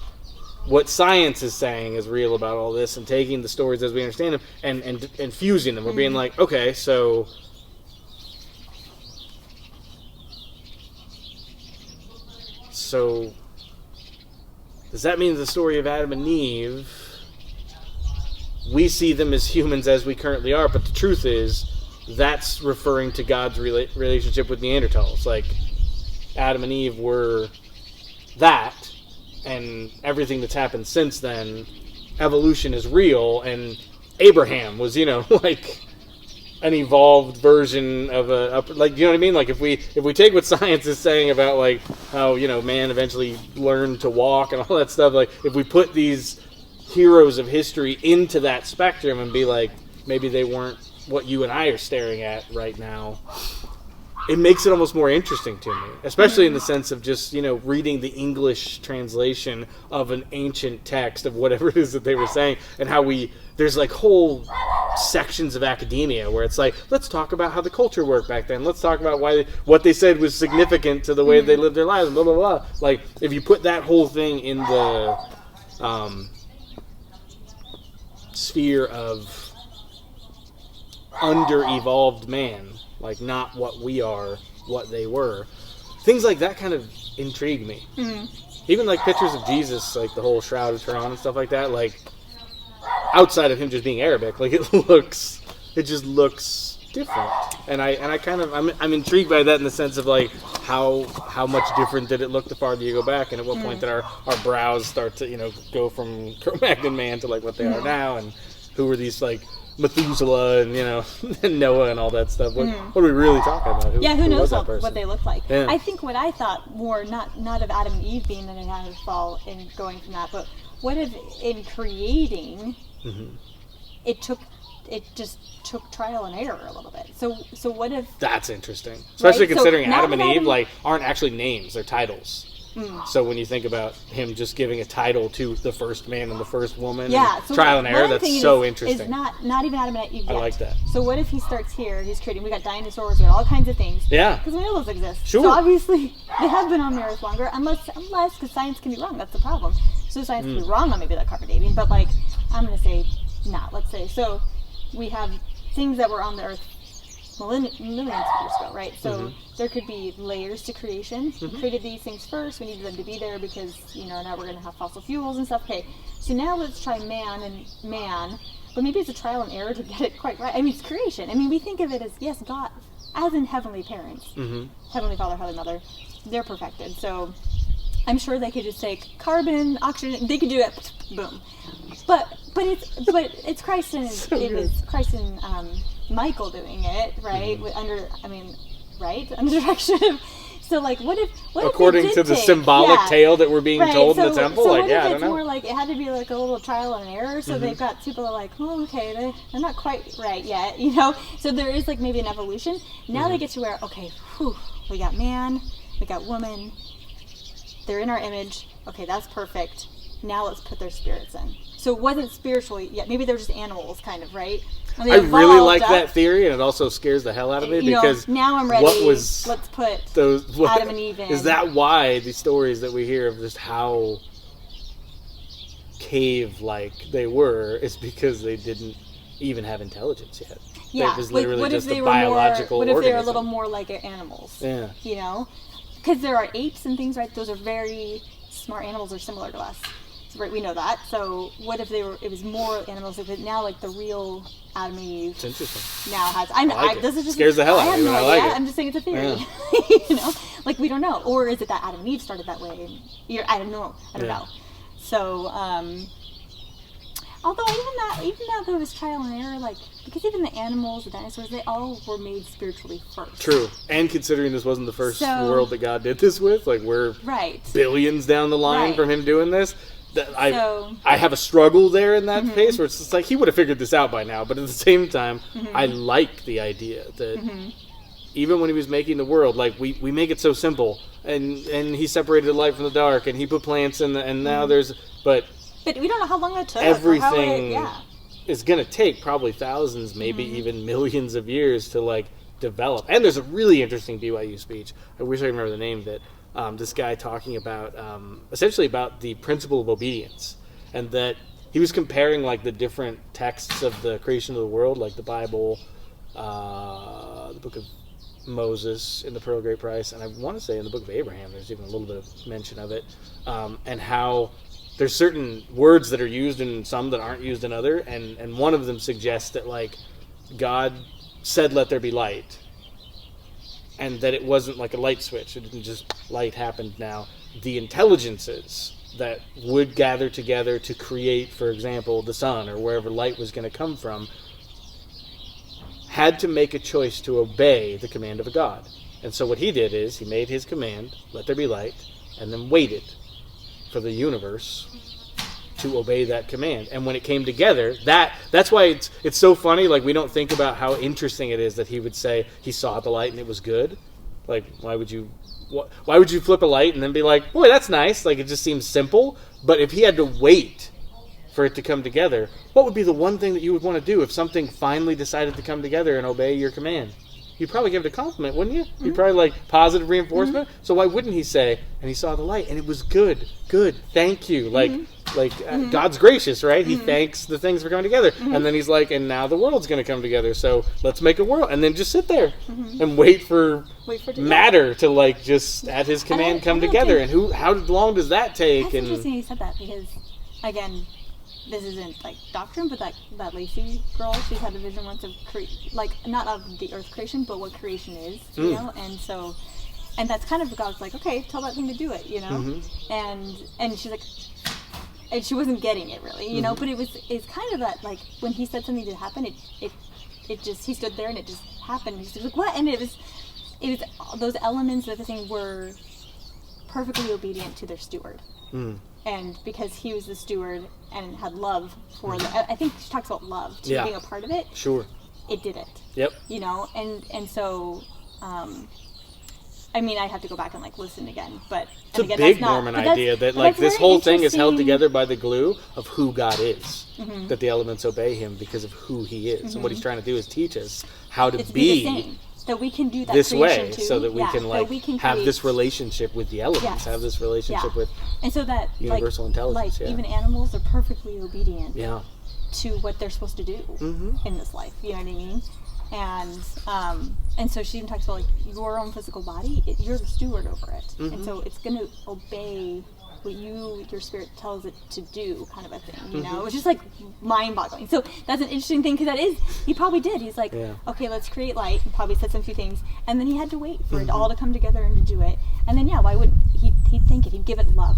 what science is saying is real about all this, and taking the stories as we understand them and fusing them. We're being like, okay, so does that mean the story of Adam and Eve, we see them as humans as we currently are, but the truth is that's referring to God's relationship with Neanderthals. Like, Adam and Eve were that, and everything that's happened since then, evolution is real, and Abraham was, you know, like an evolved version of like, you know what I mean? Like, if we take what science is saying about, like, how, you know, man eventually learned to walk and all that stuff, like, if we put these heroes of history into that spectrum and be like, maybe they weren't what you and I are staring at right now, it makes it almost more interesting to me, especially in the sense of just, you know, reading the English translation of an ancient text of whatever it is that they were saying, and how there's like whole sections of academia where it's like, let's talk about how the culture worked back then, let's talk about what they said was significant to the way they lived their lives, blah blah blah. Like, if you put that whole thing in the sphere of under-evolved man, like not what we are, what they were, things like that kind of intrigue me. Even like pictures of Jesus, like the whole Shroud of Turin and stuff like that, like outside of him just being Arabic, like it just looks different, and I'm intrigued by that in the sense of like how much different did it look the farther you go back, and at what point did our brows start to, you know, go from Cro-Magnon man to like what they are now, and who were these like Methuselah and, and Noah and all that stuff. What are we really talking about? Who knows was that person? what they look like. Yeah. I think what I thought more, not of Adam and Eve being in a fall and going from that, but what if in creating, it just took trial and error a little bit. So what if... That's interesting. Especially considering so Adam and Eve aren't actually names, they're titles. So when you think about him just giving a title to the first man and the first woman, so trial and error, that's so interesting. Is not even Adam and Eve yet. I like that. So what if he starts here, he's creating, we got dinosaurs, we got all kinds of things. Yeah. Because we know those exist. Sure. So obviously, they have been on the earth longer, unless, because science can be wrong, that's the problem. So science can be wrong on maybe that carbon dating, but I'm going to say not, let's say. So we have things that were on the earth millions of years ago, right? So there could be layers to creation. We created these things first. We needed them to be there because, now we're going to have fossil fuels and stuff. Okay, so now let's try man, but maybe it's a trial and error to get it quite right. I mean, it's creation. I mean, we think of it as, yes, God, as in heavenly parents, heavenly Father, Heavenly Mother, they're perfected. So I'm sure they could just take carbon, oxygen, they could do it, boom. But it's Christ and Christ and Michael doing it, right? Under direction of. So what if according to the symbolic tale that we're being told in the temple? So I don't don't know. More it had to be a little trial and error. So they've got people are like, oh, okay, they're not quite right yet, So there is maybe an evolution. Now they get to where, okay, we got man, we got woman. They're in our image. Okay, that's perfect. Now let's put their spirits in. So it wasn't spiritually yet. Maybe they're just animals, kind of, right? I really like that theory, and it also scares the hell out of me because now I'm ready. Let's put Adam and Eve in. Is that why the stories that we hear of just how cave-like they were is because they didn't even have intelligence yet? Yeah, it was literally what just if they a were biological What if they were a organism. little more like animals? Yeah. Because there are apes and things, right? Those are very smart animals, are similar to us. So, right, we know that. So what if it was more animals? If it now the real Adam and Eve. It's interesting. Now has. This is just scares the hell out of me. I like it. I'm just saying it's a theory. Yeah. We don't know. Or is it that Adam and Eve started that way? I don't know. I don't know. So, although even that there was trial and error, because even the animals, the dinosaurs, they all were made spiritually first. True. And considering this wasn't the first world that God did this with, we're billions down the line from him doing this. I have a struggle there in that case where it's just he would have figured this out by now, but at the same time, I like the idea that even when he was making the world, we make it so simple, and he separated the light from the dark, and he put plants in and now there's, but we don't know how long that took. Everything is going to take probably thousands, maybe even millions of years to develop. And there's a really interesting BYU speech. I wish I could remember the name of it. This guy talking about essentially about the principle of obedience, and that he was comparing the different texts of the creation of the world, like the Bible, the Book of Moses in the Pearl of Great Price, and I want to say in the Book of Abraham there's even a little bit of mention of it, and how there's certain words that are used in some that aren't used in other, and one of them suggests that God said let there be light, and that it wasn't a light switch. It didn't just light happened now. The intelligences that would gather together to create, for example, the sun or wherever light was going to come from, had to make a choice to obey the command of a God. And so what he did is he made his command, let there be light, and then waited for the universe to obey that command. And when it came together, that's why it's so funny. We don't think about how interesting it is that he would say he saw the light and it was good. Why would you flip a light and then be like, boy, that's nice? It just seems simple. But if he had to wait for it to come together, what would be the one thing that you would want to do if something finally decided to come together and obey your command? You'd probably give it a compliment, wouldn't you? You'd probably positive reinforcement. So why wouldn't he say, and he saw the light and it was good, thank you. God's gracious, right? He thanks the things for coming together. And then he's like, and now the world's going to come together, so let's make a world. And then just sit there and wait for matter to just at his command come together. And how long does that take? That's interesting you said that, because again, this isn't doctrine, but that Lacey girl, she's had a vision once of not of the earth creation, but what creation is, you know. And so, and that's kind of God's okay, tell that thing to do it, you know. And she's and she wasn't getting it really, you know. But it's kind of that, like, when he said something did happen, it just, he stood there and it just happened. He's like, what? And it was those elements of the thing were perfectly obedient to their steward. And because he was the steward and had love for I think she talks about love too, being a part of it. Sure. It did it. Yep. You know, and so, I mean, I have to go back and like listen again, but it's a big Mormon idea that like this whole thing is held together by the glue of who God is, that the elements obey him because of who he is, and what he's trying to do is teach us how to be the same. That we can do that this way, too. so that we can like have this relationship with the elements, have this relationship with and so that universal intelligence. Like even animals are perfectly obedient to what they're supposed to do in this life. You know what I mean? And so she even talks about like your own physical body. You're the steward over it, and so it's going to obey what your spirit tells it to do, kind of a thing, you know. It's just like mind-boggling. So that's an interesting thing, because he probably did. He's like, okay, let's create light, and probably said some few things, and then he had to wait for it all to come together and to do it. And then why wouldn't he'd think it? He'd give it love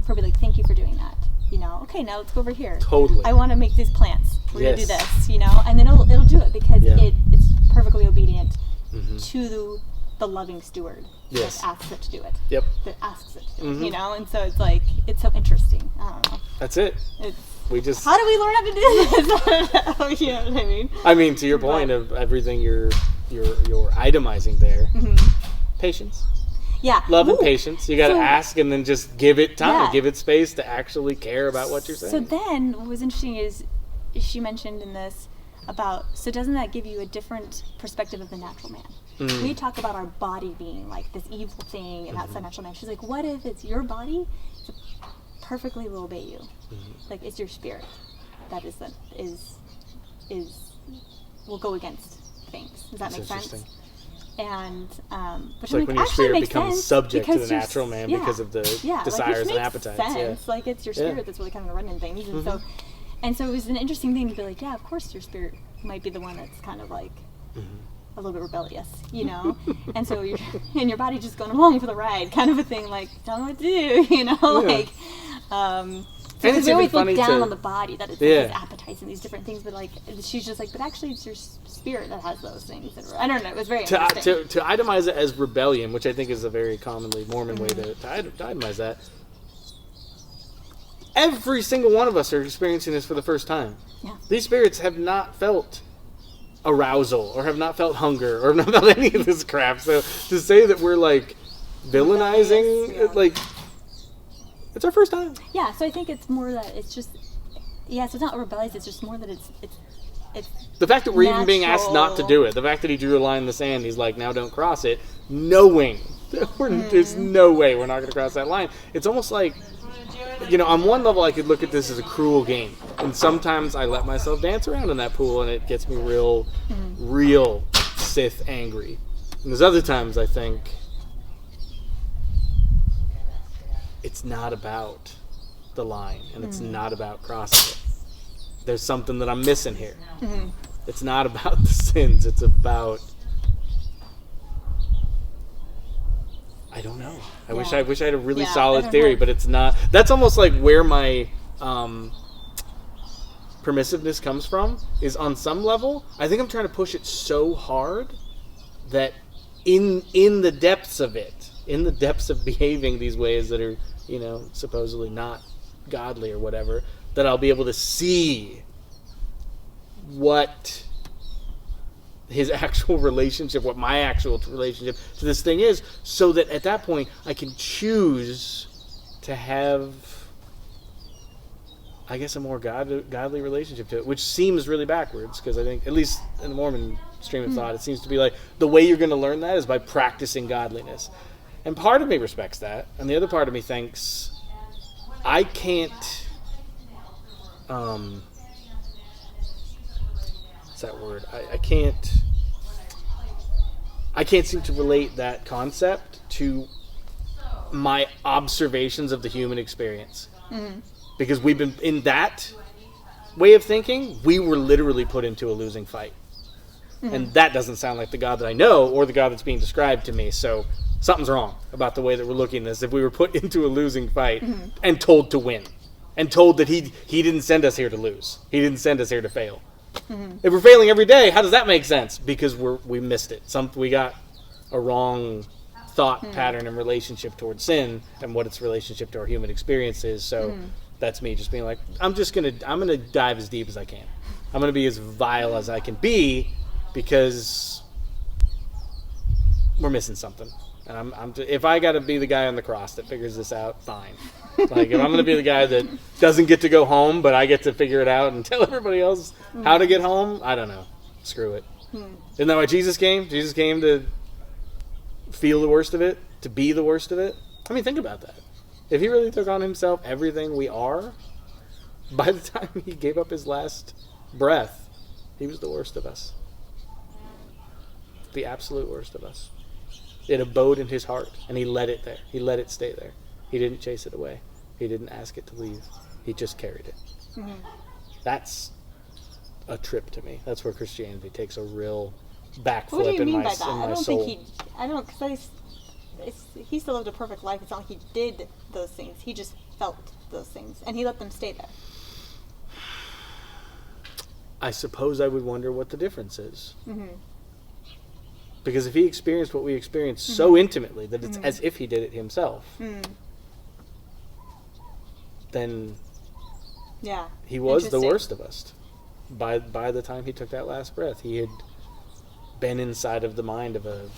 for be like, thank you for doing that. You know, okay, now let's go over here. Totally. I want to make these plants. We're gonna do this, you know, and then it'll do it because it's perfectly obedient to the loving steward that asks it to do it. Yep. That asks it to do it, you know, and so it's like, it's so interesting. I don't know. That's it. How do we learn how to do this? You know what I mean? I mean, to your point of everything you're itemizing there, patience. Yeah. Love and patience. You got to ask and then just give it time, give it space to actually care about what you're saying. So then what was interesting is she mentioned in this about, so doesn't that give you a different perspective of the natural man? We talk about our body being like this evil thing, and that's the natural man. She's like, what if it's your body perfectly will obey you? Like, it's your spirit that will go against things. Does that make sense? And which like when your actually spirit makes becomes sense subject to the natural man because of the desires and appetites. Sense. Like, it's your spirit that's really kind of running things, and so it was an interesting thing to be like, of course your spirit might be the one that's kind of like a little bit rebellious, you know, and so your body just going along for the ride, kind of a thing, like, tell me what to do, you know, like. So we always look down on the body, that it's like these appetites and these different things, but like she's just like, but actually it's your spirit that has those things. I don't know. It was very interesting. To itemize it as rebellion, which I think is a very commonly Mormon way to itemize that. Every single one of us are experiencing this for the first time. Yeah. These spirits have not felt arousal or have not felt hunger or have not felt any of this crap. So to say that we're like villainizing, like. It's our first time. Yeah, so I think it's more that it's just, so it's not rebellious, it's just more that it's the fact that we're even being asked not to do it, the fact that he drew a line in the sand, he's like, now don't cross it, knowing there's no way we're not going to cross that line. It's almost like, you know, on one level I could look at this as a cruel game, and sometimes I let myself dance around in that pool and it gets me real Sith angry. And there's other times I think, it's not about the line, and it's not about crossing it. There's something that I'm missing here. It's not about the sins. It's about, I don't know. I wish I had a really solid theory, but it's not. That's almost like where my permissiveness comes from, is on some level. I think I'm trying to push it so hard that in the depths of it, in the depths of behaving these ways that are, you know, supposedly not godly or whatever, that I'll be able to see what his actual relationship, what my actual relationship to this thing is, so that at that point I can choose to have, I guess, a more godly relationship to it, which seems really backwards, because I think, at least in the Mormon stream of thought, it seems to be like the way you're going to learn that is by practicing godliness. And part of me respects that, and the other part of me thinks, I can't, what's that word? I can't seem to relate that concept to my observations of the human experience. Because we've been, in that way of thinking, we were literally put into a losing fight. And that doesn't sound like the God that I know, or the God that's being described to me, so something's wrong about the way that we're looking at this. If we were put into a losing fight and told to win, and told that he didn't send us here to lose. He didn't send us here to fail. If we're failing every day, how does that make sense? Because we missed it. We got a wrong thought pattern in relationship towards sin and what its relationship to our human experience is. So that's me just being like, I'm gonna dive as deep as I can. I'm gonna be as vile as I can be because we're missing something. And if I got to be the guy on the cross that figures this out, fine. Like, if I'm going to be the guy that doesn't get to go home, but I get to figure it out and tell everybody else how to get home, I don't know. Screw it. Isn't that why Jesus came? Jesus came to feel the worst of it, to be the worst of it. I mean, think about that. If he really took on himself everything we are, by the time he gave up his last breath, he was the worst of us. The absolute worst of us. It abode in his heart, and he let it there. He let it stay there. He didn't chase it away. He didn't ask it to leave. He just carried it. That's a trip to me. That's where Christianity takes a real backflip What do you in mean my by that? in my I don't soul. think because he still lived a perfect life. It's not like he did those things. He just felt those things, and he let them stay there. I suppose I would wonder what the difference is. Because if he experienced what we experienced so intimately that it's as if he did it himself, then Yeah. he was the Interesting. worst of us. By the time he took that last breath, he had been inside of the mind of a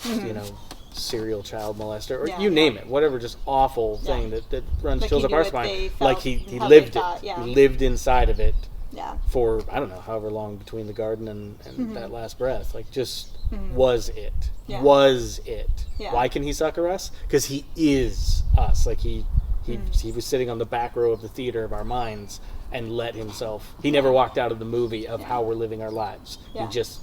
serial child molester, or Yeah, you yeah. name it, whatever just awful thing that runs Like chills he up knew our what they spine. felt Like he and how they lived thought, it. yeah. He lived inside of it Yeah. for, I don't know, however long between the garden and that last breath. Like, just was it. Yeah. Was it. Yeah. Why can he succor us? Because he is us. Like, he was sitting on the back row of the theater of our minds and let himself. He never walked out of the movie of how we're living our lives. Yeah. He just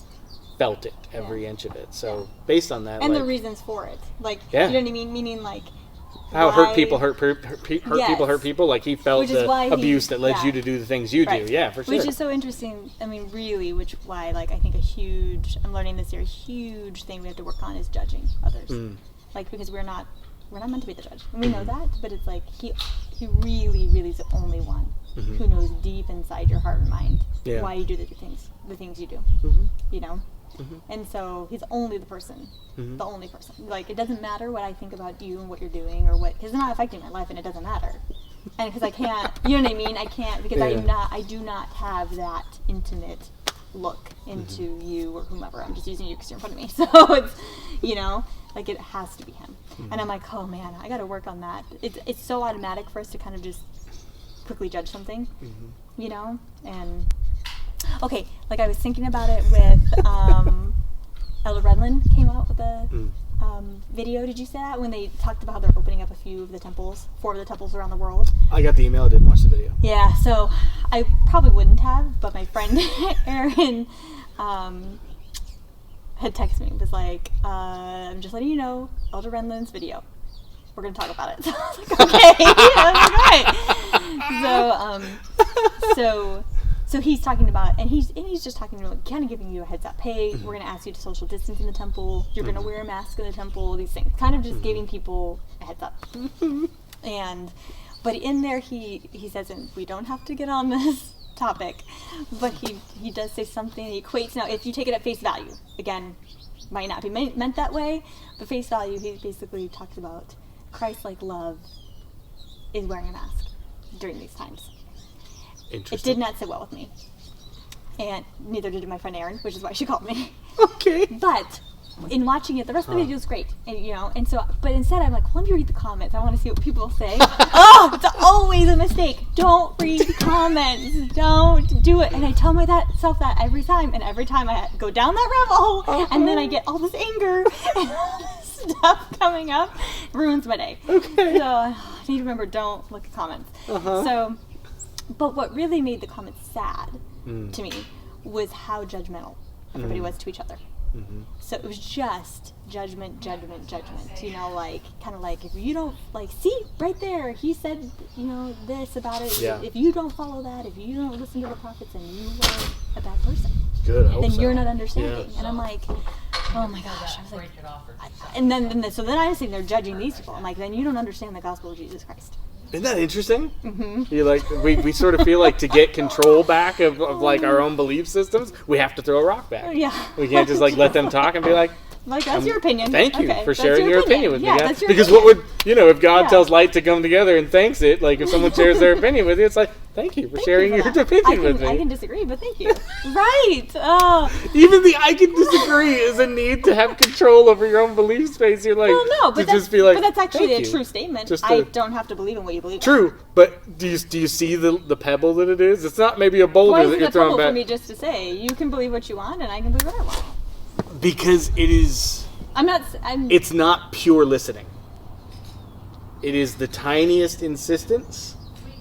felt it, every inch of it. So based on that, And like, the reasons for it. Like, Yeah. you know what I mean? Meaning, like, how why- hurt people hurt people Yes. hurt people. Like, he felt Which is the why he- abuse that led yeah. you to do the things you Right. do. Yeah, for sure. Which is so interesting. I mean, really, why, like, I think I'm learning this year, a huge thing we have to work on is judging others. Like, because we're not meant to be the judge. And we know that, but it's like, he really, really is the only one who knows deep inside your heart and mind why you do the things you do. You know? And so he's only the person, the only person. Like, it doesn't matter what I think about you and what you're doing or what, because it's not affecting my life and it doesn't matter. And because I can't, you know what I mean? I can't, because I do not have that intimate look into you or whomever. I'm just using you because you're in front of me. So it's, like, it has to be him. And I'm like, oh man, I got to work on that. It's so automatic for us to kind of just quickly judge something, and okay, like I was thinking about it with Elder Redland came out with a video. Did you see that when they talked about how they're opening up a few of the temples, 4 of the temples around the world? I got the email. I didn't watch the video. Yeah, so I probably wouldn't have, but my friend Erin had texted me and was like, I'm just letting you know, Elder Redland's video. We're going to talk about it. So I was like, okay. I was like, all right. So he's talking about, and he's just talking to, kind of giving you a heads up. Hey, we're going to ask you to social distance in the temple. You're going to wear a mask in the temple. These things, kind of just giving people a heads up. But in there, he says, and we don't have to get on this topic, but he does say something. He equates. Now, if you take it at face value, again, might not be meant that way, but face value, he basically talks about Christ-like love is wearing a mask during these times. It did not sit well with me. And neither did my friend Erin, which is why she called me. Okay. But in watching it, the rest of the video is great. And so, but instead I'm like, well, let me read the comments. I want to see what people say. Oh, it's always a mistake. Don't read the comments. Don't do it. And I tell myself that every time. And every time I go down that rabbit hole, and then I get all this anger and all this stuff coming up. It ruins my day. Okay. So I need to remember, don't look at comments. So, but what really made the comments sad to me was how judgmental everybody was to each other. So it was just judgment, like, kind of like, if you don't, like, see, right there, he said, this about it. Yeah. If you don't follow that, if you don't listen to the prophets, then you are a bad person. Good. I hope Then so. you're not understanding. Yeah. And I'm like, oh my gosh. I was like, so then I was sitting there judging these people. I'm like, then you don't understand the gospel of Jesus Christ. Isn't that interesting? Mm-hmm. You like we sort of feel like to get control back of like our own belief systems, we have to throw a rock back. Yeah. We can't just like let them talk and be like, that's your opinion. Thank you Okay, for that's sharing your opinion with me. Yeah, that's your because opinion. what would if God tells light to come together and thanks it, like if someone shares their opinion with you, it's like, thank you for sharing your opinion with me. I can disagree, but thank you. Right. Oh. Even the I can disagree is a need to have control over your own belief space. You're like, Well, no, but just be like, but that's actually thank a you. true statement. Just I to- don't have to believe in what you believe. True, but do you see the pebble that it is? It's not maybe a boulder Why is that it you're a trouble throwing back. for me just to say you can believe what you want and I can believe what I want? Because it is. It's not pure listening. It is the tiniest insistence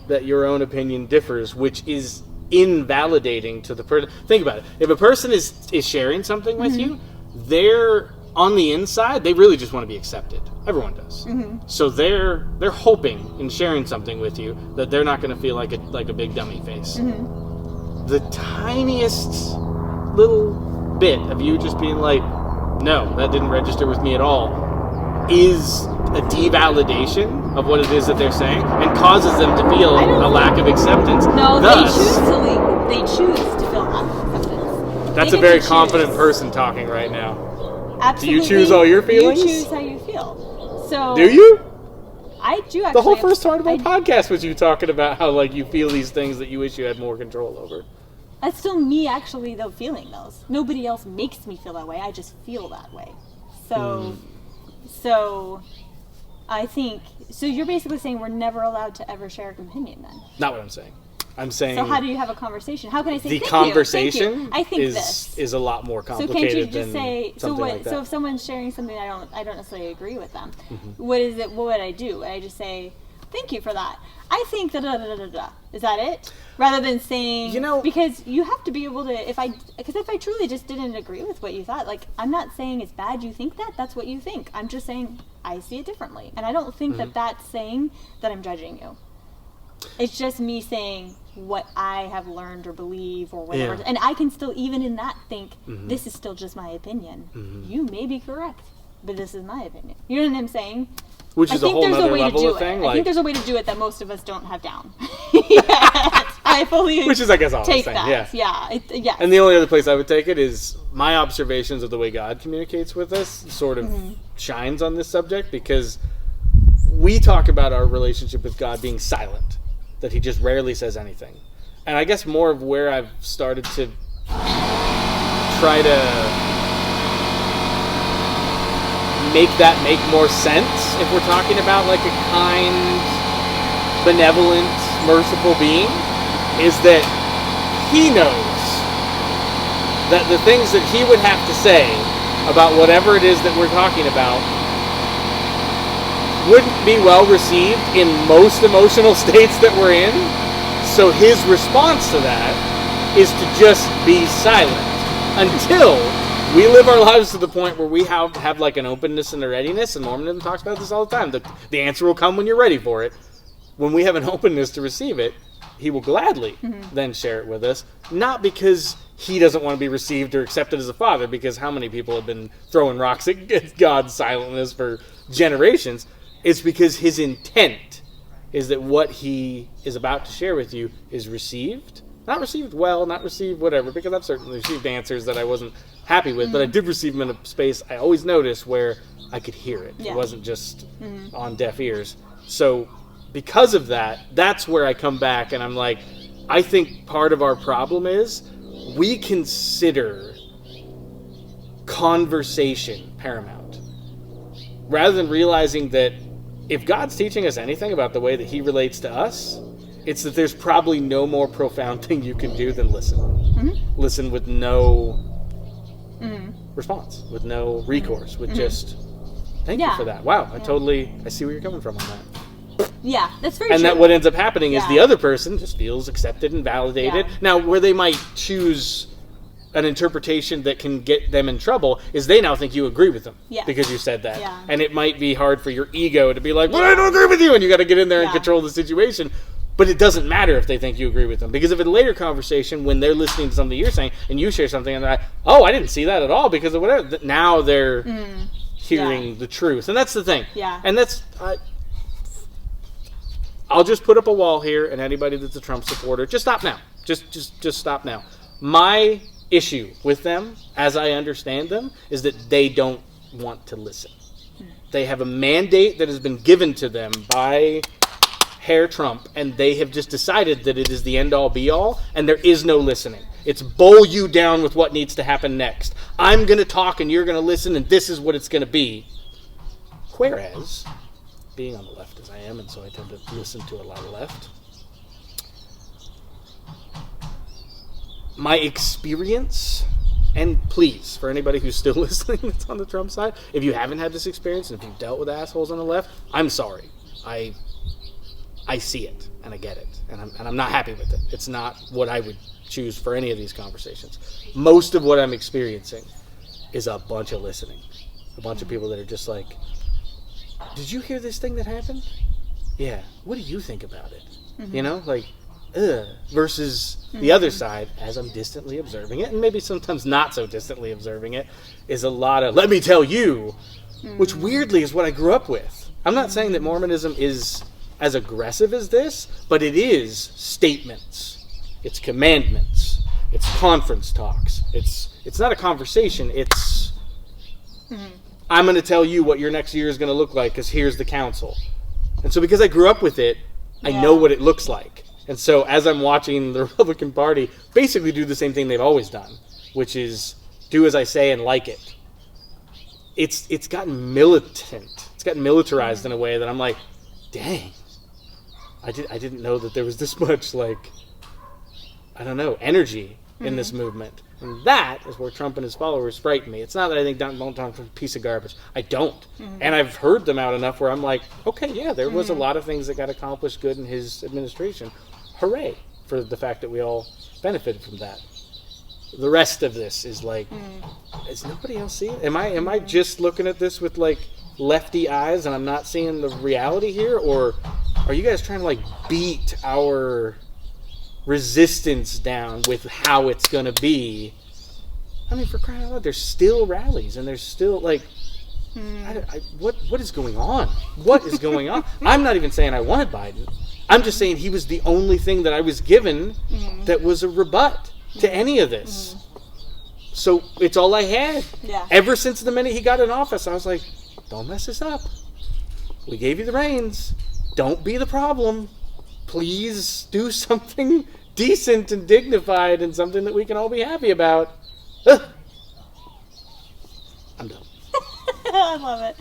that your own opinion differs, which is invalidating to the person. Think about it. If a person is sharing something with you, they're on the inside, they really just want to be accepted. Everyone does. So they're hoping in sharing something with you that they're not going to feel like a big dummy face. The tiniest little bit of you just being like, no, that didn't register with me at all, is a devalidation of what it is that they're saying and causes them to feel a lack of acceptance. No, Thus, they choose to feel lack of acceptance. That's They a get very to confident choose. person talking right now. Absolutely. Do you choose all your feelings? You choose how you feel. So Do you? I do actually. The whole first part of our podcast was you talking about how like you feel these things that you wish you had more control over. That's still me actually though feeling those. Nobody else makes me feel that way. I just feel that way. So I think so you're basically saying we're never allowed to ever share an opinion then. Not what I'm saying. I'm saying So how do you have a conversation? How can I say the thank conversation you? Thank you. I think this. is a lot more So complicated can't you just than say so something what like that. so if someone's sharing something I don't necessarily agree with them. What is it what would I do? Would I just say thank you for that? I think da da da da da. Is that it? Rather than saying because you have to be able to if I truly just didn't agree with what you thought, like I'm not saying it's bad you think that's what you think. I'm just saying I see it differently. And I don't think that that's saying that I'm judging you. It's just me saying what I have learned or believe or whatever. Yeah. And I can still, even in that, think, this is still just my opinion. You may be correct, but this is my opinion. You know what I'm saying? Which is a whole other level of thing. I think there's a way to do it that most of us don't have down. I fully Which is, I guess, all I'm take saying. that. Yeah. Yeah. And the only other place I would take it is my observations of the way God communicates with us sort of shines on this subject because we talk about our relationship with God being silent, that he just rarely says anything. And I guess more of where I've started to try to make that make more sense if we're talking about like a kind, benevolent, merciful being, is that he knows that the things that he would have to say about whatever it is that we're talking about wouldn't be well received in most emotional states that we're in. So his response to that is to just be silent until we live our lives to the point where we have like an openness and a readiness, and Mormonism talks about this all the time. The answer will come when you're ready for it. When we have an openness to receive it, he will gladly then share it with us. Not because he doesn't want to be received or accepted as a father, because how many people have been throwing rocks at God's silentness for generations. It's because his intent is that what he is about to share with you is received. Not received well, not received whatever, because I've certainly received answers that I wasn't happy with, but I did receive them in a space I always noticed where I could hear it. Yeah. It wasn't just on deaf ears. So because of that, that's where I come back and I'm like, I think part of our problem is we consider conversation paramount, rather than realizing that if God's teaching us anything about the way that he relates to us, it's that there's probably no more profound thing you can do than listen. Listen with no response, with no recourse, with just, thank you for that. Wow, I see where you're coming from on that. Yeah, that's very and true. that what ends up happening is Yeah. the other person just feels accepted and validated. Yeah. Now, where they might choose an interpretation that can get them in trouble is they now think you agree with them because you said that. Yeah. And it might be hard for your ego to be like, well, I don't agree with you, and you got to get in there and control the situation. But it doesn't matter if they think you agree with them, because if in a later conversation, when they're listening to something you're saying and you share something and they're like, oh, I didn't see that at all because of whatever, now they're hearing the truth. And that's the thing. Yeah. And that's... I'll just put up a wall here, and anybody that's a Trump supporter, just stop now. Just stop now. My issue with them, as I understand them, is that they don't want to listen. They have a mandate that has been given to them by Herr Trump, and they have just decided that it is the end-all, be-all, and there is no listening. It's bowl you down with what needs to happen next. I'm going to talk, and you're going to listen, and this is what it's going to be. Whereas, being on the left as I am, and so I tend to listen to a lot of left, my experience, and please, for anybody who's still listening that's on the Trump side, if you haven't had this experience, and if you've dealt with assholes on the left, I'm sorry. I see it, and I get it, and I'm not happy with it. It's not what I would choose for any of these conversations. Most of what I'm experiencing is a bunch of listening. A bunch of people that are just like, did you hear this thing that happened? Yeah. What do you think about it? You know, like, ugh. Versus the other side, as I'm distantly observing it, and maybe sometimes not so distantly observing it, is a lot of, let me tell you, which weirdly is what I grew up with. I'm not saying that Mormonism is as aggressive as this, but it is statements. It's commandments. It's conference talks. It's not a conversation. It's, I'm going to tell you what your next year is going to look like because here's the council. And so because I grew up with it, I know what it looks like. And so as I'm watching the Republican Party basically do the same thing they've always done, which is do as I say and like it. It's gotten militant. It's gotten militarized in a way that I'm like, dang. I didn't know that there was this much, like, I don't know, energy in this movement. And that is where Trump and his followers frighten me. It's not that I think Donald Trump's a piece of garbage. I don't. And I've heard them out enough where I'm like, okay, yeah, there was a lot of things that got accomplished good in his administration. Hooray for the fact that we all benefited from that. The rest of this is like, is nobody else seeing it? Am I just looking at this with, like, lefty eyes and I'm not seeing the reality here? Or are you guys trying to, like, beat our resistance down with how it's going to be? I mean, for crying out loud, there's still rallies and there's still, like, what is going on? What is going on? I'm not even saying I wanted Biden. I'm just saying he was the only thing that I was given that was a rebut to any of this. So it's all I had. Yeah. Ever since the minute he got in office, I was like, don't mess this up. We gave you the reins. Don't be the problem. Please do something decent and dignified and something that we can all be happy about. Ugh. I'm done. I love it.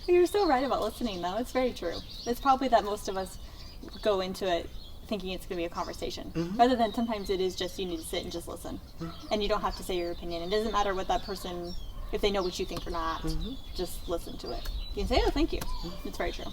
You're so right about listening, though. It's very true. It's probably that most of us go into it thinking it's going to be a conversation. Rather than sometimes it is just you need to sit and just listen. And you don't have to say your opinion. It doesn't matter what that person, if they know what you think or not, just listen to it. You can say, oh, thank you. It's very true.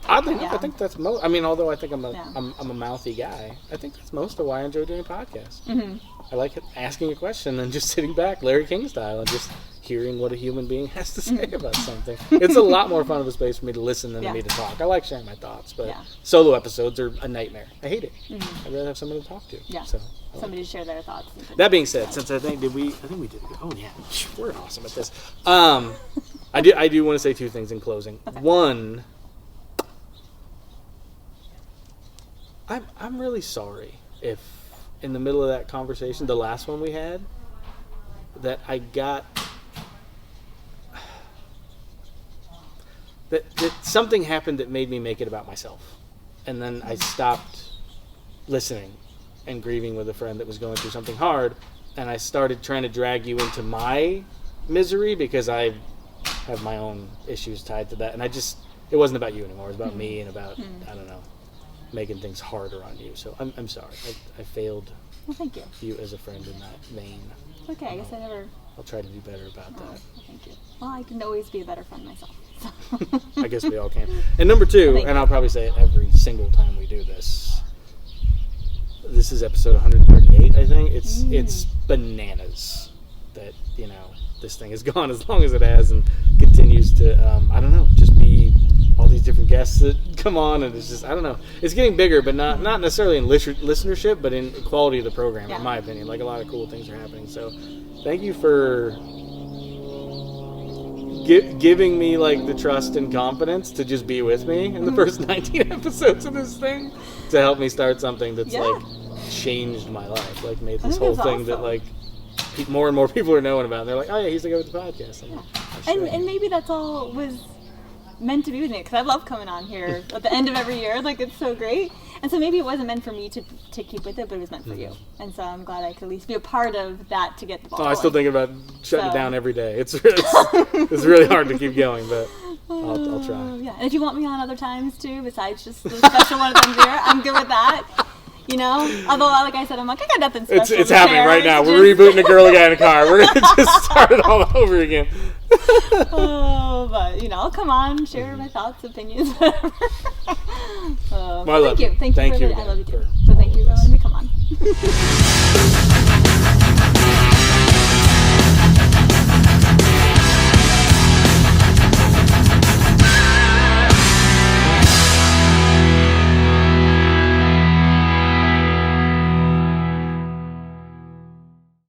I think that's most. I mean, although I think I'm a mouthy guy, I think that's most of why I enjoy doing podcasts. I like asking a question and just sitting back, Larry King style, and just hearing what a human being has to say about something. It's a lot more fun of a space for me to listen than for me to talk. I like sharing my thoughts, but solo episodes are a nightmare. I hate it. I'd rather have someone to talk to. Yeah. So somebody to share their thoughts. That being said, since I think we did. Oh yeah, we're awesome at this. I do want to say two things in closing. Okay. One, I'm really sorry if in the middle of that conversation, the last one we had, that I got that something happened that made me make it about myself, and then I stopped listening and grieving with a friend that was going through something hard, and I started trying to drag you into my misery because I have my own issues tied to that, and it wasn't about you anymore. It was about me and about I don't know, making things harder on you. So I'm sorry. I failed. Well, thank you. You as a friend in that vein. Okay, I guess I never. I'll try to do better about that. Well, thank you. Well, I can always be a better friend myself. So. I guess we all can. And number two, and I'll probably say it every single time we do this. This is episode 138, I think. It's bananas that, this thing has gone as long as it has and continues to, I don't know, just be all these different guests that come on, and it's just, I don't know. It's getting bigger, but not necessarily in listenership, but in quality of the program, in my opinion. Like, a lot of cool things are happening. So thank you for giving me like the trust and confidence to just be with me in the first 19 episodes of this thing to help me start something that's like changed my life, like made this whole thing awesome. that like more and more people are knowing about. And they're like, oh yeah, he's the guy with the podcast. And maybe that's all was meant to be with me, because I love coming on here at the end of every year. Like, it's so great. And so maybe it wasn't meant for me to keep with it, but it was meant for you. And so I'm glad I could at least be a part of that to get the ball I still going. think about shutting it down every day. It's really hard to keep going, but I'll try. Yeah, and if you want me on other times too, besides just the special one at the end of the year, I'm good with that. You know, although like I said, I'm like, I got nothing special. It's happening right now. We're rebooting A Girl, a Guy in a Car. We're gonna just start it all over again. But I'll come on, share my thoughts, opinions, whatever. Thank you. Thank you. I love you too. for So thank you for letting me come on.